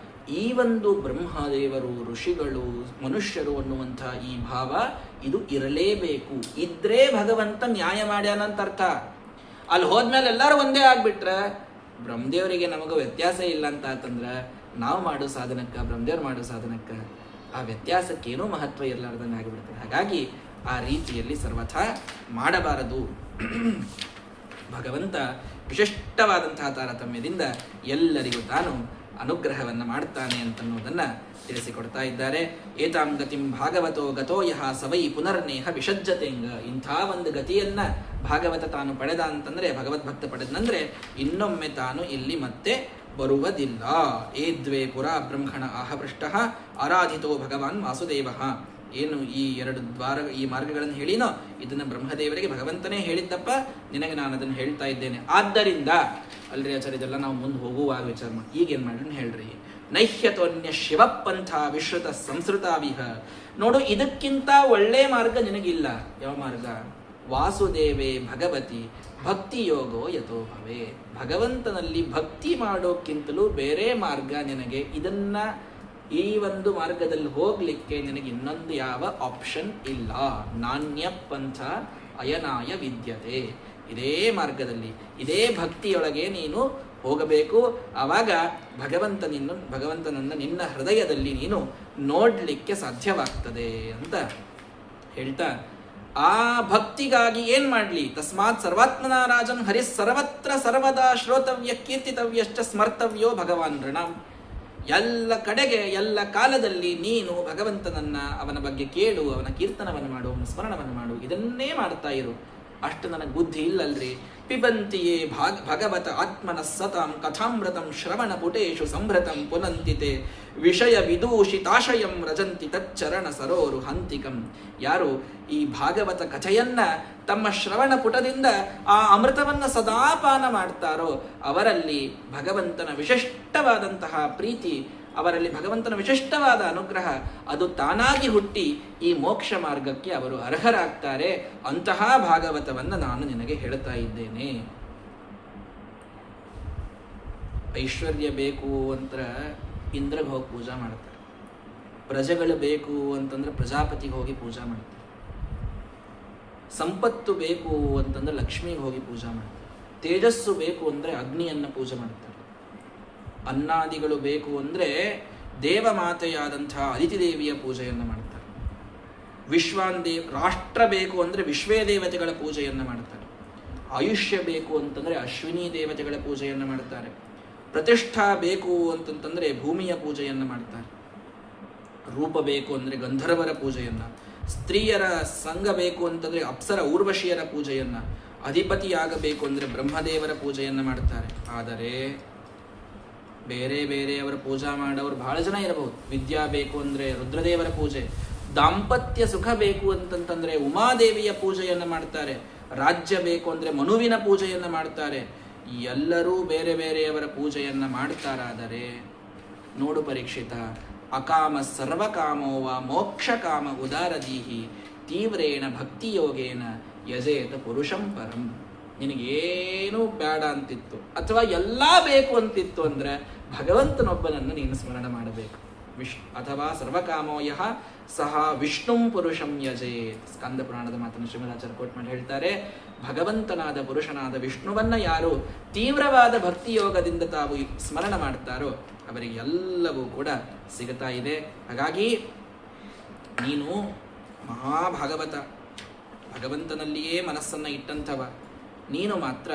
ಈ ಒಂದು ಬ್ರಹ್ಮದೇವರು, ಋಷಿಗಳು, ಮನುಷ್ಯರು ಅನ್ನುವಂಥ ಈ ಭಾವ ಇದು ಇರಲೇಬೇಕು. ಇದ್ರೆ ಭಗವಂತ ನ್ಯಾಯ ಮಾಡ್ಯಾನಂತ ಅರ್ಥ. ಅಲ್ಲಿ ಹೋದ್ಮೇಲೆ ಎಲ್ಲರೂ ಒಂದೇ ಆಗ್ಬಿಟ್ರೆ ಬ್ರಹ್ಮದೇವರಿಗೆ ನಮಗೂ ವ್ಯತ್ಯಾಸ ಇಲ್ಲ ಅಂತ ಆತಂದ್ರೆ ನಾವು ಮಾಡೋ ಸಾಧನಕ್ಕೆ ಬ್ರಹ್ಮದೇವ್ರು ಮಾಡೋ ಸಾಧನಕ್ಕೆ ಆ ವ್ಯತ್ಯಾಸಕ್ಕೇನೂ ಮಹತ್ವ ಇರಲಾರ್ದಂಗೆ ಆಗಿಬಿಡ್ತದೆ. ಹಾಗಾಗಿ ಆ ರೀತಿಯಲ್ಲಿ ಸರ್ವಥಾ ಮಾಡಬಾರದು. ಭಗವಂತ ವಿಶಿಷ್ಟವಾದಂತಹ ತಾರತಮ್ಯದಿಂದ ಎಲ್ಲರಿಗೂ ತಾನು ಅನುಗ್ರಹವನ್ನು ಮಾಡ್ತಾನೆ ಅಂತನ್ನುವುದನ್ನು ತಿಳಿಸಿಕೊಡ್ತಾ ಇದ್ದಾರೆ. ಏತಾಂ ಗತಿಂ ಭಾಗವತೋ ಗತೋ ಯಹ ಸವೈ ಪುನರ್ನೇಹ ವಿಷಜ್ಜತೆಂಗ. ಇಂಥ ಒಂದು ಗತಿಯನ್ನ ಭಾಗವತ ತಾನು ಪಡೆದ ಅಂತಂದ್ರೆ, ಭಗವದ್ಭಕ್ತ ಪಡೆದನಂದ್ರೆ ಇನ್ನೊಮ್ಮೆ ತಾನು ಇಲ್ಲಿ ಮತ್ತೆ ಬರುವುದಿಲ್ಲ. ಏದ್ವೇ ಪುರಾ ಬ್ರಹ್ಮಣ ಆಹಪೃಷ್ಟ ಆರಾಧಿತೋ ಭಗವಾನ್ ವಾಸುದೇವ. ಏನು ಈ ಎರಡು ಈ ಮಾರ್ಗಗಳನ್ನು ಹೇಳಿನೋ ಇದನ್ನು ಬ್ರಹ್ಮದೇವರಿಗೆ ಭಗವಂತನೇ ಹೇಳಿದ್ದಪ್ಪ, ನಿನಗೆ ನಾನು ಅದನ್ನು ಹೇಳ್ತಾ ಇದ್ದೇನೆ. ಆದ್ದರಿಂದ ಅಲ್ರಿ ಆಚಾರ್ಯ, ಇದೆಲ್ಲ ನಾವು ಮುಂದೆ ಹೋಗುವಾಗ ವಿಚಾರ ಮಾಡಿ ಈಗೇನು ಮಾಡ್ರಿ ಹೇಳ್ರಿ. ನೈಹ್ಯತೋನ್ಯ ಶಿವಪಂಥ ವಿಶ್ರುತ ಸಂಸ್ಕೃತಾವಿಹ. ನೋಡು, ಇದಕ್ಕಿಂತ ಒಳ್ಳೆ ಮಾರ್ಗ ನಿನಗಿಲ್ಲ. ಯಾವ ಮಾರ್ಗ? ವಾಸುದೇವೇ ಭಗವತಿ ಭಕ್ತಿ ಯೋಗೋ ಯಥೋ ಭವೆ. ಭಗವಂತನಲ್ಲಿ ಭಕ್ತಿ ಮಾಡೋಕ್ಕಿಂತಲೂ ಬೇರೆ ಮಾರ್ಗ ನಿನಗೆ ಇದನ್ನ ಈ ಒಂದು ಮಾರ್ಗದಲ್ಲಿ ಹೋಗ್ಲಿಕ್ಕೆ ನಿನಗೆ ಇನ್ನೊಂದು ಯಾವ ಆಪ್ಷನ್ ಇಲ್ಲ. ನಾಣ್ಯ ಪಂಥ ಅಯನಾಯ ವಿದ್ಯತೆ. ಇದೇ ಮಾರ್ಗದಲ್ಲಿ ಇದೇ ಭಕ್ತಿಯೊಳಗೆ ನೀನು ಹೋಗಬೇಕು. ಆವಾಗ ಭಗವಂತನನ್ನು ನಿನ್ನ ಹೃದಯದಲ್ಲಿ ನೀನು ನೋಡಲಿಕ್ಕೆ ಸಾಧ್ಯವಾಗ್ತದೆ ಅಂತ ಹೇಳ್ತಾ, ಆ ಭಕ್ತಿಗಾಗಿ ಏನ್ ಮಾಡ್ಲಿ? ತಸ್ಮಾತ್ ಸರ್ವಾತ್ಮನ ರಾಜನ್ ಹರಿಸ್ ಸರ್ವತ್ರ ಸರ್ವದಾ ಶ್ರೋತವ್ಯ ಕೀರ್ತಿತವ್ಯಶ್ಚ ಸ್ಮರ್ತವ್ಯೋ ಭಗವಾನ್ ಋಣಂ. ಎಲ್ಲ ಕಡೆಗೆ ಎಲ್ಲ ಕಾಲದಲ್ಲಿ ನೀನು ಭಗವಂತನನ್ನ, ಅವನ ಬಗ್ಗೆ ಕೇಳು, ಅವನ ಕೀರ್ತನವನ್ನು ಮಾಡು, ಅವನ ಸ್ಮರಣವನ್ನು ಮಾಡು, ಇದನ್ನೇ ಮಾಡ್ತಾ ಇರು. ಅಷ್ಟು ನನಗೆ ಬುದ್ಧಿ ಇಲ್ಲಲ್ರಿ. ಪಿಬಂತಿಯೇ ಭಗವತ ಆತ್ಮನ ಸತಾಂ ಕಥಾಮೃತಂ ಶ್ರವಣ ಪುಟೇಶು ಸಂಭೃತಂ ಪುನಂತಿತೆ ವಿಷಯ ವಿದೂಷಿತಾಶಯಂ ರಜಂತಿ ತಚ್ಚರಣ ಸರೋರು ಹಂತಿಕಂ. ಯಾರು ಈ ಭಾಗವತ ಕಥೆಯನ್ನ ತಮ್ಮ ಶ್ರವಣ ಪುಟದಿಂದ ಆ ಅಮೃತವನ್ನ ಸದಾಪಾನ ಮಾಡ್ತಾರೋ ಅವರಲ್ಲಿ ಭಗವಂತನ ವಿಶಿಷ್ಟವಾದಂತಹ ಪ್ರೀತಿ, ಅವರಲ್ಲಿ ಭಗವಂತನ ವಿಶಿಷ್ಟವಾದ ಅನುಗ್ರಹ ಅದು ತಾನಾಗಿ ಹುಟ್ಟಿ ಈ ಮೋಕ್ಷ ಮಾರ್ಗಕ್ಕೆ ಅವರು ಅರ್ಹರಾಗ್ತಾರೆ. ಅಂತಹ ಭಾಗವತವನ್ನು ನಾನು ನಿನಗೆ ಹೇಳ್ತಾ ಇದ್ದೇನೆ. ಐಶ್ವರ್ಯ ಬೇಕು ಅಂತ ಇಂದ್ರಗೆ ಹೋಗಿ ಪೂಜಾ ಮಾಡ್ತಾರೆ. ಪ್ರಜೆಗಳು ಬೇಕು ಅಂತಂದ್ರೆ ಪ್ರಜಾಪತಿಗೆ ಹೋಗಿ ಪೂಜಾ ಮಾಡ್ತಾರೆ. ಸಂಪತ್ತು ಬೇಕು ಅಂತಂದ್ರೆ ಲಕ್ಷ್ಮಿಗೆ ಹೋಗಿ ಪೂಜಾ ಮಾಡ್ತಾರೆ. ತೇಜಸ್ಸು ಬೇಕು ಅಂದ್ರೆ ಅಗ್ನಿಯನ್ನ ಪೂಜೆ ಮಾಡ್ತಾರೆ. ಅನ್ನಾದಿಗಳು ಬೇಕು ಅಂದರೆ ದೇವಮಾತೆಯಾದಂತಹ ಅದಿತಿ ದೇವಿಯ ಪೂಜೆಯನ್ನು ಮಾಡ್ತಾರೆ. ರಾಷ್ಟ್ರ ಬೇಕು ಅಂದರೆ ವಿಶ್ವೇ ದೇವತೆಗಳ ಪೂಜೆಯನ್ನು ಮಾಡ್ತಾರೆ. ಆಯುಷ್ಯ ಬೇಕು ಅಂತಂದರೆ ಅಶ್ವಿನಿ ದೇವತೆಗಳ ಪೂಜೆಯನ್ನು ಮಾಡ್ತಾರೆ. ಪ್ರತಿಷ್ಠಾ ಬೇಕು ಅಂತಂತಂದರೆ ಭೂಮಿಯ ಪೂಜೆಯನ್ನು ಮಾಡ್ತಾರೆ. ರೂಪ ಬೇಕು ಅಂದರೆ ಗಂಧರ್ವರ ಪೂಜೆಯನ್ನು, ಸ್ತ್ರೀಯರ ಸಂಘ ಬೇಕು ಅಂತಂದರೆ ಅಪ್ಸರ ಊರ್ವಶಿಯರ ಪೂಜೆಯನ್ನು, ಅಧಿಪತಿಯಾಗಬೇಕು ಅಂದರೆ ಬ್ರಹ್ಮದೇವರ ಪೂಜೆಯನ್ನು ಮಾಡ್ತಾರೆ. ಆದರೆ ಬೇರೆ ಬೇರೆಯವರ ಪೂಜಾ ಮಾಡೋರು ಬಹಳ ಜನ ಇರಬಹುದು. ವಿದ್ಯಾ ಬೇಕು ಅಂದರೆ ರುದ್ರದೇವರ ಪೂಜೆ, ದಾಂಪತ್ಯ ಸುಖ ಬೇಕು ಅಂತಂತಂದ್ರೆ ಉಮಾದೇವಿಯ ಪೂಜೆಯನ್ನು ಮಾಡ್ತಾರೆ. ರಾಜ್ಯ ಬೇಕು ಅಂದರೆ ಮನುವಿನ ಪೂಜೆಯನ್ನು ಮಾಡ್ತಾರೆ. ಎಲ್ಲರೂ ಬೇರೆ ಬೇರೆಯವರ ಪೂಜೆಯನ್ನು ಮಾಡ್ತಾರಾದರೆ ನೋಡು ಪರೀಕ್ಷಿತ, ಅಕಾಮ ಸರ್ವಕಾಮೋವ ಮೋಕ್ಷಕಾಮ ಉದಾರದೀಹಿ ತೀವ್ರೇಣ ಭಕ್ತಿಯೋಗೇನ ಯಜೇತ ಪುರುಷಂ ಪರಂ. ನಿನಗೇನೂ ಬೇಡ ಅಂತಿತ್ತು ಅಥವಾ ಎಲ್ಲ ಬೇಕು ಅಂತಿತ್ತು ಅಂದರೆ ಭಗವಂತನೊಬ್ಬನನ್ನು ನೀನು ಸ್ಮರಣ ಮಾಡಬೇಕು. ಅಥವಾ ಸರ್ವಕಾಮೋಯ ಸಹ ವಿಷ್ಣುಂ ಪುರುಷಂ ಯಜೇತ್. ಸ್ಕಂದ ಪುರಾಣದ ಮಾತನ್ನು ಶ್ರೀಮದಾಚಾರ್ಯ ಕೋಟ್ ಮಾಡಿ ಹೇಳ್ತಾರೆ, ಭಗವಂತನಾದ ಪುರುಷನಾದ ವಿಷ್ಣುವನ್ನ ಯಾರು ತೀವ್ರವಾದ ಭಕ್ತಿಯೋಗದಿಂದ ತಾವು ಸ್ಮರಣ ಮಾಡ್ತಾರೋ ಅವರಿಗೆಲ್ಲವೂ ಕೂಡ ಸಿಗುತ್ತಾ ಇದೆ. ಹಾಗಾಗಿ ನೀನು ಮಹಾಭಾಗವತ, ಭಗವಂತನಲ್ಲಿಯೇ ಮನಸ್ಸನ್ನು ಇಟ್ಟಂಥವ. ನೀನು ಮಾತ್ರ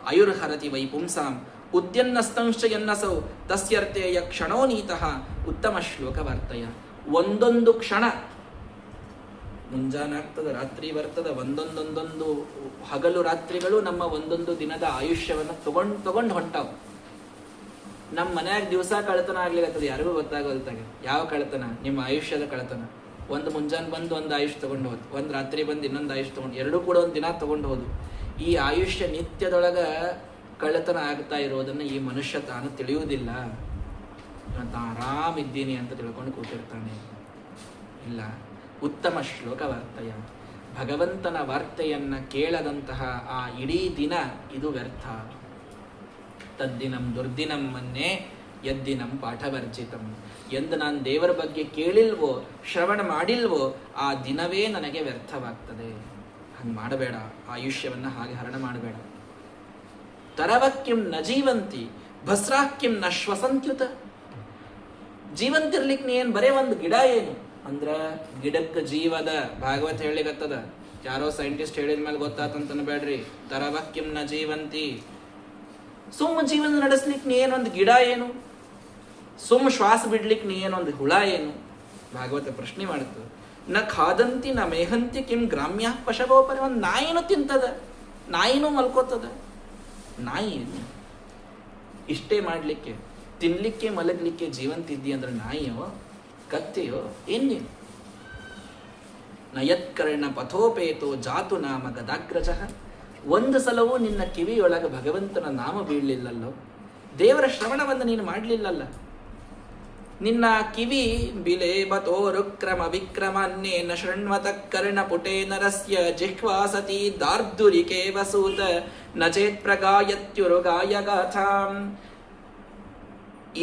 ಆಯುರ್ಹರತಿ ವೈಪುಂಸಾಂ ಉದ್ಯನ್ನಸ್ತಂಶ್ಚಯನ್ನಸೌ ತಸ್ಯರ್ಥೇಯ ಕ್ಷಣೋ ನೀತಃ ಉತ್ತಮ ಶ್ಲೋಕ ವಾರ್ತಯ. ಒಂದೊಂದು ಕ್ಷಣ, ಮುಂಜಾನೆ ಆಗ್ತದೆ, ರಾತ್ರಿ ಬರ್ತದೆ, ಒಂದೊಂದೊಂದೊಂದು ಹಗಲು ರಾತ್ರಿಗಳು ನಮ್ಮ ಒಂದೊಂದು ದಿನದ ಆಯುಷ್ಯವನ್ನು ತಗೊಂಡು ಹೊಂಟಾವ. ನಮ್ಮ ಮನ್ಯಾಗ ದಿವಸ ಕಳತನ ಆಗ್ಲಿಕ್ಕತ್ತದ, ಯಾರಿಗೂ ಗೊತ್ತಾಗೋಲ್ತಾಗ. ಯಾವ ಕಳತನ? ನಿಮ್ಮ ಆಯುಷ್ಯದ ಕಳತನ. ಒಂದು ಮುಂಜಾನೆ ಬಂದು ಒಂದು ಆಯುಷ್ ತಗೊಂಡು ಹೋದ್, ಒಂದು ರಾತ್ರಿ ಬಂದು ಇನ್ನೊಂದು ಆಯುಷ್ ತಗೊಂಡು, ಎರಡೂ ಕೂಡ ಒಂದು ದಿನ ತಗೊಂಡು ಹೋದು. ಈ ಆಯುಷ್ಯ ನಿತ್ಯದೊಳಗ ಕಳ್ಳತನ ಆಗ್ತಾ ಇರೋದನ್ನು ಈ ಮನುಷ್ಯ ತಾನು ತಿಳಿಯುವುದಿಲ್ಲ. ನಾನು ಆರಾಮಿದ್ದೀನಿ ಅಂತ ತಿಳ್ಕೊಂಡು ಕೂತಿರ್ತಾನೆ. ಇಲ್ಲ, ಉತ್ತಮ ಶ್ಲೋಕ ವಾರ್ತೆಯ, ಭಗವಂತನ ವಾರ್ತೆಯನ್ನು ಕೇಳದಂತಹ ಆ ಇಡೀ ದಿನ ಇದು ವ್ಯರ್ಥ. ತದ್ದಿನಂ ದುರ್ದಿನಂ ಮನ್ನೆ ಯದ್ದಿನಂ ಪಾಠವರ್ಜಿತಂ. ಎಂದು ನಾನು ದೇವರ ಬಗ್ಗೆ ಕೇಳಿಲ್ವೋ, ಶ್ರವಣ ಮಾಡಿಲ್ವೋ, ಆ ದಿನವೇ ನನಗೆ ವ್ಯರ್ಥವಾಗ್ತದೆ. ಹಂಗೆ ಮಾಡಬೇಡ, ಆಯುಷ್ಯವನ್ನು ಹಾಗೆ ಹರಣ ಮಾಡಬೇಡ. ತರವಕ್ಕಿಂ ನ ಜೀವಂತಿ ಭಸ್ರಾಕ್ಕಿಂ ನ ಶ್ವಸಂತ್ಯುತ. ಜೀವಂತಿರ್ಲಿಕ್ಕೆ ನೀ ಏನು ಬರೇ ಒಂದು ಗಿಡ ಏನು ಅಂದ್ರೆ ಗಿಡಕ್ಕೆ ಜೀವದ. ಭಾಗವತ ಹೇಳಿಗತ್ತದ, ಯಾರೋ ಸೈಂಟಿಸ್ಟ್ ಹೇಳಿದ ಮೇಲೆ ಗೊತ್ತಾತಂತನ ಬೇಡ್ರಿ. ತರವಕ್ಕಿಂ ನ ಜೀವಂತಿ, ಸುಮ್ಮ ಜೀವನ ನಡೆಸ್ಲಿಕ್ಕೆ ನೀ ಏನೊಂದು ಗಿಡ ಏನು, ಸುಮ್ಮ ಶ್ವಾಸ ಬಿಡ್ಲಿಕ್ಕೆ ನೀ ಏನೊಂದು ಹುಳ ಏನು. ಭಾಗವತ ಪ್ರಶ್ನೆ ಮಾಡುತ್ತೆ. ನ ಖಾದಂತಿ ನ ಮೇಹಂತಿ ಕಿಂ ಗ್ರಾಮ್ಯ ಪಶಗೋಪರಿ. ಒಂದು ನಾಯಿನೂ ತಿಂತದ, ನಾಯಿನೂ ಮಲ್ಕೋತದ. ನಾಯಿ ಇಷ್ಟೇ ಮಾಡಲಿಕ್ಕೆ, ತಿನ್ಲಿಕ್ಕೆ ಮಲಗಲಿಕ್ಕೆ ಜೀವಂತಿದ್ದಿ ಅಂದ್ರೆ ನಾಯಿಯೋ ಕತ್ತೆಯೋ ಏನೇನು? ನಯತ್ಕರ್ಣ ಪಥೋಪೇತೋ ಜಾತು ನಾಮ ಗದಾಗ್ರಜ. ಒಂದು ಸಲವೂ ನಿನ್ನ ಕಿವಿಯೊಳಗೆ ಭಗವಂತನ ನಾಮ ಬೀಳಲಿಲ್ಲಲ್ಲೋ, ದೇವರ ಶ್ರವಣವನ್ನು ನೀನು ಮಾಡಲಿಲ್ಲಲ್ಲ. ನಿನ್ನ ಕಿವಿ ಬಿಲೇಬತೋರುಕ್ರಮ ವಿಕ್ರಮನ್ನೇನ ಶೃಣ್ವತ ಕರ್ಣಪುಟೇ ನರಸ್ಯ ಜಿಹ್ವಾಸತಿ ದಾರ್ಧುರಿಕೆ ವಸೂತ ನಚೇತ್ ಪ್ರಗಾಯತ್ಯುರುಗಾಯ ಗಾಥಾಂ.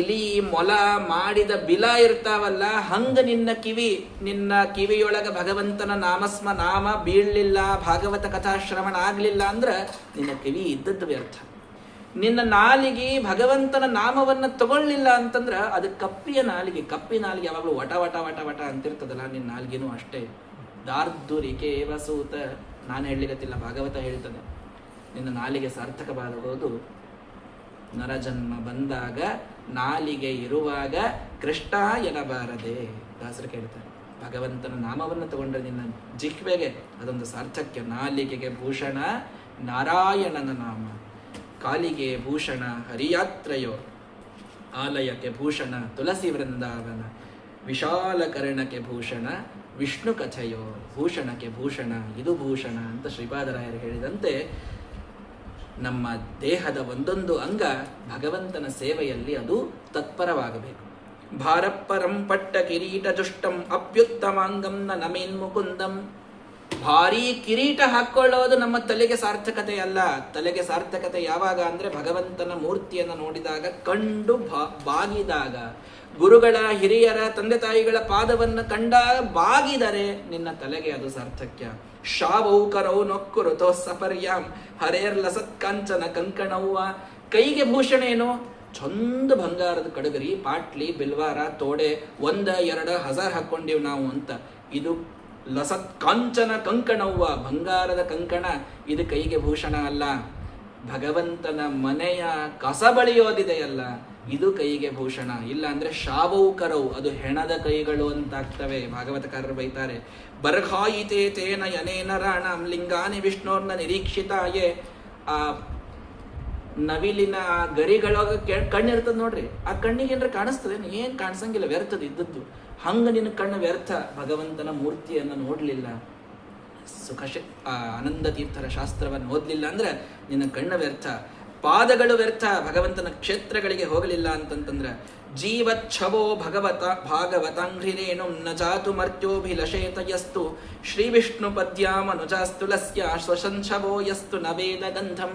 ಇಲಿ ಮೊಲ ಮಾಡಿದ ಬಿಲ ಇರ್ತಾವಲ್ಲ, ಹಂಗ ನಿನ್ನ ಕಿವಿಯೊಳಗ ಭಗವಂತನ ನಾಮ ಬೀಳಲಿಲ್ಲ, ಭಾಗವತ ಕಥಾಶ್ರವಣ ಆಗ್ಲಿಲ್ಲ ಅಂದ್ರೆ ನಿನ್ನ ಕಿವಿ ಇದ್ದದ್ದು ವ್ಯರ್ಥ. ನಿನ್ನ ನಾಲಿಗೆ ಭಗವಂತನ ನಾಮವನ್ನು ತಗೊಳ್ಳಿಲ್ಲ ಅಂತಂದ್ರೆ ಅದು ಕಪ್ಪಿ ನಾಲಿಗೆ ಯಾವಾಗಲೂ ವಟ ವಟ ವಟ ವಟ ಅಂತಿರ್ತದಲ್ಲ, ನಿನ್ನ ನಾಲಿಗೆನೂ ಅಷ್ಟೇ. ದಾರ್ಧುರಿಕೆ ವಸೂತ. ನಾನು ಹೇಳಲಿಕ್ಕತ್ತಿಲ್ಲ, ಭಾಗವತ ಹೇಳ್ತದೆ. ನಿನ್ನ ನಾಲಿಗೆ ಸಾರ್ಥಕವಾಗುವುದು ನರಜನ್ಮ ಬಂದಾಗ, ನಾಲಿಗೆ ಇರುವಾಗ ಕೃಷ್ಣ ಎನ್ನಬಾರದೆ. ದಾಸರು ಕೇಳ್ತಾರೆ, ಭಗವಂತನ ನಾಮವನ್ನು ತಗೊಂಡ್ರೆ ನಿನ್ನ ಜಿಹ್ವೆಗೆ ಅದೊಂದು ಸಾರ್ಥಕ್ಯ. ನಾಲಿಗೆಗೆ ಭೂಷಣ ನಾರಾಯಣನ ನಾಮ, ಕಾಲಿಗೆ ಭೂಷಣ ಹರಿಯಾತ್ರಯೋ, ಆಲಯಕ್ಕೆ ಭೂಷಣ ತುಳಸಿ ವೃಂದಾವನ, ವಿಶಾಲ ಕರ್ಣಕ್ಕೆ ಭೂಷಣ ವಿಷ್ಣು ಕಥೆಯೋ, ಭೂಷಣಕ್ಕೆ ಭೂಷಣ ಇದು ಭೂಷಣ ಅಂತ ಶ್ರೀಪಾದರಾಯರು ಹೇಳಿದಂತೆ ನಮ್ಮ ದೇಹದ ಒಂದೊಂದು ಅಂಗ ಭಗವಂತನ ಸೇವೆಯಲ್ಲಿ ಅದು ತತ್ಪರವಾಗಬೇಕು. ಭಾರಪ್ಪರಂ ಪಟ್ಟ ಕಿರೀಟ ಜುಷ್ಟಂ ಅಪ್ಯುತ್ತಮಾಂಗಂ ನಮೇನ್ ಮುಕುಂದಂ. ಭಾರೀ ಕಿರೀಟ ಹಾಕ್ಕೊಳ್ಳೋದು ನಮ್ಮ ತಲೆಗೆ ಸಾರ್ಥಕತೆ ಅಲ್ಲ. ತಲೆಗೆ ಸಾರ್ಥಕತೆ ಯಾವಾಗ ಅಂದ್ರೆ ಭಗವಂತನ ಮೂರ್ತಿಯನ್ನು ನೋಡಿದಾಗ, ಕಂಡು ಬಾಗಿದಾಗ, ಗುರುಗಳ ಹಿರಿಯರ ತಂದೆ ತಾಯಿಗಳ ಪಾದವನ್ನು ಕಂಡಾಗ ಬಾಗಿದರೆ ನಿನ್ನ ತಲೆಗೆ ಅದು ಸಾರ್ಥಕ್ಯ. ಶಾವೌಕರೌ ನೊಕ್ಕುರುತೋ ಸಪರ್ಯಾಂ ಹರೇರ್ ಲಸತ್ ಕಾಂಚನ ಕಂಕಣವ್ವ. ಕೈಗೆ ಭೂಷಣ ಏನು? ಚಂದ ಬಂಗಾರದ ಕಡಗರಿ, ಪಾಟ್ಲಿ, ಬಿಲ್ವಾರ, ತೋಡೆ 1-2 ಹಾಕ್ಕೊಂಡಿವ್ ನಾವು ಅಂತ. ಇದು ಲಸತ್ ಕಾಂಚನ ಕಂಕಣವ್ವ, ಬಂಗಾರದ ಕಂಕಣ. ಇದು ಕೈಗೆ ಭೂಷಣ ಅಲ್ಲ. ಭಗವಂತನ ಮನೆಯ ಕಸ ಬಳಿಯೋದಿದೆಯಲ್ಲ, ಇದು ಕೈಗೆ ಭೂಷಣ. ಇಲ್ಲ ಅಂದ್ರೆ ಶಾವೌಕರವು, ಅದು ಹೆಣದ ಕೈಗಳು ಅಂತಾಗ್ತವೆ. ಭಾಗವತಕಾರರು ಬೈತಾರೆ, ಬರ್ಹಾಯಿತೇ ತೇನ ಯನೇನ ರಾಣಂ ಲಿಂಗಾನಿ ವಿಷ್ಣೋರ್ನ ನಿರೀಕ್ಷಿತಾಯೇ. ಆ ನವಿಲಿನ ಗರಿಗಳೊಳಗೆ ಕಣ್ಣಿರ್ತದೆ ನೋಡ್ರಿ, ಆ ಕಣ್ಣಿಗೆ ಏನಾರ ಕಾಣಿಸ್ತದೆ? ಏನ್ ಕಾಣಿಸಂಗಿಲ್ಲ, ವ್ಯರ್ಥದ ಇದ್ದದ್ದು. ಹಂಗೆ ನಿನ್ನ ಕಣ್ಣು ವ್ಯರ್ಥ, ಭಗವಂತನ ಮೂರ್ತಿಯನ್ನು ನೋಡಲಿಲ್ಲ, ಆನಂದ ತೀರ್ಥರ ಶಾಸ್ತ್ರವನ್ನು ಓದಲಿಲ್ಲ ಅಂದ್ರೆ ನಿನ್ನ ಕಣ್ಣು ವ್ಯರ್ಥ, ಪಾದಗಳು ವ್ಯರ್ಥ, ಭಗವಂತನ ಕ್ಷೇತ್ರಗಳಿಗೆ ಹೋಗಲಿಲ್ಲ ಅಂತಂತಂದ್ರೆ. ಜೀವಚ್ಛವೋ ಭಾಗವತಾಂಘ್ರಿರೇಣು ನ ಜಾತು ಮರ್ತ್ಯೋಭಿಲಷೇತಯಸ್ತು ಶ್ರೀ ವಿಷ್ಣು ಪದ್ಯಾಮನುಜಾಸ್ತುಲಸ್ಯ ಸ್ವಶಂಶವೋ ಯಸ್ತು ನ ವೇದ ಗಂಧಂ.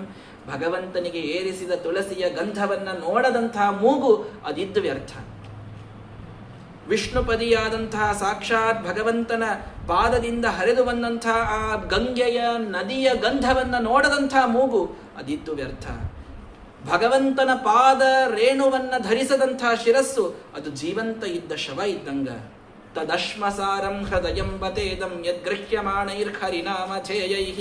ಭಗವಂತನಿಗೆ ಏರಿಸಿದ ತುಳಸಿಯ ಗಂಧವನ್ನ ನೋಡದಂತಹ ಮೂಗು ಅದಿದ್ದು ವ್ಯರ್ಥ. ವಿಷ್ಣುಪದಿಯಾದಂತಹ ಸಾಕ್ಷಾತ್ ಭಗವಂತನ ಪಾದದಿಂದ ಹರಿದು ಬಂದಂತಹ ಆ ಗಂಗೆಯ ನದಿಯ ಗಂಧವನ್ನ ನೋಡದಂತಹ ಮೂಗು ಅದಿದ್ದು ವ್ಯರ್ಥ. ಭಗವಂತನ ಪಾದ ರೇಣುವನ್ನ ಧರಿಸದಂತಹ ಶಿರಸ್ಸು ಅದು ಜೀವಂತ ಇದ್ದ ಶವ ಇದ್ದಂಗ. ತದಶ್ಮಸಾರಂ ಹೃದಯಂ ಬತೇದಂ ಯದ್ಗೃಹ್ಯಮಾಣೈರ್ಹರಿನಾಮಧೇಯೈಃ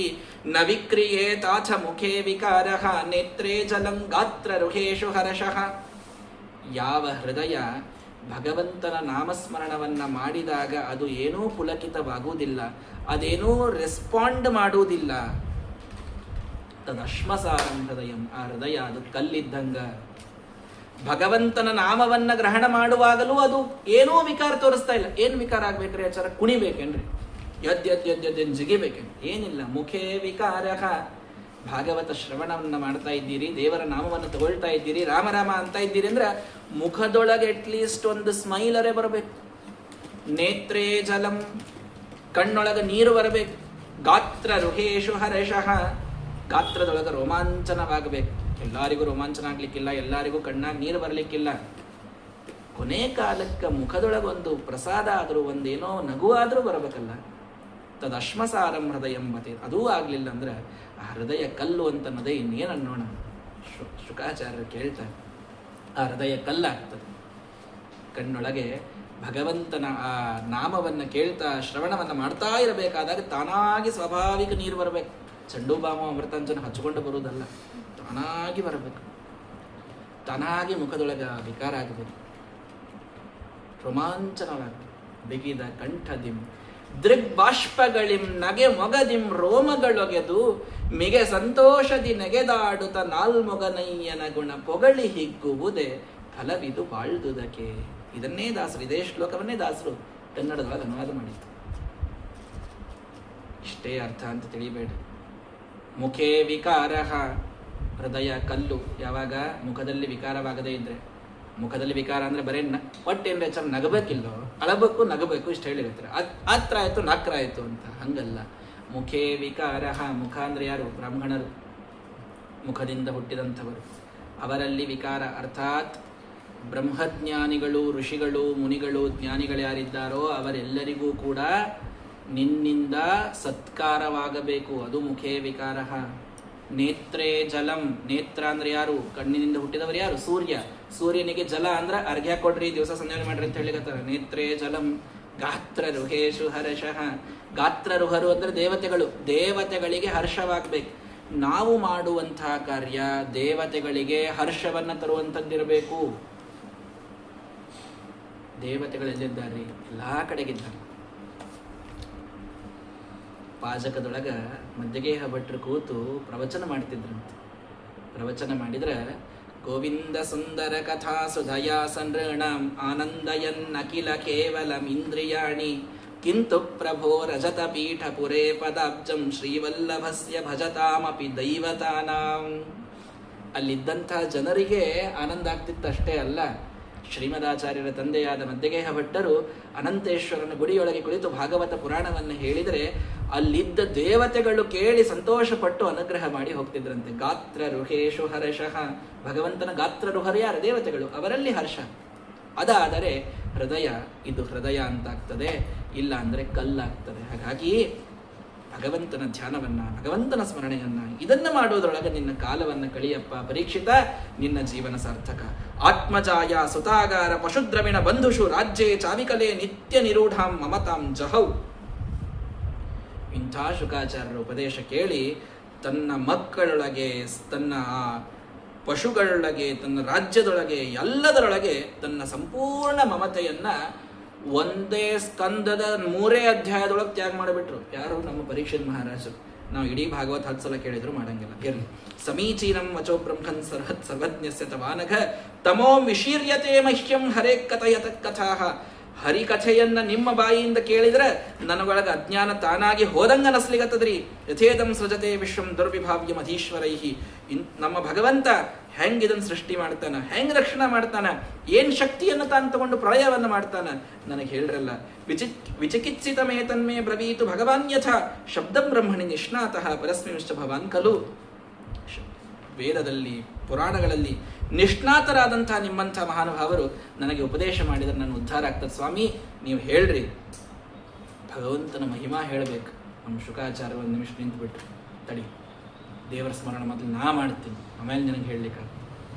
ನ ವಿಕ್ರಿಯೇತಾಥ ಮುಖೇ ವಿಕಾರಃ ನೇತ್ರೇ ಜಲಂ ಗಾತ್ರ ರುಹೇಶು ಹರ್ಷಃ. ಯಾವ ಹೃದಯ ಭಗವಂತನ ನಾಮಸ್ಮರಣವನ್ನ ಮಾಡಿದಾಗ ಅದು ಏನೂ ಪುಲಕಿತವಾಗುವುದಿಲ್ಲ, ಅದೇನೂ ರೆಸ್ಪಾಂಡ್ ಮಾಡುವುದಿಲ್ಲ. ತದಶ್ಮಸಾರಂ ಹೃದಯಂ, ಆ ಹೃದಯ ಅದು ಕಲ್ಲಿದ್ದಂಗ. ಭಗವಂತನ ನಾಮವನ್ನ ಗ್ರಹಣ ಮಾಡುವಾಗಲೂ ಅದು ಏನೋ ವಿಕಾರ ತೋರಿಸ್ತಾ ಇಲ್ಲ. ಏನು ವಿಕಾರ ಆಗ್ಬೇಕ್ರಿ ಆಚಾರ? ಕುಣಿಬೇಕೇನ್ರಿ? ಯದ್ ಜಿಗಿಬೇಕೇನ್ರಿ? ಏನಿಲ್ಲ. ಮುಖೇ ವಿಕಾರಃ. ಭಾಗವತ ಶ್ರವಣವನ್ನ ಮಾಡ್ತಾ ಇದ್ದೀರಿ, ದೇವರ ನಾಮವನ್ನು ತಗೊಳ್ತಾ ಇದ್ದೀರಿ, ರಾಮ ಅಂತ ಇದ್ದೀರಿ ಅಂದ್ರೆ ಮುಖದೊಳಗೆ ಅಟ್ಲೀಸ್ಟ್ ಒಂದು ಸ್ಮೈಲರೇ ಬರಬೇಕು. ನೇತ್ರೇ ಜಲಂ, ಕಣ್ಣೊಳಗೆ ನೀರು ಬರಬೇಕು. ಗಾತ್ರ ರುಹೇಶು ಹರ್ಷಃ, ಗಾತ್ರದೊಳಗೆ ರೋಮಾಂಚನವಾಗಬೇಕು. ಎಲ್ಲರಿಗೂ ರೋಮಾಂಚನ ಆಗ್ಲಿಕ್ಕಿಲ್ಲ, ಎಲ್ಲರಿಗೂ ಕಣ್ಣಾಗಿ ನೀರು ಬರಲಿಕ್ಕಿಲ್ಲ. ಕೊನೆ ಕಾಲಕ್ಕೆ ಮುಖದೊಳಗೊಂದು ಪ್ರಸಾದ ಆದರೂ, ಒಂದೇನೋ ನಗು ಆದರೂ ಬರಬೇಕಲ್ಲ. ತದಶ್ಮಸಾರಂ ಹೃದಯಂ ಬತೆ. ಅದೂ ಆಗಲಿಲ್ಲ ಅಂದ್ರೆ ಆ ಹೃದಯ ಕಲ್ಲು ಅಂತನ್ನೋದೇ ಇನ್ನೇನು ಅನ್ನೋಣ. ಶುಕಾಚಾರ್ಯರು ಕೇಳ್ತಾರೆ, ಆ ಹೃದಯ ಕಲ್ಲಾಗ್ತದೆ. ಕಣ್ಣೊಳಗೆ ಭಗವಂತನ ಆ ನಾಮವನ್ನು ಕೇಳ್ತಾ ಶ್ರವಣವನ್ನು ಮಾಡ್ತಾ ಇರಬೇಕಾದಾಗ ತಾನಾಗಿ ಸ್ವಾಭಾವಿಕ ನೀರು ಬರಬೇಕು. ಚಂಡು ಬಾಮ ಅಮೃತಾಂಜನ ಹಚ್ಚಿಕೊಂಡು ಬರುವುದಲ್ಲ, ತಾನಾಗಿ ಬರಬೇಕು. ತಾನಾಗಿ ಮುಖದೊಳಗೆ ವಿಕಾರ ಆಗಬೇಕು, ರೋಮಾಂಚನವಾಗಬೇಕು. ಬಿಗಿದ ಕಂಠದಿಂ ದೃಗ್ಬಾಷ್ಪಗಳಿಂ ನಗೆ ಮೊಗದಿಂ ರೋಮಗಳೊಗೆದು ಮಿಗೆ ಸಂತೋಷದಿ ನೆಗೆದಾಡುತ್ತ ನಾಲ್ಮೊಗನಯ್ಯನ ಗುಣ ಪೊಗಳಿ ಹಿಗ್ಗುವುದೇ ಫಲವಿದು ಬಾಳ್ದುದಕ್ಕೆ. ಇದನ್ನೇ ದಾಸರು, ಇದೇ ಶ್ಲೋಕವನ್ನೇ ದಾಸರು ಕನ್ನಡದೊಳಗೆ ಅನುವಾದ ಮಾಡಿತ್ತು. ಇಷ್ಟೇ ಅರ್ಥ ಅಂತ ತಿಳಿಬೇಡ. ಮುಖೇ ವಿಕಾರಃ, ಹೃದಯ ಕಲ್ಲು. ಯಾವಾಗ ಮುಖದಲ್ಲಿ ವಿಕಾರವಾಗದೇ ಇದ್ರೆ, ಮುಖದಲ್ಲಿ ವಿಕಾರ ಅಂದ್ರೆ ಬರೇ ಒಟ್ಟೇನ್ರೆ ಚೆನ್ನಾಗಿ ನಗಬೇಕಿಲ್ಲೋ, ಅಳಬೇಕು ನಗಬೇಕು ಇಷ್ಟು ಹೇಳಿರ್ತಾರೆ. ಆತ್ರ ಆಯ್ತು ನಾಕ್ರ ಆಯ್ತು ಅಂತ. ಹಂಗಲ್ಲ. ಮುಖೇ ವಿಕಾರಃ. ಮುಖ ಅಂದ್ರೆ ಯಾರು? ಬ್ರಾಹ್ಮಣರು, ಮುಖದಿಂದ ಹುಟ್ಟಿದಂಥವರು. ಅವರಲ್ಲಿ ವಿಕಾರ ಅರ್ಥಾತ್ ಬ್ರಹ್ಮಜ್ಞಾನಿಗಳು, ಋಷಿಗಳು, ಮುನಿಗಳು, ಜ್ಞಾನಿಗಳು ಯಾರಿದ್ದಾರೋ ಅವರೆಲ್ಲರಿಗೂ ಕೂಡ ನಿನ್ನಿಂದ ಸತ್ಕಾರವಾಗಬೇಕು. ಅದು ಮುಖೇ ವಿಕಾರಃ. ನೇತ್ರೇ ಜಲಂ. ನೇತ್ರ ಅಂದ್ರೆ ಯಾರು? ಕಣ್ಣಿನಿಂದ ಹುಟ್ಟಿದವರು ಯಾರು? ಸೂರ್ಯ. ಸೂರ್ಯನಿಗೆ ಜಲ ಅಂದ್ರೆ ಅರ್ಘ್ಯ ಕೊಡ್ರಿ, ದಿವಸ ಸಂಧ್ಯಾನೆ ಮಾಡ್ರಿ ಅಂತ ಹೇಳಿಕತ್ತಾರೆ. ನೇತ್ರೇ ಜಲಂ. ಗಾತ್ರ ರುಹೇಶು ಹರ್ಷಃ. ಗಾತ್ರ ರುಹರು ಅಂದ್ರೆ ದೇವತೆಗಳು. ದೇವತೆಗಳಿಗೆ ಹರ್ಷವಾಗಬೇಕು. ನಾವು ಮಾಡುವಂತಹ ಕಾರ್ಯ ದೇವತೆಗಳಿಗೆ ಹರ್ಷವನ್ನ ತರುವಂಥದ್ದಿರಬೇಕು. ದೇವತೆಗಳೆಲ್ಲಿದ್ದಾರೆ? ಎಲ್ಲಾ ಕಡೆಗಿದ್ದಾರೆ. ಪಾಜಕದೊಳಗ ಮಧ್ಯಗೇಹ ಭಟ್ರು ಕೂತು ಪ್ರವಚನ ಮಾಡ್ತಿದ್ರಂತೆ. ಪ್ರವಚನ ಮಾಡಿದ್ರೆ ಗೋವಿಂದ ಸುಂದರ ಕಥಾ ಸುಧಯಾ ಸಂಋಣಾಂ ಆನಂದಯನ್ನಖಿಲ ಕೇವಲಮಿಂದ್ರಿಯಾಣಿ ಕಿಂತು ಪ್ರಭೋ ರಜತ ಪೀಠ ಪುರೇ ಪದಾಬ್ಜಂ ಶ್ರೀವಲ್ಲಭಸ್ಯ ಭಜತಾಮಪಿ ದೈವತಾನಾಂ. ಅಲ್ಲಿದ್ದಂಥ ಜನರಿಗೆ ಆನಂದ ಆಗ್ತಿತ್ತಷ್ಟೇ ಅಲ್ಲ, ಶ್ರೀಮದಾಚಾರ್ಯರ ತಂದೆಯಾದ ಮಧ್ಯಗೇಹ ಭಟ್ಟರು ಅನಂತೇಶ್ವರನ ಗುಡಿಯೊಳಗೆ ಕುಳಿತು ಭಾಗವತ ಪುರಾಣವನ್ನು ಹೇಳಿದರೆ ಅಲ್ಲಿದ್ದ ದೇವತೆಗಳು ಕೇಳಿ ಸಂತೋಷಪಟ್ಟು ಅನುಗ್ರಹ ಮಾಡಿ ಹೋಗ್ತಿದ್ರಂತೆ. ಗಾತ್ರ ರುಹೇಶು ಹರ್ಷಃ. ಭಗವಂತನ ಗಾತ್ರ ರುಹರು ಯಾರು? ದೇವತೆಗಳು. ಅವರಲ್ಲಿ ಹರ್ಷ. ಅದಾದರೆ ಹೃದಯ, ಇದು ಹೃದಯ ಅಂತಾಗ್ತದೆ, ಇಲ್ಲ ಅಂದರೆ ಕಲ್ಲಾಗ್ತದೆ. ಹಾಗಾಗಿ ಭಗವಂತನ ಧ್ಯಾನವನ್ನ, ಭಗವಂತನ ಸ್ಮರಣೆಯನ್ನ ಇದನ್ನು ಮಾಡೋದ್ರೊಳಗೆ ನಿನ್ನ ಕಾಲವನ್ನು ಕಳಿಯಪ್ಪ ಪರೀಕ್ಷಿತ. ನಿನ್ನ ಜೀವನ ಸಾರ್ಥಕ. ಆತ್ಮಜಾಯ ಸುತಾಗಾರ ಪಶುದ್ರವಿಣ ಬಂಧುಷು ರಾಜ್ಯೇ ಚಾವಿಕಲೆ ನಿತ್ಯ ನಿರೂಢಾಂ ಮಮತಾಂ ಜಹೌ. ಇಂಥ ಶುಕಾಚಾರ್ಯರ ಉಪದೇಶ ಕೇಳಿ ತನ್ನ ಮಕ್ಕಳೊಳಗೆ, ತನ್ನ ಪಶುಗಳೊಳಗೆ, ತನ್ನ ರಾಜ್ಯದೊಳಗೆ, ಎಲ್ಲದರೊಳಗೆ ತನ್ನ ಸಂಪೂರ್ಣ ಮಮತೆಯನ್ನ ಒಂದೇ ಸ್ಕಂದದ 3 ಅಧ್ಯಾಯದೊಳಗೆ ತ್ಯಾಗ ಮಾಡಿಬಿಟ್ರು. ಯಾರು? ನಮ್ಮ ಪರೀಕ್ಷಿತ್ ಮಹಾರಾಜರು. ನಾವು ಇಡೀ ಭಾಗವತ್ 10 ಸಲ ಕೇಳಿದ್ರು ಮಾಡಂಗಿಲ್ಲ. ಇರಲಿ. ಸಮೀಚೀನಂ ವಚೋ ಬ್ರಹ್ಮನ್ ಸರ್ವಜ್ಞಸ್ಯ ತವಾನಘ ತಮೋ ವಿಶೀರ್ಯತೆ ಮಹ್ಯಂ ಹರೇ ಕಥಯತ ಕಥಾಃ ಹರಿಕಥೆಯನ್ನ ನಿಮ್ಮ ಬಾಯಿಯಿಂದ ಕೇಳಿದ್ರೆ ನನಗೊಳಗ ಅಜ್ಞಾನ ತಾನಾಗಿ ಹೋದಂಗ ಅನಸ್ಲಿಗತ್ತದ್ರಿ. ಯಥೇದಂ ಸೃಜತೆ ವಿಶ್ವಂ ದುರ್ವಿಭಾವ್ಯ ಮಧೀಶ್ವರೈಹಿ. ನಮ್ಮ ಭಗವಂತ ಹೆಂಗ್ ಇದನ್ನು ಸೃಷ್ಟಿ ಮಾಡ್ತಾನ, ಹೆಂಗ್ ರಕ್ಷಣೆ ಮಾಡ್ತಾನ, ಏನ್ ಶಕ್ತಿಯನ್ನು ತಾನು ತಗೊಂಡು ಪ್ರಳಯವನ್ನ ಮಾಡ್ತಾನ ನನಗೆ ಹೇಳ್ರಲ್ಲ. ವಿಚಿಕಿತ್ಸಿತಮೇತನ್ಮೇ ಬ್ರವೀತು ಭಗವಾನ್ ಯಥ ಶಬ್ದಂ ಬ್ರಹ್ಮಣಿ ನಿಷ್ಣಾತಃ ಪರಸ್ಮಿಂಶ್ಚ ಭವಾನ್ ಖಲು. ವೇದದಲ್ಲಿ ಪುರಾಣಗಳಲ್ಲಿ ನಿಷ್ಣಾತರಾದಂಥ ನಿಮ್ಮಂಥ ಮಹಾನುಭಾವರು ನನಗೆ ಉಪದೇಶ ಮಾಡಿದರೆ ನನ್ನ ಉದ್ಧಾರ ಆಗ್ತದೆ. ಸ್ವಾಮಿ ನೀವು ಹೇಳ್ರಿ, ಭಗವಂತನ ಮಹಿಮಾ ಹೇಳಬೇಕು. ನಮ್ಮ ಶುಕಾಚಾರ್ಯ ಒಂದು ನಿಮಿಷ ನಿಂತುಬಿಟ್ರು, ತಡಿ ದೇವರ ಸ್ಮರಣ ಮೊದಲು ನಾ ಮಾಡ್ತೀನಿ, ಆಮೇಲೆ ನಿನಗೆ ಹೇಳಲಿಕ್ಕೆ.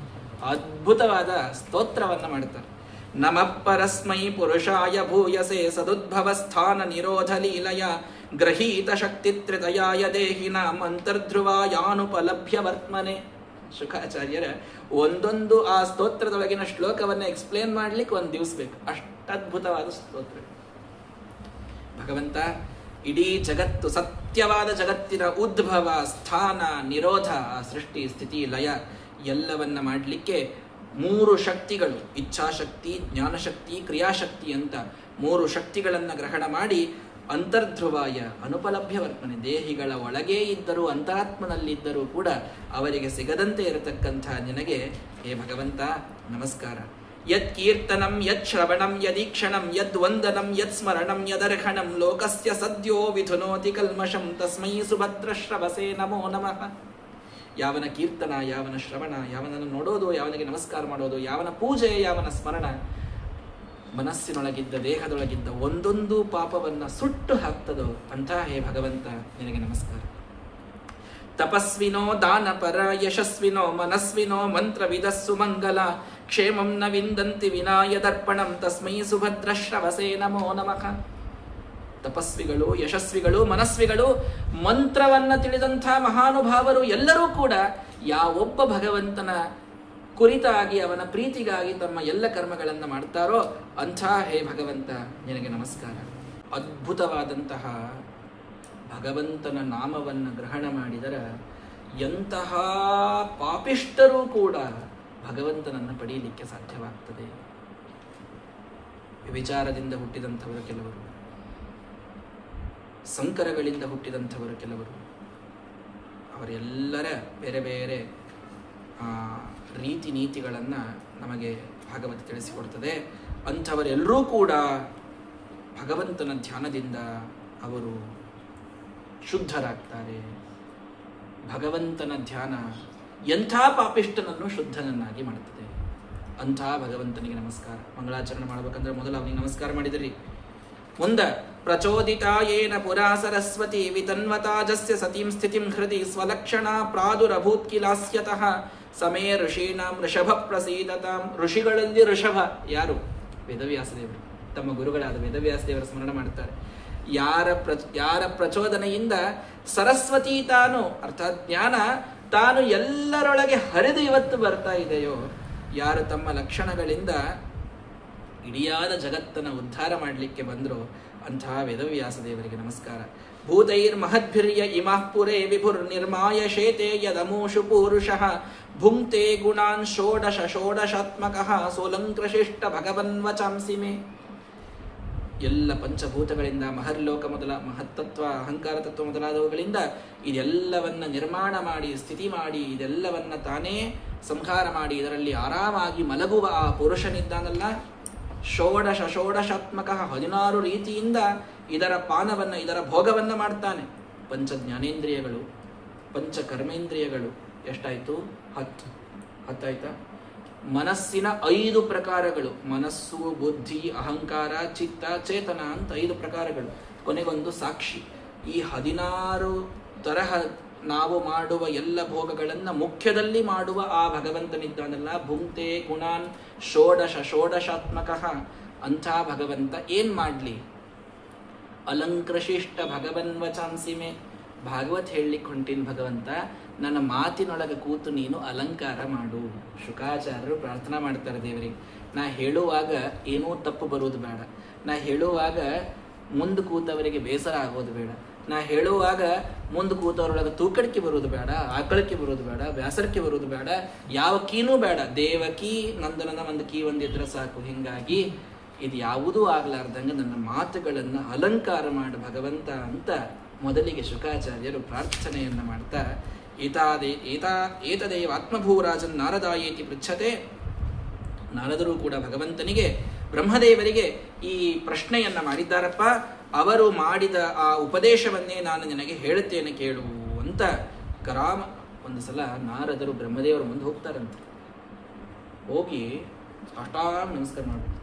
ಅದ್ಭುತವಾದ ಸ್ತೋತ್ರವನ್ನು ಮಾಡ್ತಾರೆ. ನಮಃ ಪರಸ್ಮೈ ಪುರುಷಾಯ ಭೂಯಸೆ ಸದುದ್ಭವ ಸ್ಥಾನ ನಿರೋಧ ಲೀಲಯ ಗ್ರಹೀತ ಶಕ್ತಿ ತ್ರಿತಯಾಯ ದೇಹಿನಾಂ ಅಂತರ್ಧ್ರುವಾಯಾನುಪಲಭ್ಯ ವರ್ತಮನೆ. ಶುಕಾಚಾರ್ಯರ ಒಂದೊಂದು ಆ ಸ್ತೋತ್ರದೊಳಗಿನ ಶ್ಲೋಕವನ್ನು ಎಕ್ಸ್ಪ್ಲೇನ್ ಮಾಡ್ಲಿಕ್ಕೆ ಒಂದು ದಿವಸ ಬೇಕು, ಅಷ್ಟದ್ಭುತವಾದ ಸ್ತೋತ್ರ. ಭಗವಂತ ಇಡೀ ಜಗತ್ತು, ಸತ್ಯವಾದ ಜಗತ್ತಿನ ಉದ್ಭವ ಸ್ಥಾನ ನಿರೋಧ, ಆ ಸೃಷ್ಟಿ ಸ್ಥಿತಿ ಲಯ ಎಲ್ಲವನ್ನ ಮಾಡಲಿಕ್ಕೆ 3 ಶಕ್ತಿಗಳು, ಇಚ್ಛಾಶಕ್ತಿ, ಜ್ಞಾನಶಕ್ತಿ, ಕ್ರಿಯಾಶಕ್ತಿ ಅಂತ 3 ಶಕ್ತಿಗಳನ್ನು ಗ್ರಹಣ ಮಾಡಿ ಅಂತರ್ಧ್ರುವಾಯ ಅನುಪಲಭ್ಯ ವರ್ತನೆ, ದೇಹಿಗಳ ಒಳಗೇ ಇದ್ದರೂ ಅಂತರಾತ್ಮನಲ್ಲಿದ್ದರೂ ಕೂಡ ಅವರಿಗೆ ಸಿಗದಂತೆ ಇರತಕ್ಕಂಥ ನಿನಗೆ ಹೇ ಭಗವಂತ ನಮಸ್ಕಾರ. ಯತ್ ಕೀರ್ತನಂ ಯತ್ ಶ್ರವಣಂ ಯದೀಕ್ಷಣಂ ಯದ್ ವಂದನಂ ಯತ್ ಸ್ಮರಣಂ ಯದರ್ಹಣಂ ಲೋಕಸ್ಯ ಸದ್ಯೋ ವಿಧುನೋತಿ ಕಲ್ಮಷಂ ತಸ್ಮೈ ಸುಭದ್ರಶ್ರವಸೇ ನಮೋ ನಮಃ. ಯಾವನ ಕೀರ್ತನ, ಯಾವನ ಶ್ರವಣ, ಯಾವನನ್ನು ನೋಡೋದು, ಯಾವನಿಗೆ ನಮಸ್ಕಾರ ಮಾಡೋದು, ಯಾವನ ಪೂಜೆ, ಯಾವನ ಸ್ಮರಣ ಮನಸ್ಸಿನೊಳಗಿದ್ದ ದೇಹದೊಳಗಿದ್ದ ಒಂದೊಂದು ಪಾಪವನ್ನ ಸುಟ್ಟು ಹಾಕ್ತದೋ ಅಂತ ಹೇ ಭಗವಂತ ನಿನಗೆ ನಮಸ್ಕಾರ. ತಪಸ್ವಿನೋ ದಾನಪರ ಯಶಸ್ವಿನೋ ಮನಸ್ವಿನೋ ಮಂತ್ರವಿದಸ್ಸು ಮಂಗಲ ಕ್ಷೇಮಂ ನ ವಿಂದಂತಿ ವಿನಾಯ ದರ್ಪಣಂ ತಸ್ಮೈ ಸುಭದ್ರಶ್ರವಸೇ ನಮೋ ನಮಃ. ತಪಸ್ವಿಗಳು, ಯಶಸ್ವಿಗಳು, ಮನಸ್ವಿಗಳು, ಮಂತ್ರವನ್ನ ತಿಳಿದಂಥ ಮಹಾನುಭಾವರು ಎಲ್ಲರೂ ಕೂಡ ಯಾವೊಬ್ಬ ಭಗವಂತನ ಕುರಿತಾಗಿ ಅವನ ಪ್ರೀತಿಗಾಗಿ ತಮ್ಮ ಎಲ್ಲ ಕರ್ಮಗಳನ್ನು ಮಾಡ್ತಾರೋ ಅಂಥ ಹೇ ಭಗವಂತ ನಿನಗೆ ನಮಸ್ಕಾರ. ಅದ್ಭುತವಾದಂತಹ ಭಗವಂತನ ನಾಮವನ್ನು ಗ್ರಹಣ ಮಾಡಿದರೆ ಎಂತಹ ಪಾಪಿಷ್ಟರೂ ಕೂಡ ಭಗವಂತನನ್ನು ಪಡೆಯಲಿಕ್ಕೆ ಸಾಧ್ಯವಾಗ್ತದೆ. ವಿಚಾರದಿಂದ ಹುಟ್ಟಿದಂಥವರು ಕೆಲವರು, ಸಂಕರಗಳಿಂದ ಹುಟ್ಟಿದಂಥವರು ಕೆಲವರು, ಅವರೆಲ್ಲರ ಬೇರೆ ಬೇರೆ ರೀತಿ ನೀತಿಗಳನ್ನು ನಮಗೆ ಭಾಗವತ ತಿಳಿಸಿಕೊಡ್ತದೆ. ಅಂಥವರೆಲ್ಲರೂ ಕೂಡ ಭಗವಂತನ ಧ್ಯಾನದಿಂದ ಅವರು ಶುದ್ಧರಾಗ್ತಾರೆ. ಭಗವಂತನ ಧ್ಯಾನ ಎಂಥ ಪಾಪಿಷ್ಟನನ್ನು ಶುದ್ಧನನ್ನಾಗಿ ಮಾಡುತ್ತದೆ. ಅಂಥ ಭಗವಂತನಿಗೆ ನಮಸ್ಕಾರ. ಮಂಗಳಾಚರಣೆ ಮಾಡಬೇಕಂದ್ರೆ ಮೊದಲು ಅವನಿಗೆ ನಮಸ್ಕಾರ ಮಾಡಿದಿರಿ. ಮುಂದ ಪ್ರಚೋದಿತಾಯೇನ ಪುರಾ ಸರಸ್ವತಿ ವಿತನ್ವತಾಜಸ್ಯ ಸತೀಂ ಸ್ಥಿತಿಂ ಹೃದಿ ಸ್ವಲಕ್ಷಣ ಪ್ರಾದುರಭೂತ್ ಕಿಲಾಸ್ಯತಃ ಸಮೇ ಋಷೀಣಾಂ ಋಷಭ ಪ್ರಸೀದತಾಂ. ಋಷಿಗಳಲ್ಲಿ ಋಷಭ ಯಾರು? ವೇದವ್ಯಾಸದೇವರು. ತಮ್ಮ ಗುರುಗಳಾದ ವೇದವ್ಯಾಸದೇವರ ಸ್ಮರಣ ಮಾಡ್ತಾರೆ. ಯಾರ ಪ್ರಚೋದನೆಯಿಂದ ಸರಸ್ವತಿ ತಾನು ಅರ್ಥಾತ್ ಜ್ಞಾನ ತಾನು ಎಲ್ಲರೊಳಗೆ ಹರಿದು ಇವತ್ತು ಬರ್ತಾ ಇದೆಯೋ, ಯಾರು ತಮ್ಮ ಲಕ್ಷಣಗಳಿಂದ ಇಡಿಯಾದ ಜಗತ್ತನ್ನು ಉದ್ಧಾರ ಮಾಡಲಿಕ್ಕೆ ಬಂದರು ಅಂತಹ ವೇದವ್ಯಾಸದೇವರಿಗೆ ನಮಸ್ಕಾರ. ಭೂತೈರ್ ಮಹದ್ಭಿರ್ಯ ಇಮಾಃ ಪುರೇ ವಿಭುರ್ ನಿರ್ಮಾಯ ಶೇತೆ ಯದಮೂಷು ಪೂರುಷಃ ಭುಂಕ್ತೆ ಗುಣಾನ್ ಷೋಡಶ ಷೋಡಶಾತ್ಮಕಃ ಸೋಲಂಕೃಶಿಷ್ಟ ಭಗವನ್ವಚಾಂಸಿ ಮೇ. ಎಲ್ಲ ಪಂಚಭೂತಗಳಿಂದ ಮಹರ್ಲೋಕ ಮೊದಲ ಮಹತ್ತತ್ವ ಅಹಂಕಾರ ತತ್ವ ಮೊದಲಾದವುಗಳಿಂದ ಇದೆಲ್ಲವನ್ನ ನಿರ್ಮಾಣ ಮಾಡಿ ಸ್ಥಿತಿ ಮಾಡಿ ಇದೆಲ್ಲವನ್ನ ತಾನೇ ಸಂಹಾರ ಮಾಡಿ ಇದರಲ್ಲಿ ಆರಾಮಾಗಿ ಮಲಗುವ ಆ ಪುರುಷನಿದ್ದಾನಲ್ಲ, ಷೋಡಶ ಷೋಡಶಾತ್ಮಕ 16 ರೀತಿಯಿಂದ ಇದರ ಪಾನವನ್ನು ಇದರ ಭೋಗವನ್ನು ಮಾಡ್ತಾನೆ. ಪಂಚ ಜ್ಞಾನೇಂದ್ರಿಯಗಳು, ಪಂಚ ಕರ್ಮೇಂದ್ರಿಯಗಳು ಎಷ್ಟಾಯಿತು? 10 ಆಯ್ತಾ? ಮನಸ್ಸಿನ 5 ಪ್ರಕಾರಗಳು, ಮನಸ್ಸು, ಬುದ್ಧಿ, ಅಹಂಕಾರ, ಚಿತ್ತ, ಚೇತನ ಅಂತ 5 ಪ್ರಕಾರಗಳು, ಕೊನೆಗೊಂದು ಸಾಕ್ಷಿ. ಈ 16 ತರಹ ನಾವು ಮಾಡುವ ಎಲ್ಲ ಭೋಗಗಳನ್ನು ಮುಖ್ಯದಲ್ಲಿ ಮಾಡುವ ಆ ಭಗವಂತನಿದ್ದಾನಲ್ಲ, ಭುಂಕ್ತೆ ಗುಣಾನ್ ಷೋಡಶ ಷೋಡಶಾತ್ಮಕ ಅಂಥ ಭಗವಂತ ಏನ್ ಮಾಡ್ಲಿ? ಅಲಂಕೃಶಿಷ್ಟ ಭಗವನ್ವಚಾಂಸಿಮೆ. ಭಾಗವತ್ ಹೇಳಲಿಕ್ಕೆ ಹೊಂಟೀನಿ ಭಗವಂತ, ನನ್ನ ಮಾತಿನೊಳಗೆ ಕೂತು ನೀನು ಅಲಂಕಾರ ಮಾಡು. ಶುಕಾಚಾರ್ಯರು ಪ್ರಾರ್ಥನಾ ಮಾಡ್ತಾರೆ ದೇವರಿಗೆ. ನಾ ಹೇಳುವಾಗ ಏನೂ ತಪ್ಪು ಬರೋದು ಬೇಡ, ನಾ ಹೇಳುವಾಗ ಮುಂದೆ ಕೂತವರಿಗೆ ಬೇಸರ ಆಗೋದು ಬೇಡ, ನಾ ಹೇಳುವಾಗ ಮುಂದೆ ಕೂತವರೊಳಗೆ ತೂಕಡಿಕೆ ಬರೋದು ಬೇಡ, ಆಕಳಕ್ಕೆ ಬರೋದು ಬೇಡ, ಬ್ಯಾಸರಕ್ಕೆ ಬರೋದು ಬೇಡ, ಯಾವ ಕೀನೂ ಬೇಡ. ದೇವಕಿ ನಂದನದ ಒಂದು ಕೀ ಒಂದಿದ್ರೆ ಸಾಕು. ಹೀಗಾಗಿ ಇದು ಯಾವುದೂ ಆಗ್ಲಾರ್ದಂಗೆ ನನ್ನ ಮಾತುಗಳನ್ನು ಅಲಂಕಾರ ಮಾಡು ಭಗವಂತ ಅಂತ ಮೊದಲಿಗೆ ಶುಕಾಚಾರ್ಯರು ಪ್ರಾರ್ಥನೆಯನ್ನು ಮಾಡ್ತಾ ಏತದೇವ ಆತ್ಮಭೂರಾಜನ್ ನಾರದಾಯೇತಿ ಪೃಚ್ಛತೆ. ನಾರದರು ಕೂಡ ಭಗವಂತನಿಗೆ ಬ್ರಹ್ಮದೇವರಿಗೆ ಈ ಪ್ರಶ್ನೆಯನ್ನು ಮಾಡಿದ್ದಾರಪ್ಪ, ಅವರು ಮಾಡಿದ ಆ ಉಪದೇಶವನ್ನೇ ನಾನು ನಿನಗೆ ಹೇಳುತ್ತೇನೆ ಕೇಳು ಅಂತ ಒಂದು ಸಲ ನಾರದರು ಬ್ರಹ್ಮದೇವರ ಮುಂದೆ ಹೋಗ್ತಾರಂತೆ. ಹೋಗಿ ಅಷ್ಟಾಗ ನಮಸ್ಕಾರ ಮಾಡ್ತಾರೆ.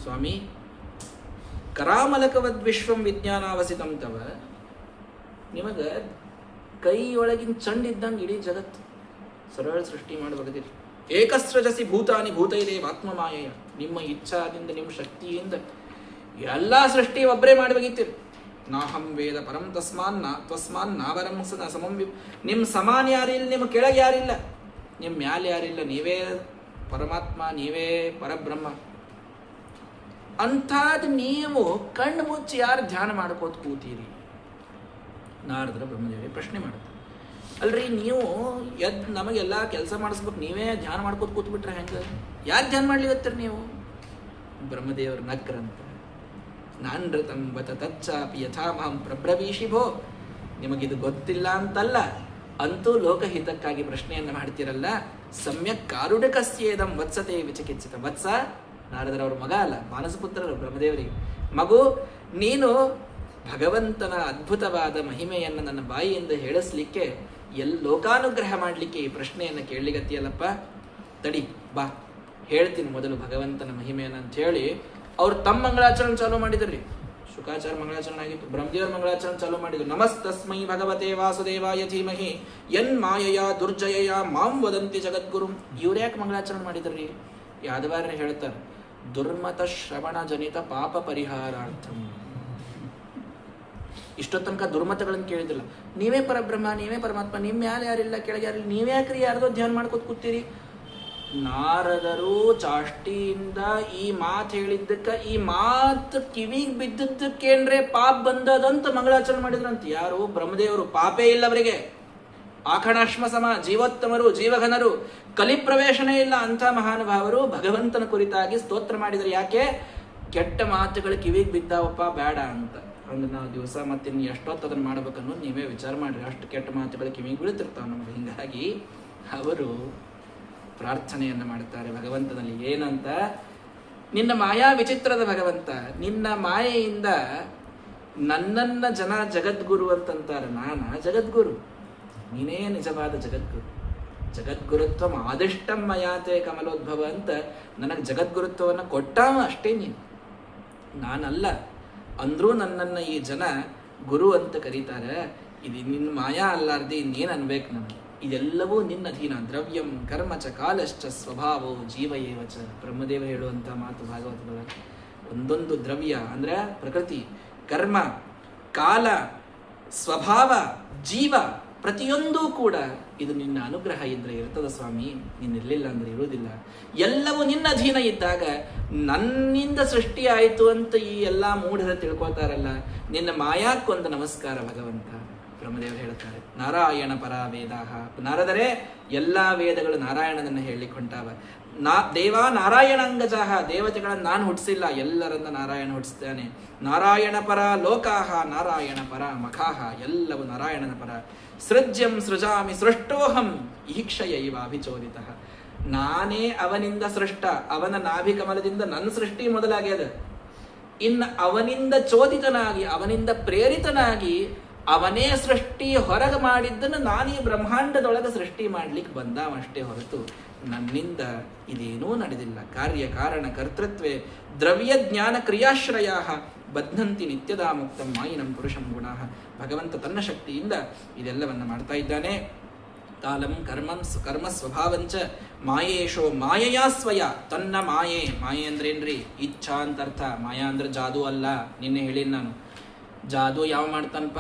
ಸ್ವಾಮಿ, ಕರಾಮಲಕವದ್ ವಿಶ್ವಂ ವಿಜ್ಞಾನಾವಸಿತಂ ತವ, ನಿಮಗ ಕೈಯೊಳಗಿನ ಚಂಡಿದ್ದಂಗೆ ಇಡೀ ಜಗತ್ತು ಸರಳ ಸೃಷ್ಟಿ ಮಾಡಬಗದಿರಿ. ಏಕಸ್ರಜಸಿ ಭೂತಾನಿ ಭೂತೈದೇವ ಆತ್ಮಮಾಯೆಯ, ನಿಮ್ಮ ಇಚ್ಛಾದಿಂದ ನಿಮ್ಮ ಶಕ್ತಿಯಿಂದ ಎಲ್ಲ ಸೃಷ್ಟಿ ಒಬ್ಬರೇ ಮಾಡಬೇಕಿತ್ತೀರಿ. ನಾಹಂ ವೇದ ಪರಂ ತಸ್ಮಾನ್ ನಾವರಂ ಸಮಂ ನಿಮ್ಮ ಸಮಾನ ಯಾರಿಲ್ಲ, ನಿಮ್ಮ ಕೆಳಗೆ ಯಾರಿಲ್ಲ, ನಿಮ್ಮ ಮ್ಯಾಲೆ ಯಾರಿಲ್ಲ, ನೀವೇ ಪರಮಾತ್ಮ, ನೀವೇ ಪರಬ್ರಹ್ಮ. ಅಂಥದ್ದು ನೀವು ಕಣ್ಣು ಮುಚ್ಚಿ ಯಾರು ಧ್ಯಾನ ಮಾಡ್ಕೋತ ಕೂತೀರಿ? ನಾರದ್ರ ಬ್ರಹ್ಮದೇವರಿಗೆ ಪ್ರಶ್ನೆ ಮಾಡ್ತಾರೆ. ಅಲ್ರಿ, ನೀವು ನಮಗೆಲ್ಲ ಕೆಲಸ ಮಾಡಿಸ್ಬೇಕು, ನೀವೇ ಧ್ಯಾನ ಮಾಡ್ಕೋತ ಕೂತ್ಬಿಟ್ರೆ ಹೆಂಗೆ? ಯಾಕೆ ಧ್ಯಾನ ಮಾಡ್ಲಿಕತ್ತೀರಿ ನೀವು? ಬ್ರಹ್ಮದೇವರು ನಕ್ರಂತ. ನಾನೃತಂ ಬತ ತಚ್ಚಾಪಿ ಯಥಾಮಹಂ ಪ್ರಬ್ರವೀಷಿ ಭೋ. ನಿಮಗಿದು ಗೊತ್ತಿಲ್ಲ ಅಂತಲ್ಲ, ಅಂತೂ ಲೋಕಹಿತಕ್ಕಾಗಿ ಪ್ರಶ್ನೆಯನ್ನು ಮಾಡ್ತಿರಲ್ಲ. ಸಮ್ಯಕ್ ಕಾರುಣಿಕಸ್ಯೇದಂ ವತ್ಸತೆ ವಿಚಿಕಿತ್ಸಿತ. ವತ್ಸ ನಾರದರವ್ರ ಮಗ ಅಲ್ಲ, ಮಾನಸಪುತ್ರರು ಬ್ರಹ್ಮದೇವರಿಗೆ. ಮಗು, ನೀನು ಭಗವಂತನ ಅದ್ಭುತವಾದ ಮಹಿಮೆಯನ್ನು ನನ್ನ ಬಾಯಿಯಿಂದ ಹೇಳಿಸ್ಲಿಕ್ಕೆ ಲೋಕಾನುಗ್ರಹ ಮಾಡಲಿಕ್ಕೆ ಈ ಪ್ರಶ್ನೆಯನ್ನು ಕೇಳಲಿಗತ್ತಿಯಲ್ಲಪ್ಪ, ತಡಿ ಬಾ ಹೇಳ್ತೀನಿ ಮೊದಲು ಭಗವಂತನ ಮಹಿಮೆಯನ್ನು ಅಂತ ಹೇಳಿ ಅವ್ರು ತಮ್ಮ ಮಂಗಳಾಚರಣೆ ಚಾಲೂ ಮಾಡಿದ್ರಿ. ಶುಕಾಚಾರ ಮಂಗಳಾಚರಣೆ ಆಗಿತ್ತು, ಬ್ರಹ್ಮದೇವರ ಮಂಗಳಾಚರಣೆ ಚಾಲೂ ಮಾಡಿದ್ರು. ನಮಸ್ತಸ್ಮೈ ಭಗವತೆ ವಾಸುದೇವಾಯ ಧೀಮಹಿ ಯನ್ ಮಾಯಯ ದುರ್ಜಯ ಮಾಂ ವದಂತಿ ಜಗದ್ಗುರು. ಇವ್ರ್ಯಾಕೆ ಮಂಗಳಾಚರಣೆ ಮಾಡಿದ್ರಿ? ಯಾದವಾರ್ಯ ಹೇಳ್ತಾರೆ, ದುರ್ಮತ ಶ್ರವಣ ಜನಿತ ಪಾಪ ಪರಿಹಾರಾರ್ಥಂ. ಇಷ್ಟೋ ತನಕ ದುರ್ಮತಗಳನ್ನು ಕೇಳಿದಿಲ್ಲ. ನೀವೇ ಪರಬ್ರಹ್ಮ, ನೀವೇ ಪರಮಾತ್ಮ, ನಿಮ್ಮ ಯಾರು ಯಾರಿಲ್ಲ, ಕೆಳಗೆ ಯಾರಿಲ್ಲ, ನೀವೇ ಯಾಕ್ರಿ ಯಾರ್ದೋ ಧ್ಯಾನ ಮಾಡ್ಕೊತ ಕೂತೀರಿ? ನಾರದರು ಚಾಷ್ಟಿಯಿಂದ ಈ ಮಾತು ಹೇಳಿದ್ದಕ್ಕೆ, ಈ ಮಾತು ಕಿವಿಗೆ ಬಿದ್ದದ್ದಕ್ಕೇನ್ರೆ ಪಾಪ ಬಂದದಂತ ಮಂಗಳಾಚರಣೆ ಮಾಡಿದ್ರಂತ. ಯಾರು? ಬ್ರಹ್ಮದೇವರು. ಪಾಪೇ ಇಲ್ಲ ಅವರಿಗೆ. ಆಖಣಾಶ್ಮ ಸಮ, ಜೀವೋತ್ತಮರು, ಜೀವಘನರು, ಕಲಿಪ್ರವೇಶನೇ ಇಲ್ಲ ಅಂಥ ಮಹಾನುಭಾವರು ಭಗವಂತನ ಕುರಿತಾಗಿ ಸ್ತೋತ್ರ ಮಾಡಿದರು. ಯಾಕೆ? ಕೆಟ್ಟ ಮಾತುಗಳು ಕಿವಿಗೆ ಬಿದ್ದಾವಪ್ಪ, ಬೇಡ ಅಂತ. ಅಂದ್ರೆ ನಾವು ದಿವಸ ಮತ್ತಿನ್ನು ಎಷ್ಟೊತ್ತು ಅದನ್ನು ಮಾಡ್ಬೇಕನ್ನೋದು ನೀವೇ ವಿಚಾರ ಮಾಡಿರಿ. ಅಷ್ಟು ಕೆಟ್ಟ ಮಾತುಗಳು ಕಿವಿಗೆ ಬೀಳ್ತಿರ್ತಾವೆ ನಮಗೆ. ಹೀಗಾಗಿ ಅವರು ಪ್ರಾರ್ಥನೆಯನ್ನು ಮಾಡ್ತಾರೆ ಭಗವಂತನಲ್ಲಿ. ಏನಂತ? ನಿನ್ನ ಮಾಯಾ ವಿಚಿತ್ರದ ಭಗವಂತ, ನಿನ್ನ ಮಾಯೆಯಿಂದ ನನ್ನನ್ನ ಜನ ಜಗದ್ಗುರು ಅಂತಂತಾರೆ. ನಾನ ಜಗದ್ಗುರು, ನೀನೇ ನಿಜವಾದ ಜಗದ್ಗುರು. ಜಗದ್ಗುರುತ್ವ ಆದಿಷ್ಟಂ ಮಯಾತೆ ಕಮಲೋದ್ಭವ ಅಂತ ನನಗೆ ಜಗದ್ಗುರುತ್ವವನ್ನು ಕೊಟ್ಟಾವ ಅಷ್ಟೇ ನೀನು, ನಾನಲ್ಲ. ಅಂದ್ರೂ ನನ್ನನ್ನು ಈ ಜನ ಗುರು ಅಂತ ಕರೀತಾರೆ. ಇದು ನಿನ್ನ ಮಾಯಾ ಅಲ್ಲಾರ್ದೆ ಇನ್ನೇನು ಅನ್ಬೇಕು ನಾನು? ಇದೆಲ್ಲವೂ ನಿನ್ನ ಅಧೀನ. ದ್ರವ್ಯಂ ಕರ್ಮ ಚ ಕಾಲಶ್ಚ ಸ್ವಭಾವೋ ಜೀವಯೇವ ಚ. ಬ್ರಹ್ಮದೇವ ಹೇಳುವಂಥ ಮಾತು ಭಾಗವತದೊಳಗೆ. ಒಂದೊಂದು ದ್ರವ್ಯ ಅಂದ್ರೆ ಪ್ರಕೃತಿ, ಕರ್ಮ, ಕಾಲ, ಸ್ವಭಾವ, ಜೀವ, ಪ್ರತಿಯೊಂದೂ ಕೂಡ ಇದು ನಿನ್ನ ಅನುಗ್ರಹ ಇದ್ರೆ ಇರ್ತದ ಸ್ವಾಮಿ, ನಿನ್ನಿರಲಿಲ್ಲ ಅಂದ್ರೆ ಇರುವುದಿಲ್ಲ. ಎಲ್ಲವೂ ನಿನ್ನ ಅಧೀನ ಇದ್ದಾಗ ನನ್ನಿಂದ ಸೃಷ್ಟಿ ಆಯಿತು ಅಂತ ಈ ಎಲ್ಲ ಮೂಢರ ತಿಳ್ಕೊಳ್ತಾರಲ್ಲ, ನಿನ್ನ ಮಾಯಾಕ್ಕೊಂದು ನಮಸ್ಕಾರ ಭಗವಂತ. ಬ್ರಹ್ಮದೇವರು ಹೇಳ್ತಾರೆ, ನಾರಾಯಣ ಪರ ವೇದಾಹ. ನಾರದರೆ ಎಲ್ಲ ವೇದಗಳು ನಾರಾಯಣನನ್ನು ಹೇಳಲಿಕ್ಕೆ ಹೊಂಟಾವ. ದೇವಾ ನಾರಾಯಣಾಂಗಜಾಹ. ದೇವತೆಗಳನ್ನು ನಾನು ಹುಟ್ಟಿಸಿಲ್ಲ, ಎಲ್ಲರನ್ನ ನಾರಾಯಣ ಹುಟ್ಟಿಸ್ತಾನೆ. ನಾರಾಯಣ ಪರ ಲೋಕಾಹ, ನಾರಾಯಣ ಪರ ಮಖಾಹ. ಎಲ್ಲವೂ ನಾರಾಯಣನ ಪರ. ಸೃಜ್ಯಂ ಸೃಜಾಮಿ ಸೃಷ್ಟೋಹಂ ಈಕ್ಷಯ ಇವ ಅಭಿಚೋದಿತ. ನಾನೇ ಅವನಿಂದ ಸೃಷ್ಟ, ಅವನ ನಾಭಿಕಮಲದಿಂದ ನನ್ನ ಸೃಷ್ಟಿ ಮೊದಲಾಗ್ಯದ. ಇನ್ನು ಅವನಿಂದ ಚೋದಿತನಾಗಿ, ಅವನಿಂದ ಪ್ರೇರಿತನಾಗಿ ಅವನೇ ಸೃಷ್ಟಿ ಹೊರಗೆ ಮಾಡಿದ್ದನ್ನು ನಾನೀ ಬ್ರಹ್ಮಾಂಡದೊಳಗೆ ಸೃಷ್ಟಿ ಮಾಡ್ಲಿಕ್ಕೆ ಬಂದಾವಷ್ಟೇ ಹೊರತು ನನ್ನಿಂದ ಇದೇನೂ ನಡೆದಿಲ್ಲ. ಕಾರ್ಯ ಕಾರಣ ಕರ್ತೃತ್ವೇ ದ್ರವ್ಯ ಜ್ಞಾನ ಕ್ರಿಯಾಶ್ರಯ ಬದ್ಧಂತಿ ನಿತ್ಯದಾ ಮುಕ್ತಂ ಮಾಯಿನಂ ಪುರುಷಂ ಗುಣಃ. ಭಗವಂತ ತನ್ನ ಶಕ್ತಿಯಿಂದ ಇದೆಲ್ಲವನ್ನು ಮಾಡ್ತಾ ಇದ್ದಾನೆ. ಕಾಲಂ ಕರ್ಮ ಸ್ವಭಾವಂಚ ಮಾಯೇಶೋ ಮಾಯೆಯಾ ಸ್ವಯ. ತನ್ನ ಮಾಯೆ, ಮಾಯೆ ಅಂದ್ರೇನ್ರಿ? ಇಚ್ಛಾ ಅಂತ ಅರ್ಥ. ಮಾಯಾ ಅಂದ್ರೆ ಜಾದು ಅಲ್ಲ. ನಿನ್ನೆ ಹೇಳಿನ ನಾನು, ಜಾದು ಯಾವ ಮಾಡ್ತಾನಪ್ಪ?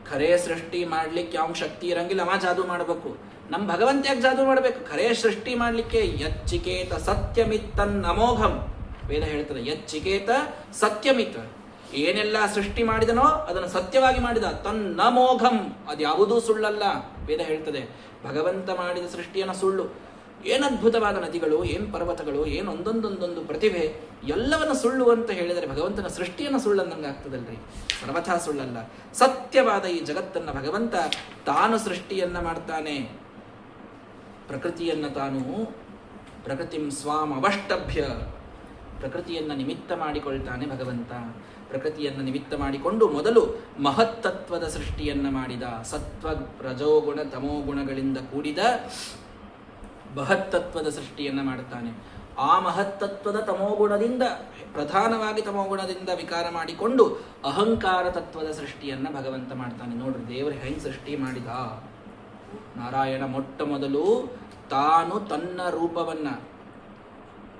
ಖರೇ ಸೃಷ್ಟಿ ಮಾಡ್ಲಿಕ್ಕೆ ಯಾವ ಶಕ್ತಿ ಇರಂಗಿಲ್ಲ, ಅವ ಜಾದು ಮಾಡಬೇಕು. ನಮ್ಮ ಭಗವಂತ ಯಾಕೆ ಜಾದು ಮಾಡಬೇಕು? ಖರೇ ಸೃಷ್ಟಿ ಮಾಡಲಿಕ್ಕೆ. ಯಚ್ಚಿಕೇತ ಸತ್ಯಮಿತ್ತನ್ ಅಮೋಘಂ. ವೇದ ಹೇಳ್ತದೆ, ಯಚ್ಚಿಕೇತ ಸತ್ಯಮಿತ್. ಏನೆಲ್ಲ ಸೃಷ್ಟಿ ಮಾಡಿದನೋ ಅದನ್ನು ಸತ್ಯವಾಗಿ ಮಾಡಿದ. ತನ್ನಮೋಘಂ, ಅದು ಯಾವುದೂ ಸುಳ್ಳಲ್ಲ. ವೇದ ಹೇಳ್ತದೆ ಭಗವಂತ ಮಾಡಿದ ಸೃಷ್ಟಿಯನ್ನು ಸುಳ್ಳು ಏನು ಅದ್ಭುತವಾದ ನದಿಗಳು, ಏನು ಪರ್ವತಗಳು, ಏನು ಒಂದೊಂದೊಂದೊಂದು ಪ್ರತಿಭೆ, ಎಲ್ಲವನ್ನು ಸುಳ್ಳು ಅಂತ ಹೇಳಿದರೆ ಭಗವಂತನ ಸೃಷ್ಟಿಯನ್ನು ಸುಳ್ಳಂದಂಗೆ ಆಗ್ತದಲ್ರಿ. ಸರ್ವಥಾ ಸುಳ್ಳಲ್ಲ. ಸತ್ಯವಾದ ಈ ಜಗತ್ತನ್ನು ಭಗವಂತ ತಾನು ಸೃಷ್ಟಿಯನ್ನ ಮಾಡ್ತಾನೆ. ಪ್ರಕೃತಿಯನ್ನು ತಾನು ಪ್ರಕೃತಿಂ ಸ್ವಾಂ ಅವಷ್ಟಭ್ಯ, ಪ್ರಕೃತಿಯನ್ನು ನಿಮಿತ್ತ ಮಾಡಿಕೊಳ್ತಾನೆ ಭಗವಂತ. ಪ್ರಕೃತಿಯನ್ನು ನಿಮಿತ್ತ ಮಾಡಿಕೊಂಡು ಮೊದಲು ಮಹತ್ತತ್ವದ ಸೃಷ್ಟಿಯನ್ನ ಮಾಡಿದ. ಸತ್ವ ರಜೋಗುಣ ತಮೋಗುಣಗಳಿಂದ ಕೂಡಿದ ಮಹತ್ತತ್ವದ ಸೃಷ್ಟಿಯನ್ನ ಮಾಡ್ತಾನೆ. ಆ ಮಹತ್ತತ್ವದ ತಮೋಗುಣದಿಂದ, ಪ್ರಧಾನವಾಗಿ ತಮೋಗುಣದಿಂದ ವಿಕಾರ ಮಾಡಿಕೊಂಡು ಅಹಂಕಾರ ತತ್ವದ ಸೃಷ್ಟಿಯನ್ನ ಭಗವಂತ ಮಾಡ್ತಾನೆ. ನೋಡ್ರಿ ದೇವರು ಹೆಂಗ್ ಸೃಷ್ಟಿ ಮಾಡಿದ. ನಾರಾಯಣ ಮೊಟ್ಟ ಮೊದಲು ತಾನು ತನ್ನ ರೂಪವನ್ನ,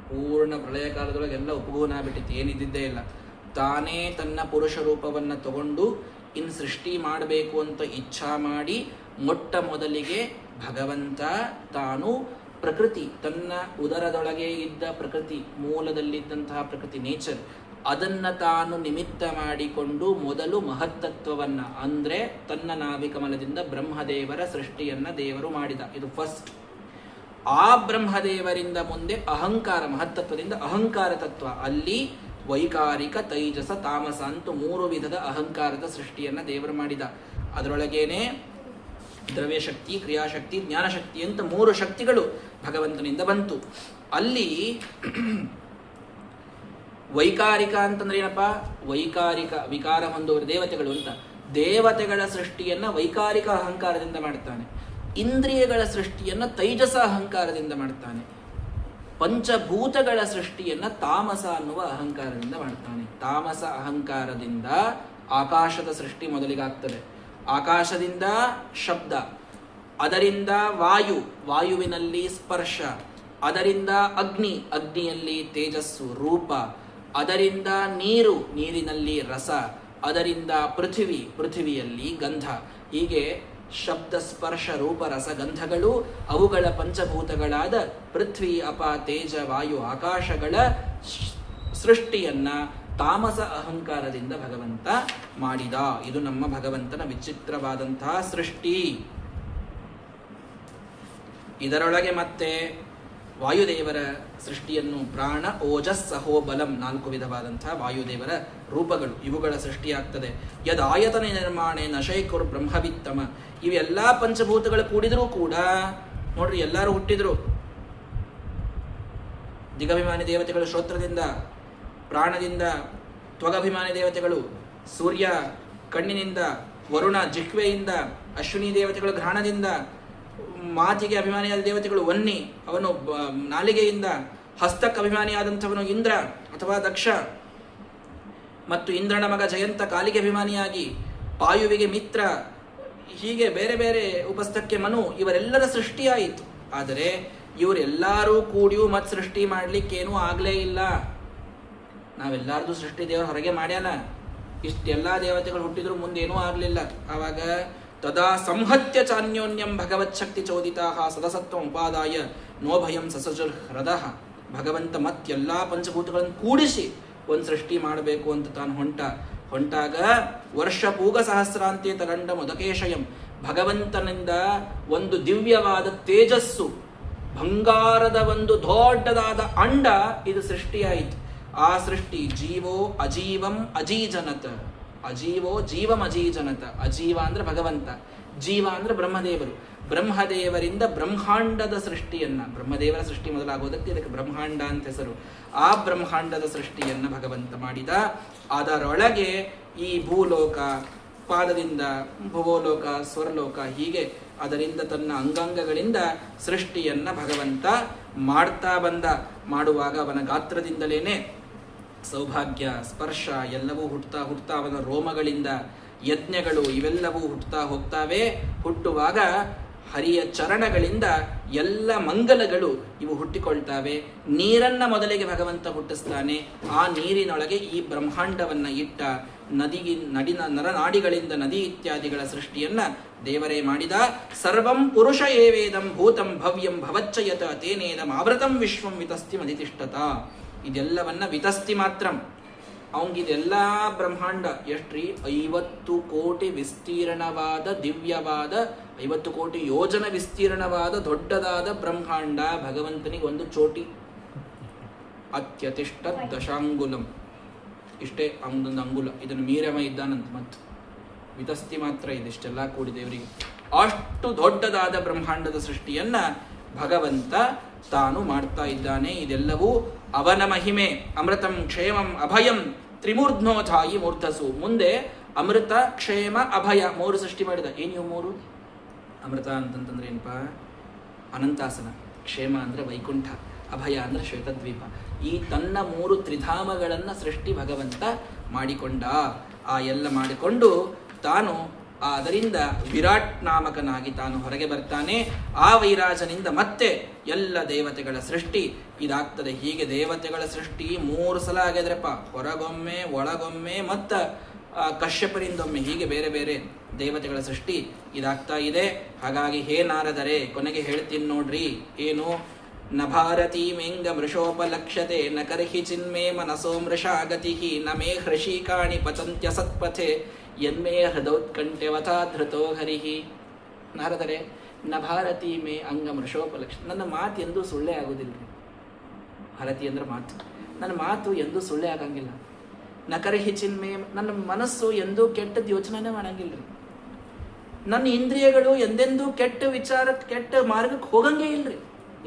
ಪೂರ್ಣ ಪ್ರಳಯ ಕಾಲದೊಳಗೆಲ್ಲ ಉಪಗೂನ ಆಗ್ಬಿಟ್ಟಿತ್ತು, ಏನಿದ್ದೇ ಇಲ್ಲ. ತಾನೇ ತನ್ನ ಪುರುಷ ರೂಪವನ್ನ ತಗೊಂಡು ಇನ್ನು ಸೃಷ್ಟಿ ಮಾಡಬೇಕು ಅಂತ ಇಚ್ಛಾ ಮಾಡಿ ಮೊಟ್ಟ ಮೊದಲಿಗೆ ಭಗವಂತ ತಾನು ಪ್ರಕೃತಿ, ತನ್ನ ಉದರದೊಳಗೆ ಇದ್ದ ಪ್ರಕೃತಿ, ಮೂಲದಲ್ಲಿದ್ದಂತಹ ಪ್ರಕೃತಿ ನೇಚರ್, ಅದನ್ನ ತಾನು ನಿಮಿತ್ತ ಮಾಡಿಕೊಂಡು ಮೊದಲು ಮಹತ್ತತ್ವವನ್ನ, ಅಂದ್ರೆ ತನ್ನ ನಾಭಿಕಮಲದಿಂದ ಬ್ರಹ್ಮದೇವರ ಸೃಷ್ಟಿಯನ್ನ ದೇವರು ಮಾಡಿದ. ಇದು ಫಸ್ಟ್. ಆ ಬ್ರಹ್ಮದೇವರಿಂದ ಮುಂದೆ ಅಹಂಕಾರ, ಮಹತ್ತತ್ವದಿಂದ ಅಹಂಕಾರ ತತ್ವ, ಅಲ್ಲಿ ವೈಕಾರಿಕ, ತೈಜಸ, ತಾಮಸ ಅಂತೂ 3 ವಿಧದ ಅಹಂಕಾರದ ಸೃಷ್ಟಿಯನ್ನ ದೇವರು ಮಾಡಿದ. ಅದರೊಳಗೇನೆ ದ್ರವ್ಯಶಕ್ತಿ, ಕ್ರಿಯಾಶಕ್ತಿ, ಜ್ಞಾನಶಕ್ತಿ ಅಂತ 3 ಶಕ್ತಿಗಳು ಭಗವಂತನಿಂದ ಬಂತು. ಅಲ್ಲಿ ವೈಕಾರಿಕ ಅಂತಂದ್ರೆ ಏನಪ್ಪ? ವೈಕಾರಿಕ ವಿಕಾರ ಹೊಂದುವ ದೇವತೆಗಳು ಅಂತ. ದೇವತೆಗಳ ಸೃಷ್ಟಿಯನ್ನ ವೈಕಾರಿಕ ಅಹಂಕಾರದಿಂದ ಮಾಡ್ತಾನೆ. ಇಂದ್ರಿಯಗಳ ಸೃಷ್ಟಿಯನ್ನ ತೈಜಸ ಅಹಂಕಾರದಿಂದ ಮಾಡ್ತಾನೆ. ಪಂಚಭೂತಗಳ ಸೃಷ್ಟಿಯನ್ನ ತಾಮಸ ಅನ್ನುವ ಅಹಂಕಾರದಿಂದ ಮಾಡ್ತಾನೆ. ತಾಮಸ ಅಹಂಕಾರದಿಂದ ಆಕಾಶದ ಸೃಷ್ಟಿ ಮೊದಲಿಗಾಗ್ತದೆ. ಆಕಾಶದಿಂದ ಶಬ್ದ, ಅದರಿಂದ ವಾಯು, ವಾಯುವಿನಲ್ಲಿ ಸ್ಪರ್ಶ, ಅದರಿಂದ ಅಗ್ನಿ, ಅಗ್ನಿಯಲ್ಲಿ ತೇಜಸ್ಸು ರೂಪ, ಅದರಿಂದ ನೀರು, ನೀರಿನಲ್ಲಿ ರಸ, ಅದರಿಂದ ಪೃಥ್ವಿ, ಪೃಥ್ವಿಯಲ್ಲಿ ಗಂಧ. ಹೀಗೆ ಶಬ್ದ, ಸ್ಪರ್ಶ, ರೂಪ, ರಸ, ಗಂಧಗಳು ಅವುಗಳ ಪಂಚಭೂತಗಳಾದ ಪೃಥ್ವಿ, ಅಪ, ತೇಜ, ವಾಯು, ಆಕಾಶಗಳ ಸೃಷ್ಟಿಯನ್ನ ತಾಮಸ ಅಹಂಕಾರದಿಂದ ಭಗವಂತ ಮಾಡಿದ. ಇದು ನಮ್ಮ ಭಗವಂತನ ವಿಚಿತ್ರವಾದಂತಹ ಸೃಷ್ಟಿ. ಇದರೊಳಗೆ ಮತ್ತೆ ವಾಯುದೇವರ ಸೃಷ್ಟಿಯನ್ನು ಪ್ರಾಣ, ಓಜಸ್, ಸಹೋ, ಬಲಂ 4 ವಿಧವಾದಂತಹ ವಾಯುದೇವರ ರೂಪಗಳು, ಇವುಗಳ ಸೃಷ್ಟಿಯಾಗ್ತದೆ. ಯದಾಯತನ ನಿರ್ಮಾಣೆ ನಶೈಕುರ್ ಬ್ರಹ್ಮವಿತ್ತಮ. ಇವೆಲ್ಲ ಪಂಚಭೂತಗಳು ಕೂಡಿದರೂ ಕೂಡ ನೋಡ್ರಿ, ಎಲ್ಲರೂ ಹುಟ್ಟಿದ್ರು. ದಿಗಭಿಮಾನಿ ದೇವತೆಗಳು ಶ್ರೋತ್ರದಿಂದ, ಪ್ರಾಣದಿಂದ, ತ್ವಗಭಿಮಾನಿ ದೇವತೆಗಳು ಸೂರ್ಯ ಕಣ್ಣಿನಿಂದ, ವರುಣ ಜಿಹ್ವೆಯಿಂದ, ಅಶ್ವಿನಿ ದೇವತೆಗಳು ಘ್ರಾಣದಿಂದ, ಮಾತಿಗೆ ಅಭಿಮಾನಿಯಾದ ದೇವತೆಗಳು ವನ್ನಿ, ಅವನು ನಾಲಿಗೆಯಿಂದ, ಹಸ್ತಕ್ಕೆ ಅಭಿಮಾನಿಯಾದಂಥವನು ಇಂದ್ರ ಅಥವಾ ದಕ್ಷ, ಮತ್ತು ಇಂದ್ರನ ಮಗ ಜಯಂತ ಕಾಲಿಗೆ ಅಭಿಮಾನಿಯಾಗಿ, ಪಾಯುವಿಗೆ ಮಿತ್ರ, ಹೀಗೆ ಬೇರೆ ಬೇರೆ ಉಪಸ್ಥಕ್ಕೆ ಮನು, ಇವರೆಲ್ಲರ ಸೃಷ್ಟಿಯಾಯಿತು. ಆದರೆ ಇವರೆಲ್ಲರೂ ಕೂಡಿಯೂ ಮತ್ತೆ ಸೃಷ್ಟಿ ಮಾಡ್ಲಿಕ್ಕೇನೂ ಆಗಲೇ ಇಲ್ಲ. ನಾವೆಲ್ಲಾರ್ದು ಸೃಷ್ಟಿ ದೇವರು ಹೊರಗೆ ಮಾಡ್ಯಾನ. ಇಷ್ಟೆಲ್ಲ ದೇವತೆಗಳು ಹುಟ್ಟಿದ್ರು ಮುಂದೇನೂ ಆಗಲಿಲ್ಲ. ಆವಾಗ ತದಾ ಸಂಹತ್ಯ ಚಾನ್ಯೋನ್ಯಂ ಭಗವತ್ ಶಕ್ತಿ ಚೋದಿತಾ ಸದಸತ್ವ ಉಪಾದಾಯ ನೋಭಯಂ ಸಸಜುರ್ ಹೃದಃ. ಭಗವಂತ ಮತ್ತೆಲ್ಲ ಪಂಚಭೂತಗಳನ್ನು ಕೂಡಿಸಿ ಒಂದು ಸೃಷ್ಟಿ ಮಾಡಬೇಕು ಅಂತ ತಾನು ಹೊಂಟಾಗ ವರ್ಷ ಪೂಗ ಸಹಸ್ರಾಂತೆ ತಗಂಡ ಮೊದಕೇಶಯಂ. ಭಗವಂತನಿಂದ ಒಂದು ದಿವ್ಯವಾದ ತೇಜಸ್ಸು, ಬಂಗಾರದ ಒಂದು ದೊಡ್ಡದಾದ ಅಂಡ ಇದು ಸೃಷ್ಟಿಯಾಯಿತು. ಆ ಸೃಷ್ಟಿ ಜೀವೋ ಅಜೀವಂ ಅಜೀಜನತ. ಅಜೀವೋ ಜೀವಂ ಅಜೀಜನತ. ಅಜೀವ ಅಂದ್ರೆ ಭಗವಂತ, ಜೀವ ಅಂದ್ರೆ ಬ್ರಹ್ಮದೇವರು. ಬ್ರಹ್ಮದೇವರಿಂದ ಬ್ರಹ್ಮಾಂಡದ ಸೃಷ್ಟಿಯನ್ನ, ಬ್ರಹ್ಮದೇವರ ಸೃಷ್ಟಿ ಮೊದಲಾಗೋದಕ್ಕೆ ಇದಕ್ಕೆ ಬ್ರಹ್ಮಾಂಡ ಅಂತ ಹೆಸರು. ಆ ಬ್ರಹ್ಮಾಂಡದ ಸೃಷ್ಟಿಯನ್ನ ಭಗವಂತ ಮಾಡಿದ. ಅದರೊಳಗೆ ಈ ಭೂಲೋಕ, ಪಾದದಿಂದ ಭುವೋಲೋಕ, ಸ್ವರ್ಲೋಕ, ಹೀಗೆ ಅದರಿಂದ ತನ್ನ ಅಂಗಾಂಗಗಳಿಂದ ಸೃಷ್ಟಿಯನ್ನ ಭಗವಂತ ಮಾಡ್ತಾ ಬಂದ. ಮಾಡುವಾಗ ಅವನ ಗಾತ್ರದಿಂದಲೇನೆ ಸೌಭಾಗ್ಯ, ಸ್ಪರ್ಶ ಎಲ್ಲವೂ ಹುಟ್ಟುತ್ತಾ ಅವನ ರೋಮಗಳಿಂದ ಯಜ್ಞಗಳು ಇವೆಲ್ಲವೂ ಹುಟ್ಟುತ್ತಾ ಹೋಗ್ತಾವೆ. ಹುಟ್ಟುವಾಗ ಹರಿಯ ಚರಣಗಳಿಂದ ಎಲ್ಲ ಮಂಗಲಗಳು ಇವು ಹುಟ್ಟಿಕೊಳ್ತಾವೆ. ನೀರನ್ನ ಮೊದಲಿಗೆ ಭಗವಂತ ಹುಟ್ಟಿಸ್ತಾನೆ. ಆ ನೀರಿನೊಳಗೆ ಈ ಬ್ರಹ್ಮಾಂಡವನ್ನ ಇಟ್ಟ. ನರನಾಡಿಗಳಿಂದ ನದಿ ಇತ್ಯಾದಿಗಳ ಸೃಷ್ಟಿಯನ್ನ ದೇವರೇ ಮಾಡಿದ. ಸರ್ವಂ ಪುರುಷ ಏವೇದಂ ಭೂತಂ ಭವ್ಯಂ ಭವಚ್ಚಯತ ತೇನೇದಂ ಆವೃತಂ ವಿಶ್ವಂ ವಿತಸ್ತಿ ಮಧಿತಿಷ್ಠತ. ಇದೆಲ್ಲವನ್ನ ವಿತಸ್ತಿ ಮಾತ್ರಂ, ಅವಂಗಿದೆಲ್ಲ ಬ್ರಹ್ಮಾಂಡ ಎಷ್ಟ್ರಿ 50 ಕೋಟಿ ವಿಸ್ತೀರ್ಣವಾದ ದಿವ್ಯವಾದ 50 ಕೋಟಿ ಯೋಜನ ವಿಸ್ತೀರ್ಣವಾದ ದೊಡ್ಡದಾದ ಬ್ರಹ್ಮಾಂಡ. ಭಗವಂತನಿಗೆ ಒಂದು ಚೋಟಿ. ಅತ್ಯತಿಷ್ಠ ದಶಾಂಗುಲಂ, ಇಷ್ಟೇ ಒಂದೊಂದು ಅಂಗುಲ. ಇದನ್ನು ಮೀರಮ ಇದ್ದಾನಂತ, ಮತ್ತು ವಿತಸ್ತಿ ಮಾತ್ರ ಇದಿಷ್ಟೆಲ್ಲ ಕೂಡಿ ದೇವರಿಗೆ. ಅಷ್ಟು ದೊಡ್ಡದಾದ ಬ್ರಹ್ಮಾಂಡದ ಸೃಷ್ಟಿಯನ್ನ ಭಗವಂತ ತಾನು ಮಾಡ್ತಾ ಇದ್ದಾನೆ. ಇದೆಲ್ಲವೂ ಅವನ ಮಹಿಮೆ. ಅಮೃತಂ ಕ್ಷೇಮಂ ಅಭಯಂ ತ್ರಿಮೂರ್ಧ್ನೋಧಾಯಿ ಮೂರ್ಧಸು. ಮುಂದೆ ಅಮೃತ, ಕ್ಷೇಮ, ಅಭಯ 3 ಸೃಷ್ಟಿ ಮಾಡಿದ. ಏನು ಇವು 3? ಅಮೃತ ಅಂತಂತಂದ್ರೆ ಏನಪ್ಪ? ಅನಂತಾಸನ. ಕ್ಷೇಮ ಅಂದ್ರೆ ವೈಕುಂಠ, ಅಭಯ ಅಂದ್ರೆ ಶ್ವೇತದ್ವೀಪ. ಈ ತನ್ನ 3 ತ್ರಿಧಾಮಗಳನ್ನು ಸೃಷ್ಟಿ ಭಗವಂತ ಮಾಡಿಕೊಂಡ. ಆ ಎಲ್ಲ ಮಾಡಿಕೊಂಡು ತಾನು ಅದರಿಂದ ವಿರಾಟ್ ನಾಮಕನಾಗಿ ತಾನು ಹೊರಗೆ ಬರ್ತಾನೆ. ಆ ವೈರಾಜನಿಂದ ಮತ್ತೆ ಎಲ್ಲ ದೇವತೆಗಳ ಸೃಷ್ಟಿ ಇದಾಗ್ತದೆ. ಹೀಗೆ ದೇವತೆಗಳ ಸೃಷ್ಟಿ 3 ಸಲ ಆಗಿದ್ರಪ್ಪ. ಹೊರಗೊಮ್ಮೆ, ಒಳಗೊಮ್ಮೆ, ಮತ್ತ ಕಶ್ಯಪರಿಂದೊಮ್ಮೆ, ಹೀಗೆ ಬೇರೆ ಬೇರೆ ದೇವತೆಗಳ ಸೃಷ್ಟಿ ಇದಾಗ್ತಾ ಇದೆ. ಹಾಗಾಗಿ ಹೇ ನಾರದರೆ, ಕೊನೆಗೆ ಹೇಳ್ತೀನಿ ನೋಡ್ರಿ. ಏನು? ನ ಭಾರತೀ ಮೇಂಗ ಮೃಷೋಪಲಕ್ಷ್ಯತೆ ನ ಕರ್ಹಿ ಚಿನ್ಮೇ ಮನಸೋ ಮೃಷಾಗತಿ ನ ಮೇ ಹೃಷೀಕಾಣಿ ಪತಂತ್ಯ ಸತ್ಪಥೆ ಯನ್ಮೇ ಹೃದೌತ್ಕಂಠ್ಯವಥಾ ಧೃತೋ ಹರಿಹಿ. ನಾರದರೆ, ನ ಭಾರತೀ ಮೇ ಅಂಗ ಮೃಷೋಪಲಕ್ಷ್ಯ, ನನ್ನ ಮಾತು ಎಂದೂ ಸುಳ್ಳೇ ಆಗೋದಿಲ್ಲ ರೀ. ಭಾರತಿ ಅಂದ್ರೆ ಮಾತು. ನನ್ನ ಮಾತು ಎಂದೂ ಸುಳ್ಳೇ ಆಗಂಗಿಲ್ಲ. ನಕರ್ಹಿ ಚಿನ್ಮೇ, ನನ್ನ ಮನಸ್ಸು ಎಂದೂ ಕೆಟ್ಟದ್ದು ಯೋಚನೆ ಮಾಡಂಗಿಲ್ಲ ರೀ. ನನ್ನ ಇಂದ್ರಿಯಗಳು ಎಂದೆಂದೂ ಕೆಟ್ಟ ವಿಚಾರ, ಕೆಟ್ಟ ಮಾರ್ಗಕ್ಕೆ ಹೋಗಂಗೇ ಇಲ್ರಿ.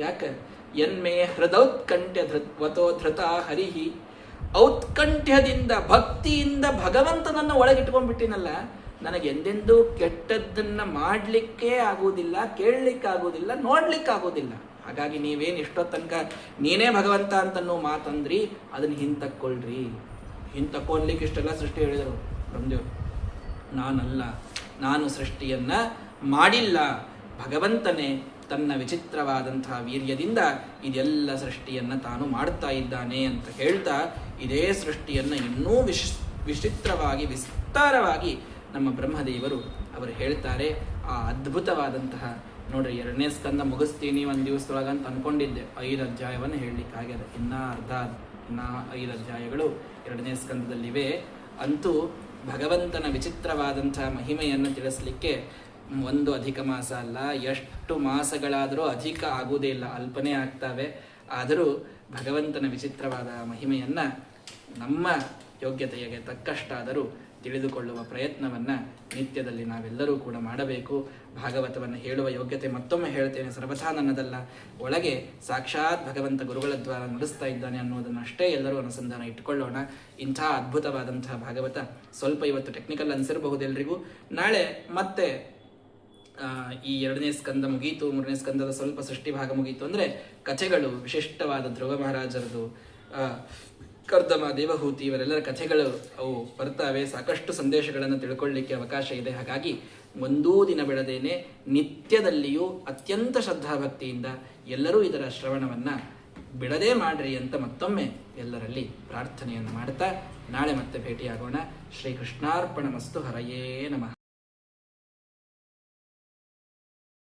ಯಾಕೆ? ಯನ್ಮೇ ಹೃದೌತ್ಕಂಠ್ಯ ವತೋ ಧೃತ ಹರಿಹಿ. ಔತ್ಕಂಠ್ಯದಿಂದ, ಭಕ್ತಿಯಿಂದ ಭಗವಂತನನ್ನು ಒಳಗಿಟ್ಕೊಂಡ್ಬಿಟ್ಟಿನಲ್ಲ, ನನಗೆ ಎಂದೆಂದೂ ಕೆಟ್ಟದ್ದನ್ನ ಮಾಡಲಿಕ್ಕೆ ಆಗುವುದಿಲ್ಲ, ಕೇಳಲಿಕ್ಕಾಗುವುದಿಲ್ಲ, ನೋಡ್ಲಿಕ್ಕಾಗೋದಿಲ್ಲ. ಹಾಗಾಗಿ ನೀವೇನು ಇಷ್ಟೋ ತನಕ ನೀನೇ ಭಗವಂತ ಅಂತನ್ನೋ ಮಾತಂದ್ರಿ, ಅದನ್ನ ಹಿಂತಕ್ಕೊಳ್ರಿ. ಹಿಂತಕ್ಕೊಳ್ಲಿಕ್ಕೆ ಇಷ್ಟೆಲ್ಲ ಸೃಷ್ಟಿ ಹೇಳಿದರು ಬ್ರಹ್ಮದೇವರು. ನಾನಲ್ಲ, ನಾನು ಸೃಷ್ಟಿಯನ್ನ ಮಾಡಿಲ್ಲ. ಭಗವಂತನೇ ತನ್ನ ವಿಚಿತ್ರವಾದಂತಹ ವೀರ್ಯದಿಂದ ಇದೆಲ್ಲ ಸೃಷ್ಟಿಯನ್ನು ತಾನು ಮಾಡ್ತಾ ಇದ್ದಾನೆ ಅಂತ ಹೇಳ್ತಾ, ಇದೇ ಸೃಷ್ಟಿಯನ್ನು ಇನ್ನೂ ವಿಚಿತ್ರವಾಗಿ ವಿಸ್ತಾರವಾಗಿ ನಮ್ಮ ಬ್ರಹ್ಮದೇವರು ಅವರು ಹೇಳ್ತಾರೆ. ಆ ಅದ್ಭುತವಾದಂತಹ ನೋಡ್ರಿ, 2ನೇ ಸ್ಕಂದ ಮುಗಿಸ್ತೀನಿ ಒಂದು ದಿವಸದೊಳಗೆ ಅಂತ ಅಂದ್ಕೊಂಡಿದ್ದೆ. 5 ಅಧ್ಯಾಯವನ್ನು ಹೇಳಲಿಕ್ಕಾಗ್ಯದ. ಇನ್ನೂ 5 ಅಧ್ಯಾಯಗಳು 2ನೇ ಸ್ಕಂದದಲ್ಲಿವೆ. ಅಂತೂ ಭಗವಂತನ ವಿಚಿತ್ರವಾದಂತಹ ಮಹಿಮೆಯನ್ನು ತಿಳಿಸ್ಲಿಕ್ಕೆ 1 ಅಧಿಕ ಮಾಸ ಅಲ್ಲ, ಎಷ್ಟು ಮಾಸಗಳಾದರೂ ಅಧಿಕ ಆಗುವುದೇ ಇಲ್ಲ, ಅಲ್ಪನೇ ಆಗ್ತವೆ. ಆದರೂ ಭಗವಂತನ ವಿಚಿತ್ರವಾದ ಮಹಿಮೆಯನ್ನು ನಮ್ಮ ಯೋಗ್ಯತೆಗೆ ತಕ್ಕಷ್ಟಾದರೂ ತಿಳಿದುಕೊಳ್ಳುವ ಪ್ರಯತ್ನವನ್ನು ನಿತ್ಯದಲ್ಲಿ ನಾವೆಲ್ಲರೂ ಕೂಡ ಮಾಡಬೇಕು. ಭಾಗವತವನ್ನು ಹೇಳುವ ಯೋಗ್ಯತೆ ಮತ್ತೊಮ್ಮೆ ಹೇಳ್ತೇನೆ, ಸರ್ವಥಾ ನನ್ನದಲ್ಲ. ಒಳಗೆ ಸಾಕ್ಷಾತ್ ಭಗವಂತ ಗುರುಗಳ ದ್ವಾರ ನಡೆಸ್ತಾ ಇದ್ದಾನೆ ಅನ್ನೋದನ್ನು ಅಷ್ಟೇ ಎಲ್ಲರೂ ಅನುಸಂಧಾನ ಇಟ್ಟುಕೊಳ್ಳೋಣ. ಇಂಥ ಅದ್ಭುತವಾದಂತಹ ಭಾಗವತ. ಸ್ವಲ್ಪ ಇವತ್ತು ಟೆಕ್ನಿಕಲ್ ಅನಿಸಿರಬಹುದು ಎಲ್ರಿಗೂ. ನಾಳೆ ಮತ್ತೆ ಈ 2ನೇ ಸ್ಕಂದ ಮುಗೀತು, 3ನೇ ಸ್ಕಂದದ ಸ್ವಲ್ಪ ಸೃಷ್ಟಿ ಭಾಗ ಮುಗೀತು ಅಂದರೆ ಕಥೆಗಳು, ವಿಶಿಷ್ಟವಾದ ಧ್ರುವ ಮಹಾರಾಜರದು, ಕರ್ದಮ, ದೇವಹೂತಿ ಇವರೆಲ್ಲರ ಕಥೆಗಳು ಅವು ಬರ್ತಾವೆ. ಸಾಕಷ್ಟು ಸಂದೇಶಗಳನ್ನು ತಿಳ್ಕೊಳ್ಳಿಕ್ಕೆ ಅವಕಾಶ ಇದೆ. ಹಾಗಾಗಿ ಒಂದೂ ದಿನ ಬಿಡದೇನೆ ನಿತ್ಯದಲ್ಲಿಯೂ ಅತ್ಯಂತ ಶ್ರದ್ಧಾಭಕ್ತಿಯಿಂದ ಎಲ್ಲರೂ ಇದರ ಶ್ರವಣವನ್ನು ಬಿಡದೇ ಮಾಡ್ರಿ ಅಂತ ಮತ್ತೊಮ್ಮೆ ಎಲ್ಲರಲ್ಲಿ ಪ್ರಾರ್ಥನೆಯನ್ನು ಮಾಡ್ತಾ ನಾಳೆ ಮತ್ತೆ ಭೇಟಿಯಾಗೋಣ. ಶ್ರೀಕೃಷ್ಣಾರ್ಪಣಮಸ್ತು. ಹರಯೇ ನಮಃ.